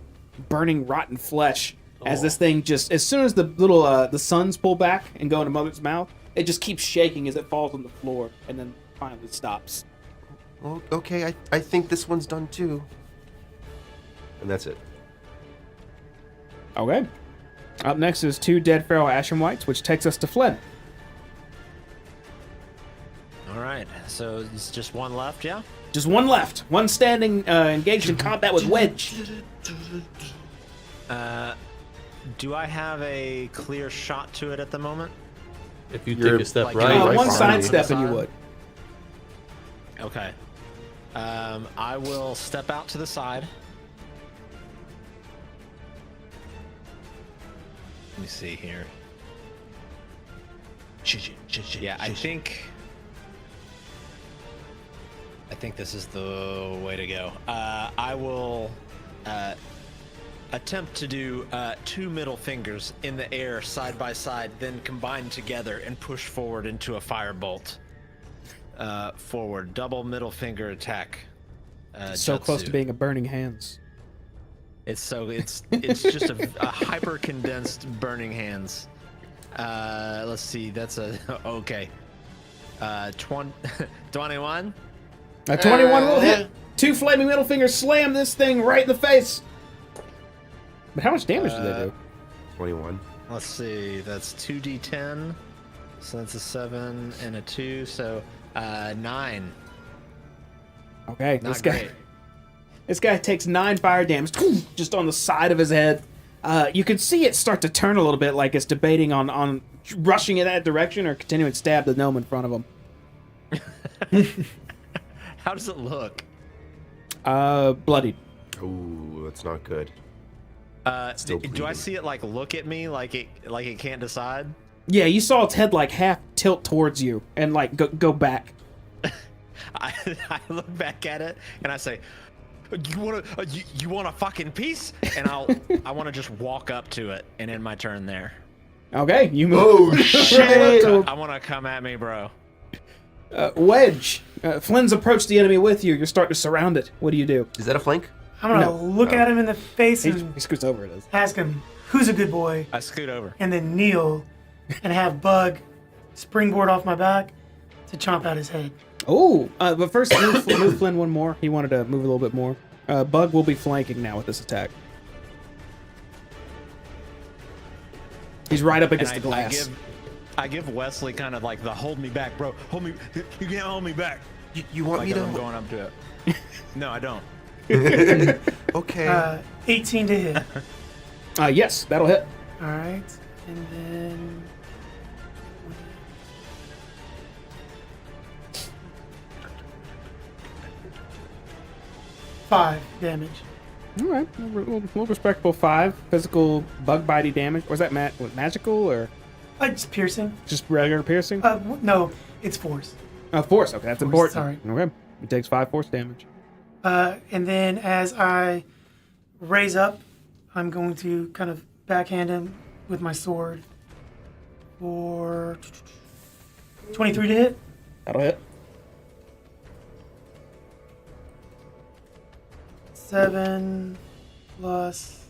burning rotten flesh as this thing as soon as the little the suns pull back and go into Mother's mouth, it just keeps shaking as it falls on the floor and then finally stops. Well, okay, I think this one's done too. And that's it. Okay. Up next is 2 dead feral ashen whites, which takes us to Flynn. All right, so it's just one left, yeah? Just one left. One standing, engaged in combat with Wedge. Do I have a clear shot to it at the moment? If you You're take a step like- right, right One behind sidestep me. and you would. Okay. I will step out to the side. Let me see here. Yeah, I think this is the way to go. I will attempt to do 2 middle fingers in the air side by side, then combine together and push forward into a firebolt. Forward, double middle finger attack. So close to jutsu. being a burning hands. It's just a hyper condensed burning hands. Let's see. That's a okay. 21. A 21 will hit. 2 flaming middle fingers slam this thing right in the face. But how much damage do they do? 21. Let's see. That's 2d10. So that's a 7 and a 2. So 9. Okay, Not this guy. great. This guy takes 9 fire damage, just on the side of his head. You can see it start to turn a little bit, like it's debating on rushing in that direction or continuing to stab the gnome in front of him. How does it look? Bloodied. Ooh, that's not good. Still Do I bleeding. see it like look at me like it can't decide? Yeah, you saw its head like half tilt towards you and like go back. I look back at it and I say, you want a fucking piece? And I want to just walk up to it and end my turn there. Okay, you move. Oh shit! I want to come at me, bro. Wedge. Flynn's approached the enemy with you. You're starting to surround it. What do you do? Is that a flank? I'm gonna No. look at him in the face He and scoots over. It is. ask him who's a good boy, I scoot over. and then kneel and have Bug springboard off my back to chomp out his head. Oh, but first move Flynn one more. He wanted to move a little bit more. Bug will be flanking now with this attack. He's right up And against the glass. I give Wesley kind of like the hold me back, bro. Hold me. You can't hold me back. You want Like me I'm to? going up to it. No, I don't. Okay. 18 to hit. Yes, that'll hit. All right, and then. Five damage. All right, a little respectable 5 physical bug bitey damage. Or is that magical or It's piercing. just regular piercing? No, it's force. Force. Okay, that's Force, important. sorry. Okay, it takes 5 force damage. And then as I raise up, I'm going to kind of backhand him with my sword for 23 to hit. That'll hit. 7 plus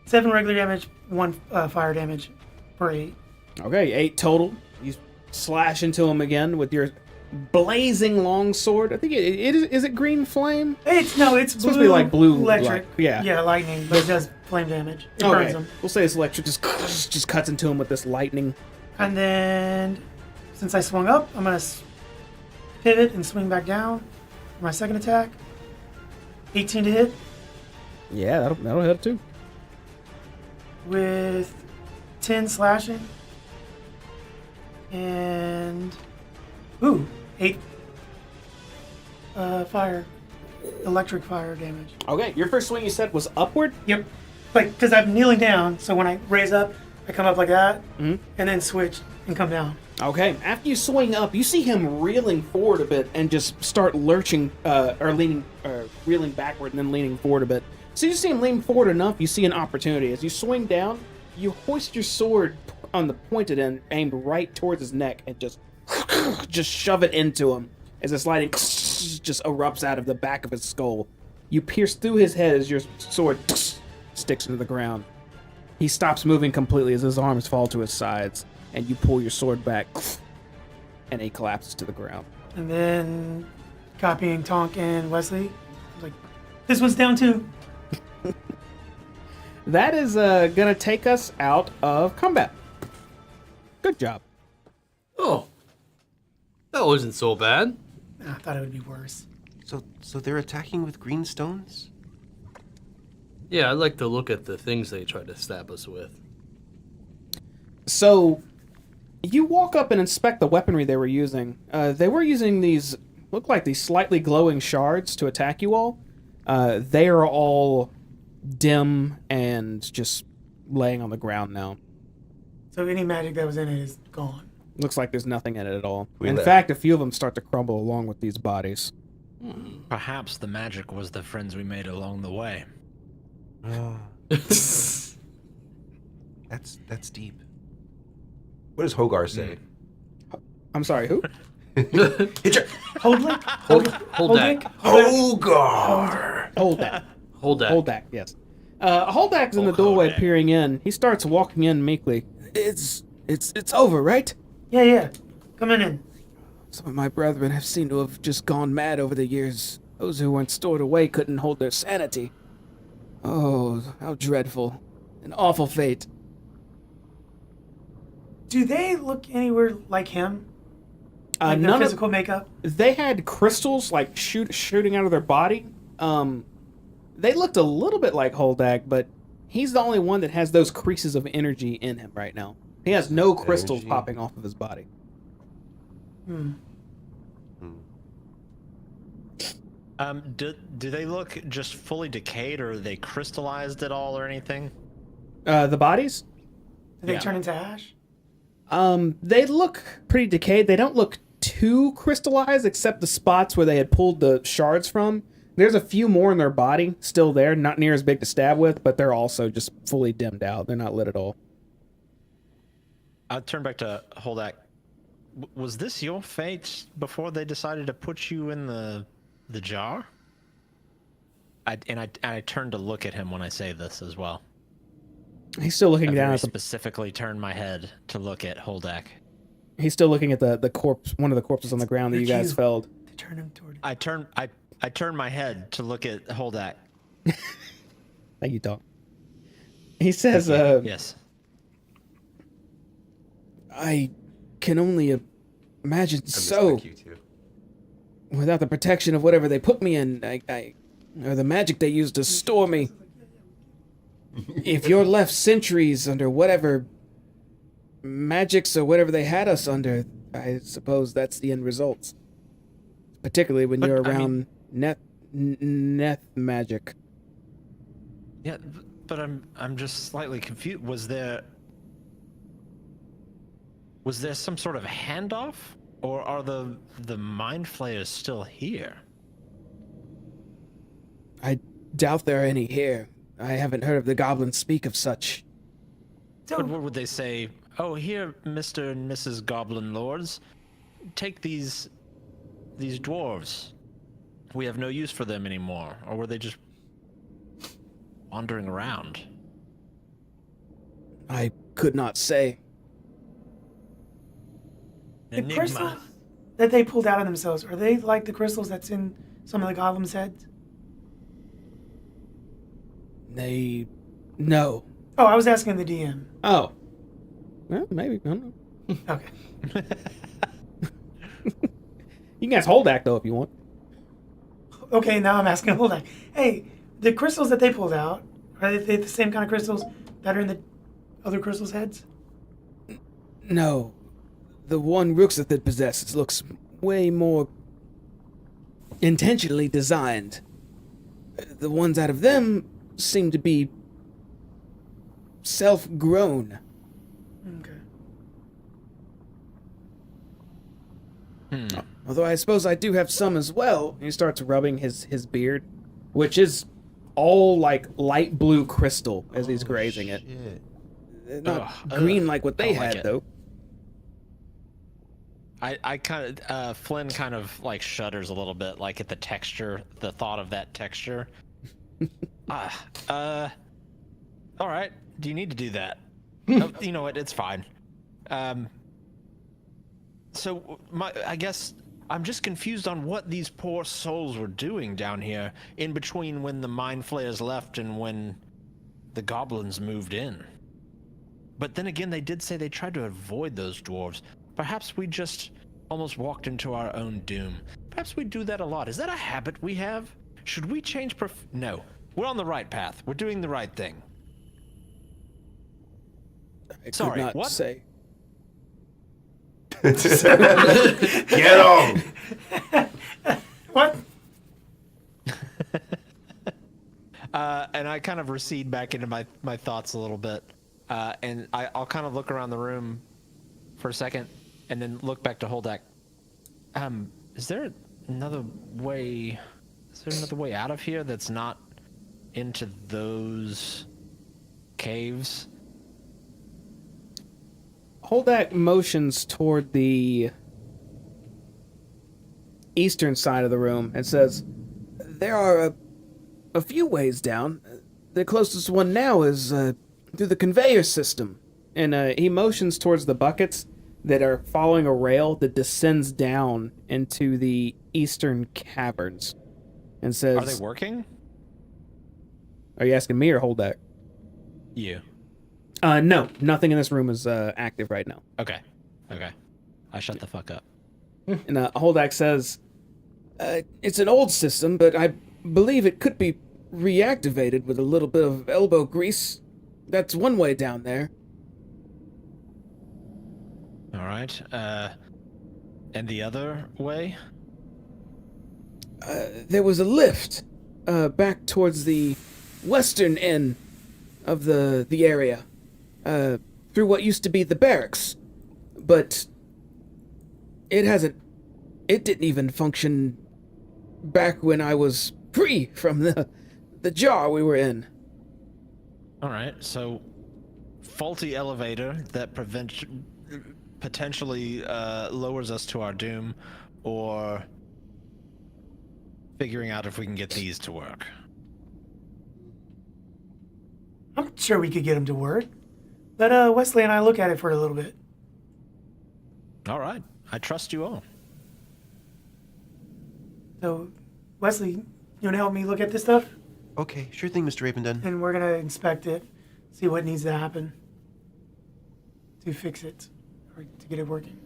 7 regular damage, 1 fire damage for 8. Okay, 8 total. You slash into him again with your blazing long sword. I think it is it green flame? It's supposed to be like blue, electric. like- yeah. Yeah, lightning, but it does flame damage. It burns them. We'll say it's electric. Just cuts into him with this lightning. And then, since I swung up, I'm gonna pivot and swing back down for my second attack. 18 to hit Yeah, that'll hit too. with 10 slashing. And 8 fire, electric fire damage. Okay, your first swing you said was upward. Yep. Like, because I'm kneeling down, so when I raise up, I come up like that, Mhm. and then switch and come down. Okay, after you swing up, you see him reeling forward a bit and just start lurching, or leaning, reeling backward and then leaning forward a bit. So you see him lean forward enough, you see an opportunity. As you swing down, you hoist your sword on the pointed end, aimed right towards his neck, and just shove it into him. As this lightning just erupts out of the back of his skull. You pierce through his head as your sword sticks into the ground. He stops moving completely as his arms fall to his sides, and you pull your sword back, and he collapses to the ground. And then, copying Tonk and Wesley, like, this one's down too. That is gonna take us out of combat. Good job. Oh, that wasn't so bad. I thought it would be worse. So they're attacking with green stones? Yeah, I'd like to look at the things they tried to stab us with. So, you walk up and inspect the weaponry they were using. They were using these, look like these slightly glowing shards to attack you all. They are all dim and just laying on the ground now. So any magic that was in it is gone. Looks like there's nothing in it at all. We In left. fact, a few of them start to crumble along with these bodies. Perhaps the magic was the friends we made along the way. That's deep. What does Hogar say? I'm sorry, who? Holdlick? Hold that. Hogar! Hold that. Hold that. Holdak, yes. Holdak's in the doorway peering in. He starts walking in meekly. It's over, right? Yeah. Come in. Some of my brethren have seemed to have just gone mad over the years. Those who weren't stored away couldn't hold their sanity. Oh, how dreadful. An awful fate. Do they look anywhere like him? Like their None of physical makeup? they had crystals like shooting out of their body. They looked a little bit like Holdak, but he's the only one that has those creases of energy in him right now. He has no crystals Energy. popping off of his body. Do they look just fully decayed, or are they crystallized at all, or anything? The bodies? Do they Yeah. turn into ash? They look pretty decayed. They don't look too crystallized, except the spots where they had pulled the shards from. There's a few more in their body still there, not near as big to stab with, but they're also just fully dimmed out. They're not lit at all. I'll turn back to Holdak. Was this your fate before they decided to put you in the jar? I turn to look at him when I say this as well. He's still looking I down very at the. specifically turn my head to look at Holdak. He's still looking at the corpse, one of the corpses on the ground that you guys felled. They turn him toward. I turn my head to look at Holdak. Thank you, Doc. He says, Yes. I can only imagine I so. mistook you too. Without the protection of whatever they put me in, or the magic they used to store me. If you're left centuries under whatever magics or whatever they had us under, I suppose that's the end result. Particularly when But, you're I around Neth magic. Yeah, but I'm just slightly confused. Was there some sort of handoff, or are the mind flayers still here? I doubt there are any here. I haven't heard of the goblins speak of such. But what would they say? Oh, here, Mr. and Mrs. Goblin Lords, take these dwarves. We have no use for them anymore. Or were they just wandering around? I could not say. Hey, Crystal, that they pulled out of themselves, are they like the crystals that's in some of the goblins' heads? No. Oh, I was asking the DM. Oh. Well, maybe. I don't know. Okay. You can ask Holdak, though, if you want. Okay, now I'm asking. Hold on. Hey, the crystals that they pulled out, are they the same kind of crystals that are in the other crystals' heads? No. The one Ruxathid possesses looks way more intentionally designed. The ones out of them seem to be self-grown. Okay. Although I suppose I do have some as well. He starts rubbing his beard, which is all like light blue crystal as he's grazing it. They're not green like what they don't like had, it. though. I kind of Flynn kind of like shudders a little bit, like at the texture, the thought of that texture. All right. Do you need to do that? Oh, you know what? It's fine. So I guess I'm just confused on what these poor souls were doing down here in between when the mind flayers left and when the goblins moved in. But then again, they did say they tried to avoid those dwarves. Perhaps we just almost walked into our own doom. Perhaps we do that a lot. Is that a habit we have? Should we change No. We're on the right path. We're doing the right thing. I Sorry, could not what? say. Get on. What? And I kind of recede back into my thoughts a little bit. And I'll kind of look around the room for a second and then look back to Holdak. Is there another way? Is there another way out of here that's not into those caves? Holdak motions toward the eastern side of the room and says, There are a few ways down. The closest one now is through the conveyor system. and he motions towards the buckets that are following a rail that descends down into the eastern caverns, and says, Are they working? Are you asking me or Holdak? You. No, nothing in this room is active right now. Okay. I shut the fuck up. And Holdak says, It's an old system, but I believe it could be reactivated with a little bit of elbow grease. That's one way down there. All right. And the other way? There was a lift back towards the western end of the area, through what used to be the barracks, but it didn't even function back when I was free from the jar we were in. All right. So, faulty elevator that potentially lowers us to our doom, or figuring out if we can get these to work. I'm sure we could get them to work. Let Wesley and I look at it for a little bit. All right. I trust you all. So, Wesley, you want to help me look at this stuff? Okay, sure thing, Mr. Ravenden. And we're going to inspect it, see what needs to happen to fix it, or to get it working,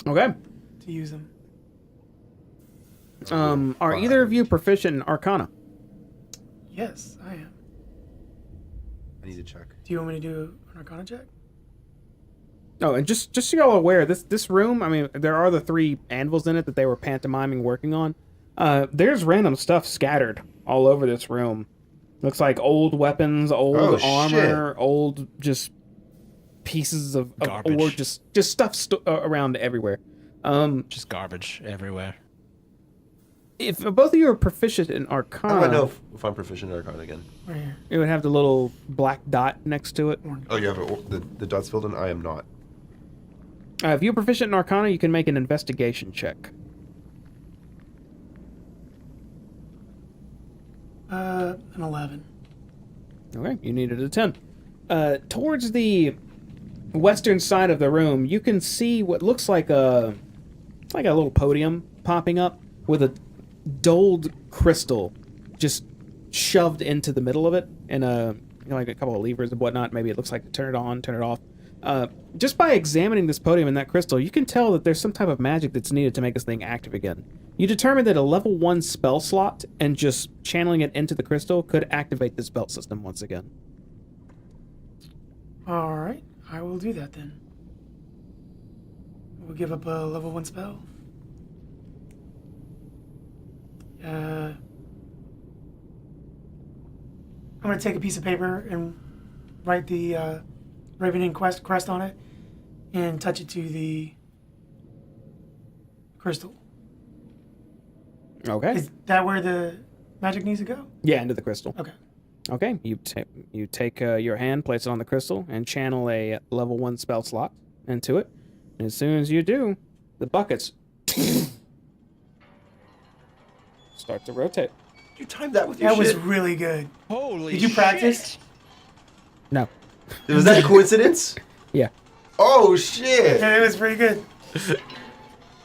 okay. to use them. Are either of you proficient in Arcana? Yes, I am. I need to check. Do you want me to do an Arcana check? Oh, and just so y'all are aware, this room, I mean, there are the 3 anvils in it that they were pantomiming working on. There's random stuff scattered all over this room. Looks like old weapons, old armor, old just pieces of Garbage. ore, just stuff around everywhere. Just garbage everywhere. If both of you are proficient in How Arcana, do I know if I'm proficient in Arcana again? Right here. it would have the little black dot next to it. Oh, you have the dots filled in? I am not. If you're proficient in Arcana, you can make an investigation check. An 11. Okay, you needed a 10. Towards the western side of the room, you can see what looks like a little podium popping up with a dulled crystal just shoved into the middle of it, and like a couple of levers and whatnot. Maybe it looks like to turn it on, turn it off. Just by examining this podium and that crystal, you can tell that there's some type of magic that's needed to make this thing active again. You determine that a level 1 spell slot and just channeling it into the crystal could activate the spell system once again. All right, I will do that then. We'll give up a level 1 spell. I'm going to take a piece of paper and write the Raven Inn crest on it and touch it to the crystal. Okay. Is that where the magic needs to go? Yeah, into the crystal. Okay. Okay, you take your hand, place it on the crystal, and channel a level 1 spell slot into it. And as soon as you do, the buckets start to rotate. You timed that with your That was shit. really good. Holy Did you practice? No. Was that a coincidence? Yeah. Oh shit! Yeah, it was pretty good.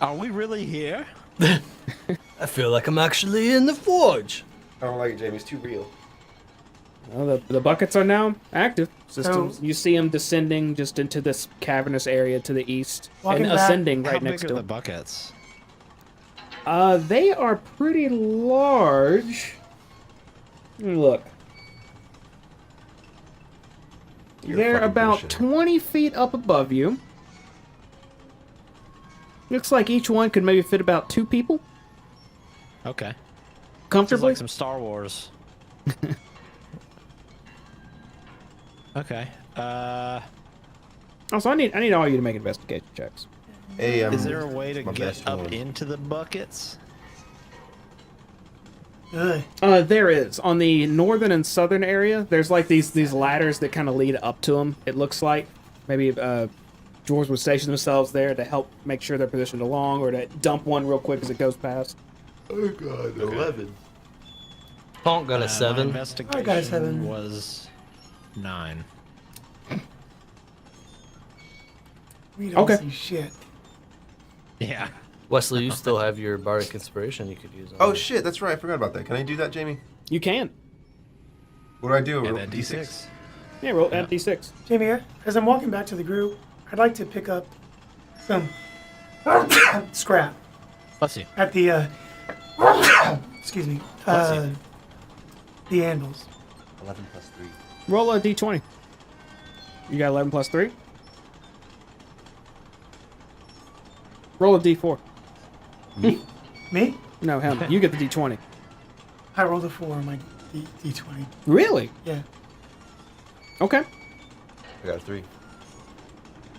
Are we really here? I feel like I'm actually in the forge. I don't like it, Jamie. It's too real. Well, the buckets are now active. Systems. So- You see them descending just into this cavernous area to the east Walking and back- ascending How right big next are to the it. buckets? They are pretty large. Look. You're They're fucking about bullshitting. 20 feet up above you. Looks like each one could maybe fit about 2 people Okay. Sounds comfortably. like some Star Wars. Okay. Also, I need all you to make investigation checks. Hey, Is there a way to my get best up one. into the buckets? Ugh. There is. On the northern and southern area, there's like these ladders that kind of lead up to them, it looks like. Maybe dwarves would station themselves there to help make sure they're positioned along, or to dump one real quick as it goes past. Oh god, 11. Tonk got a My 7. investigation I got a 7. was 9. We don't Okay. see shit. Yeah. Wesley, you still have your bardic inspiration you could use. On Oh it. shit, that's right. I forgot about that. Can I do that, Jamie? You can. What do I do? And Roll then D6. Yeah, roll add d6. Jamie, as I'm walking back to the group, I'd like to pick up some scrap Let's see. at the excuse me, the anvils. 11 plus 3. Roll a d20. You got 11 plus 3? Roll a d4. Me? No, hell, you get the d20. I rolled a 4 on my D20. Really? Yeah. Okay. I got a 3.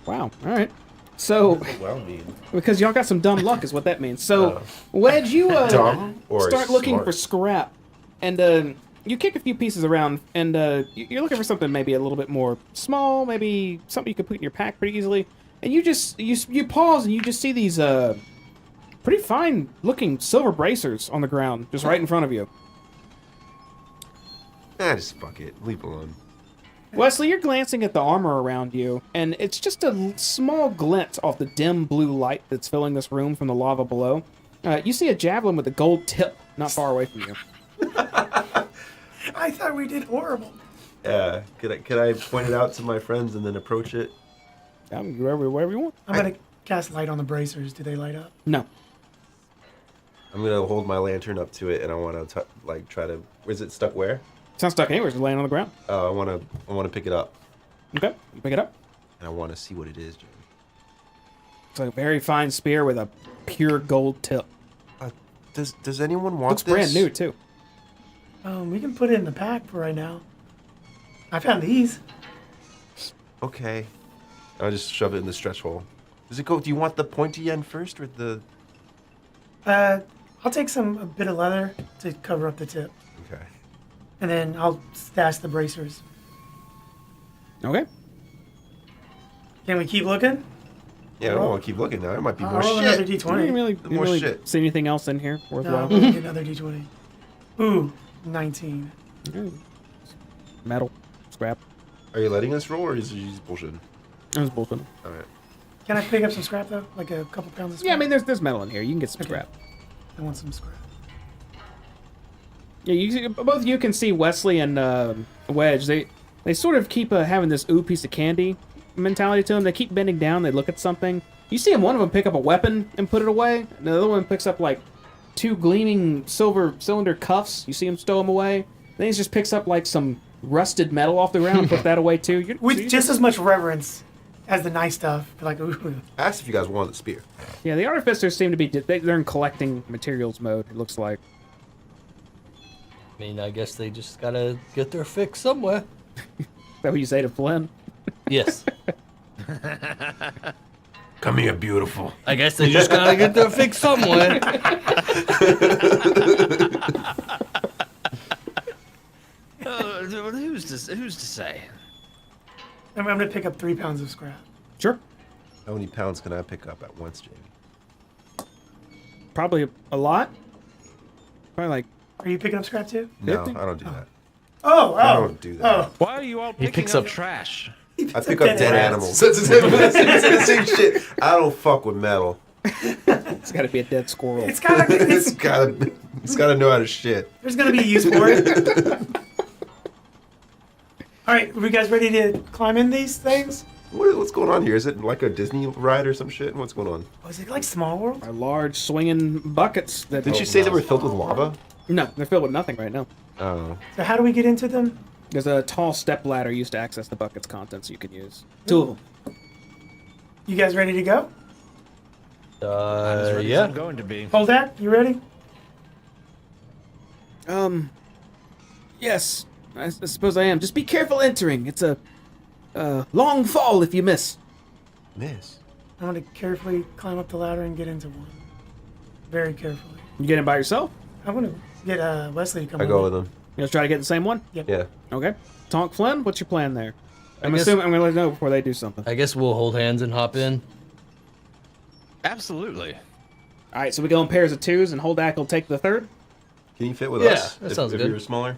Wow. All right. So, Well, mean. because y'all got some dumb luck is what that means. So, Wedge, you Dumb or start looking smart? for scrap, and you kick a few pieces around, and you're looking for something maybe a little bit more small, maybe something you could put in your pack pretty easily. And you just you pause, and you just see these pretty fine looking silver bracers on the ground, just right in front of you. Just fuck it. Leave it alone. Wesley, you're glancing at the armor around you, and it's just a small glint off the dim blue light that's filling this room from the lava below. You see a javelin with a gold tip not far away from you. I thought we did horrible. Yeah. Could I point it out to my friends and then approach it? Wherever you want. I'm gonna cast light on the bracers. Do they light up? No. I'm gonna hold my lantern up to it, and I want to try to. Is it stuck where? It's not stuck anywhere. It's laying on the ground. I want to pick it up, Okay. You pick it up. and I want to see what it is, Jamie. It's like a very fine spear with a pure gold tip. Does anyone want Looks this? brand new, too. We can put it in the pack for right now. I found these. Okay. I'll just shove it in the stretch hole. Does it go? Do you want the pointy end first or the? I'll take a bit of leather to cover up the tip, Okay. and then I'll stash the bracers. Okay. Can we keep looking? Yeah, I don't want to keep looking now. There might be I'll more roll another shit. You D20. didn't really, More really shit. see anything else in here No, worthwhile? I'm gonna get another D20. Ooh, 19. Metal. Scrap. Are you letting us roll, or is it just bullshit? I was bullshitting. All right. Can I pick up some scrap though? Like a couple pounds of scrap? Yeah, I mean, there's metal in here. You can get some Okay. scrap. I want some scrap. Yeah, both you can see Wesley and Wedge. They sort of keep having this ooh piece of candy mentality to them. They keep bending down. They look at something. You see one of them pick up a weapon and put it away. And the other one picks up like 2 gleaming silver cylinder cuffs. You see him stow them away. Then he just picks up like some rusted metal off the ground and put that away too. With just as much reverence as the nice stuff. Like, ooh. I asked if you guys wanted the spear. Yeah, the artificers seem to be they're in collecting materials mode. It looks like. I mean, I guess they just gotta get their fix somewhere. Is that what you say to Flynn? Yes. Come here, beautiful. I guess they just gotta get their fix somewhere. Who's to say? I'm going to pick up 3 pounds of scrap. Sure. How many pounds can I pick up at once, Jamie? Probably a lot. Probably like. Are you picking up scrap too? No, 50? I don't do that. Oh, I don't do that. Oh. Why are you all picking picks up up- trash? I pick up dead animals. That's the same shit. I don't fuck with metal. It's got to be a dead squirrel. It's kind of. It's gotta know how to shit. There's going to be a use for it. All right, are you guys ready to climb in these things? What's going on here? Is it like a Disney ride or some shit? What's going on? Was it like Small World? Are large swinging buckets that. Did you say they were filled with lava? No, they're filled with nothing right now. Oh. So how do we get into them? There's a tall step ladder used to access the bucket's contents you can use. 2 of them. You guys ready to go? As ready as Yeah. I'm going to be. Holdak, you ready? Yes, I suppose I am. Just be careful entering. It's a long fall if you miss. Miss. I'm going to carefully climb up the ladder and get into one. Very carefully. You get in by yourself? I'm going to get Wesley to come I go with with him. You gonna try to get the same one? Yeah. Okay. Tonk Flynn, what's your plan there? I'm guess- assuming I'm gonna let you know before they do something. I guess we'll hold hands and hop in. Absolutely. All right, so we go in pairs of 2s, and Holdak will take the 3rd. Can you fit with Yeah, us? that sounds if good. you were smaller?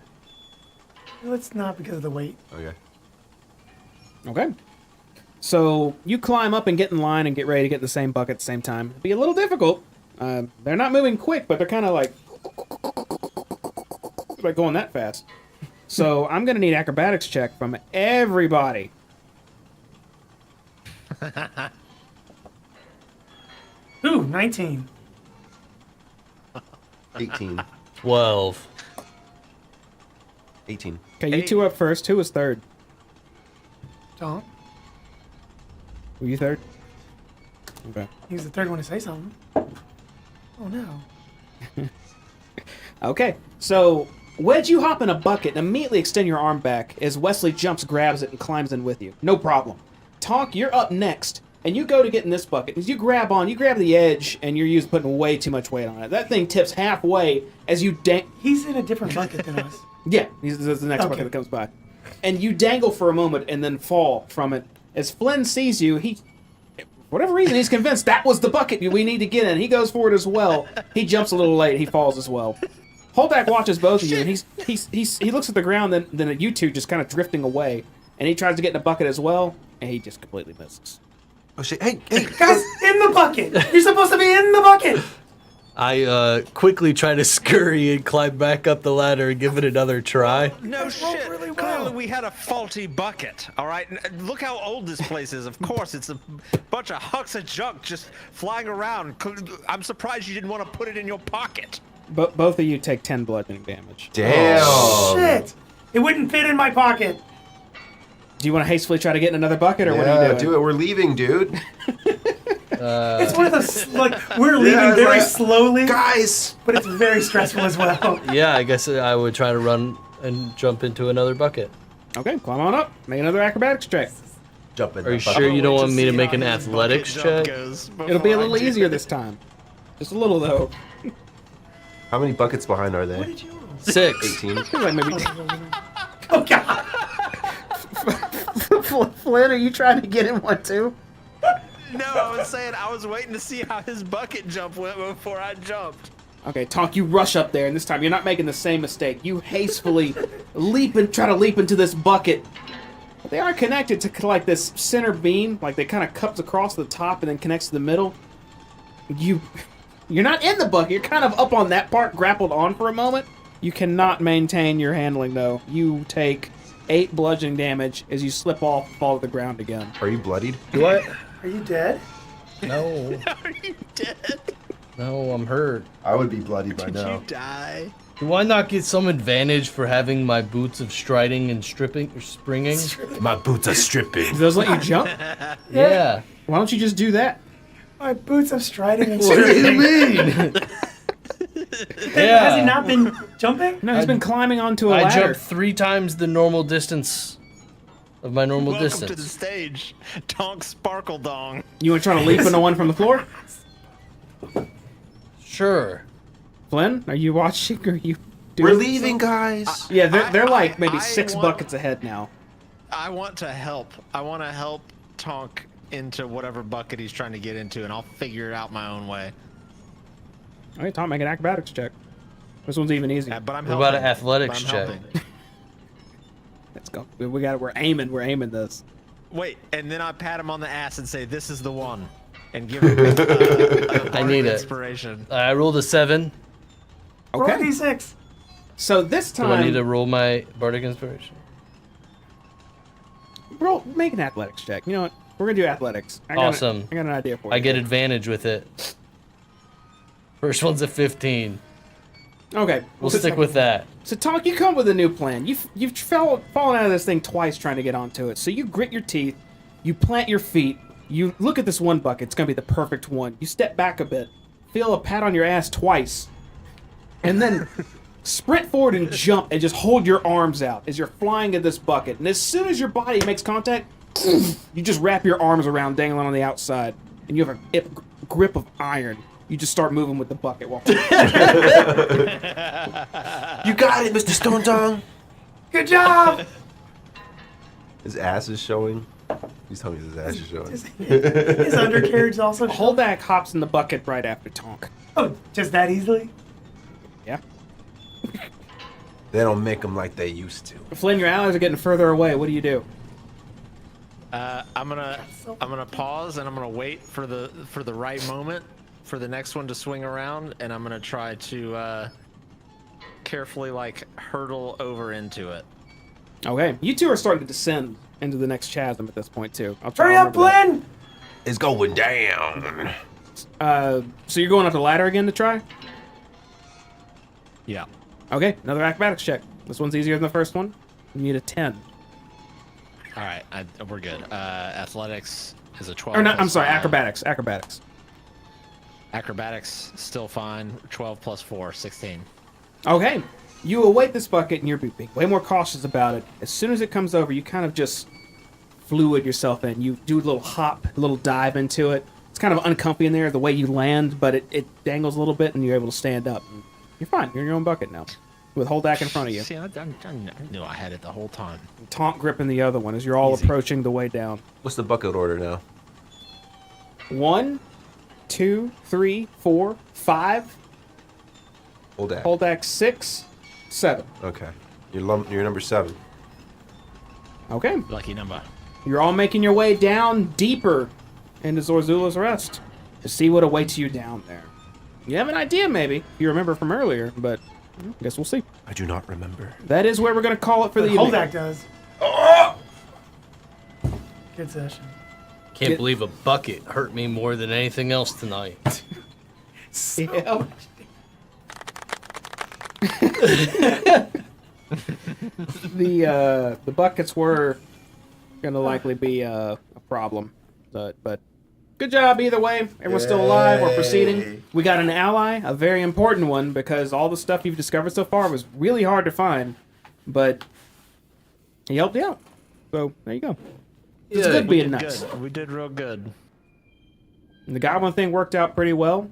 Let's not because of the weight. Okay. Okay. So you climb up and get in line and get ready to get the same bucket at the same time. It'll be a little difficult. They're not moving quick, but they're kind of like going that fast. So I'm gonna need acrobatics check from everybody. Ooh, 19. 18. 12. 18. Okay, you Hey. 2 up first. Who was 3rd? Tom, Were you 3rd? Okay. he was the 3rd one to say something. Oh no. Okay, so Wedge, you hop in a bucket and immediately extend your arm back as Wesley jumps, grabs it, and climbs in with you. No problem. Tonk, you're up next, and you go to get in this bucket. As you grab the edge, and you're putting way too much weight on it. That thing tips halfway as you He's in a different bucket than us. Yeah, this is the next Okay. bucket that comes by. And you dangle for a moment and then fall from it. As Flynn sees you, for whatever reason, he's convinced that was the bucket we need to get in. He goes for it as well. He jumps a little late. He falls as well. Holdak watches both of you, and he looks at the ground, then at you two just kind of drifting away. And he tries to get in the bucket as well, and he just completely misses. Oh shit! Hey! Guys, in the bucket! You're supposed to be in the bucket! I quickly try to scurry and climb back up the ladder and give it another try. No shit. Clearly we had a faulty bucket. All right. Look how old this place is. Of course, it's a bunch of hucks of junk just flying around. I'm surprised you didn't want to put it in your pocket. Both of you take 10 bludgeoning damage. Damn! Shit! It wouldn't fit in my pocket. Do you want to hastily try to get in another bucket, or what are Yeah, you doing? do it. We're leaving, dude. It's one of those, like, we're leaving it's very like, slowly, Guys! but it's very stressful as well. Yeah, I guess I would try to run and jump into another bucket. Okay, climb on up. Make another acrobatics check. Jump in. Are you the bucket. sure you don't want me to see make how an his athletics bucket jump check? goes It'll be a before I little do. easier this time. Just a little, though. How many buckets behind are What they? did you roll? 6. 18. Like maybe. Oh, God. Flynn, are you trying to get in one too? No, I was saying I was waiting to see how his bucket jump went before I jumped. Okay, Tonk, you rush up there, and this time you're not making the same mistake. You hastefully try to leap into this bucket. They are connected to like this center beam, like they kind of cups across the top and then connects to the middle. You're not in the bucket. You're kind of up on that part, grappled on for a moment. You cannot maintain your handling though. You take 8 bludgeoning damage as you slip off and fall to the ground again. Are you bloodied? What? Are you dead? No. Are you dead? No, I'm hurt. I would be bloodied by Did now. you die? Do I not get some advantage for having my boots of striding and stripping or springing? My boots are stripping. Do those let you jump? Yeah. Why don't you just do that? My boots of striding and What do you stripping. mean? Yeah. Has he not been jumping? No, he's been climbing onto a I ladder. jumped 3 times the normal distance of my normal Welcome distance. to the stage, Tonk Sparkle Dong. You want to try to leap into one from the floor? Sure. Flynn, are you watching or are you We're doing leaving, guys. Yeah, they're like maybe I 6 want- buckets ahead now. I want to help. I want to help Tonk into whatever bucket he's trying to get into, and I'll figure it out my own way. Okay, Tom, make an acrobatics check. This one's even easier. But I'm What helping. about an athletics But I'm check? helping. Let's go. We're aiming this. Wait, and then I pat him on the ass and say, "This is the one," and give him I need it. inspiration. I rolled a 7. Roll Okay. D6. So this Do I need to time, roll my bardic inspiration? make an athletics check. You know what? We're gonna do athletics. Awesome. I got an idea for you. I get advantage with it. First one's a 15. Okay, We'll stick with that. So, Tonk, you come up with a new plan. You've fallen out of this thing twice trying to get onto it. So you grit your teeth, you plant your feet, you look at this one bucket. It's gonna be the perfect one. You step back a bit, feel a pat on your ass twice, and then sprint forward and jump and just hold your arms out as you're flying at this bucket. And as soon as your body makes contact, you just wrap your arms around, dangling on the outside, and you have a grip of iron. You just start moving with the bucket while. You got it, Mr. Stone Tongue. Good job. His ass is showing. He's telling me his ass is showing. His undercarriage also. Holdak hops in the bucket right after Tonk. Oh, just that easily? Yeah. They don't make them like they used to. Flynn, your allies are getting further away. What do you do? I'm gonna pause and I'm gonna wait for the right moment for the next one to swing around, and I'm gonna try to carefully like hurdle over into it. Okay, you two are starting to descend into the next chasm at this point too. I'll try Hurry to up, remember that. Flynn! It's going down. So you're going up the ladder again to try? Yeah. Okay, another acrobatics check. This one's easier than the first one. You need a 10. All right, we're good. Athletics is a 12. Or no, plus I'm sorry, 5. acrobatics. Acrobatics still fine. 12 plus 4, 16. Okay, you await this bucket and you're being way more cautious about it. As soon as it comes over, you kind of just fluid yourself in. You do a little hop, a little dive into it. It's kind of uncomfy in there the way you land, but it dangles a little bit and you're able to stand up. And you're fine. You're in your own bucket now. With Holdak in front of you. See, I knew I had it the whole time. Tonk gripping the other one as you're all Easy. approaching the way down. What's the bucket order now? 1, 2, 3, 4, 5. Hold that. Holdak 6, 7. Okay. You're number 7. Okay. Lucky number. You're all making your way down deeper into Zorzula's Rest to see what awaits you down there. You have an idea, maybe, if you remember from earlier, but I guess we'll see. I do not remember. That is where we're going to call it for the evening. Holdak does. Good session. Can't believe a bucket hurt me more than anything else tonight. Yeah. The buckets were going to likely be a problem, but good job either way. Everyone's still alive. We're proceeding. We got an ally, a very important one, because all the stuff you've discovered so far was really hard to find, but he helped you out. So there you go. It's good being nice. Good. We did real good. And the goblin thing worked out pretty well.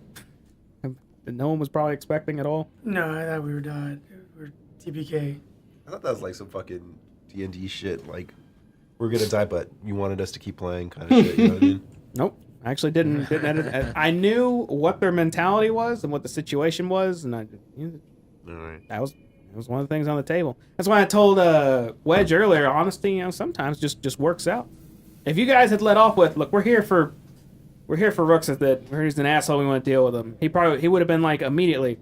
That no one was probably expecting at all. No, I thought we were done. We're TPK. I thought that was like some fucking D&D shit. Like, we're gonna die, but you wanted us to keep playing kind of shit. You know what I mean? Nope. I actually didn't edit it. I knew what their mentality was and what the situation was, and All right. that was It was one of the things on the table. That's why I told Wedge earlier, honesty, sometimes just works out. If you guys had let off with, look, we're here for Ruxathid. He's an asshole, we want to deal with him. He would have been like immediately,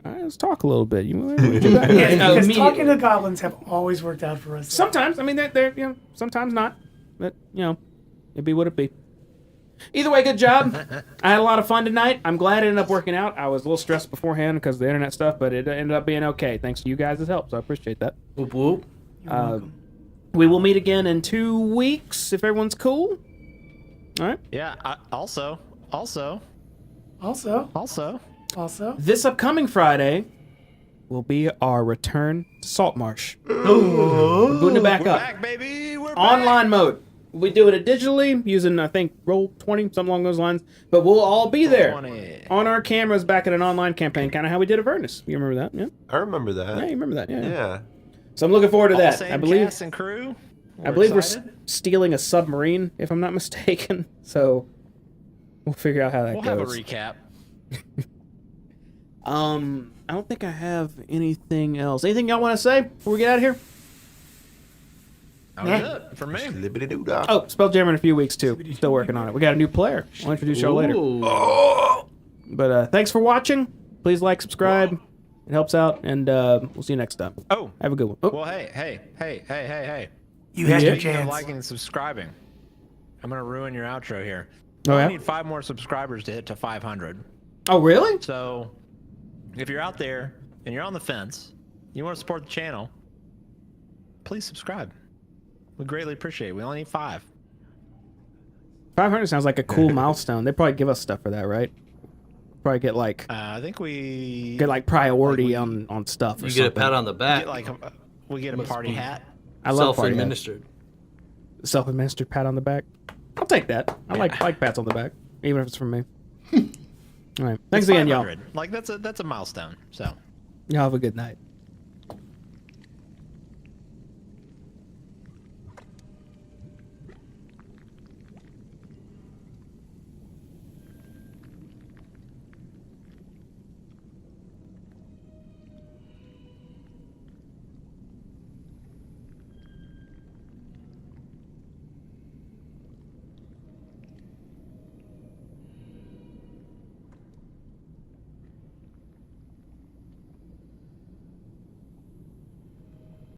all right, let's talk a little bit. Because talking to goblins have always worked out for us. Sometimes, I mean, they're sometimes not. But, it'd be what it be. Either way, good job. I had a lot of fun tonight. I'm glad it ended up working out. I was a little stressed beforehand because of the internet stuff, but it ended up being okay. Thanks to you guys' help, so I appreciate that. Whoop whoop. We will meet again in 2 weeks if everyone's cool. All right. Yeah. Also. This upcoming Friday will be our return to Saltmarsh. We're booting it back We're up. back, baby. We're Online mode. We doing it digitally using, I think, Roll20, something along those lines. But we'll all be there 20. on our cameras back at an online campaign, kind of how we did Avernus. You remember that? Yeah. I remember that. Yeah, you remember that? Yeah. Yeah. So I'm looking forward to All that. same I believe. cast and crew. We're excited. stealing a submarine, if I'm not mistaken. So we'll figure out how that We'll goes. have a recap. I don't think I have anything else. Anything y'all want to say before we get out of here? That was it for me. Libbity-doo-dah. Oh, Spelljammer in a few weeks too. Still working on it. We got a new player. I'll introduce y'all later. But thanks for watching. Please like, subscribe. It helps out, and we'll see you next time. Oh, Have a good one. Oh, well, hey. You had your Speaking of chance. liking and subscribing, I'm going to ruin your outro here. Oh, I yeah? need 5 more subscribers to hit to 500. Oh, really? So, if you're out there and you're on the fence, you want to support the channel, please subscribe. We greatly appreciate it. We only need 5. 500 sounds like a cool milestone. They probably give us stuff for that, right? Probably get like I think we priority on stuff. Or You something. get a pat on the back. we get a party hat. I love party hats. Self-administered. Self-administered pat on the back. I'll take that. I like pats on the back, even if it's from me. All right. Thanks It's again, y'all. 500. Like that's a milestone. So. Y'all have a good night.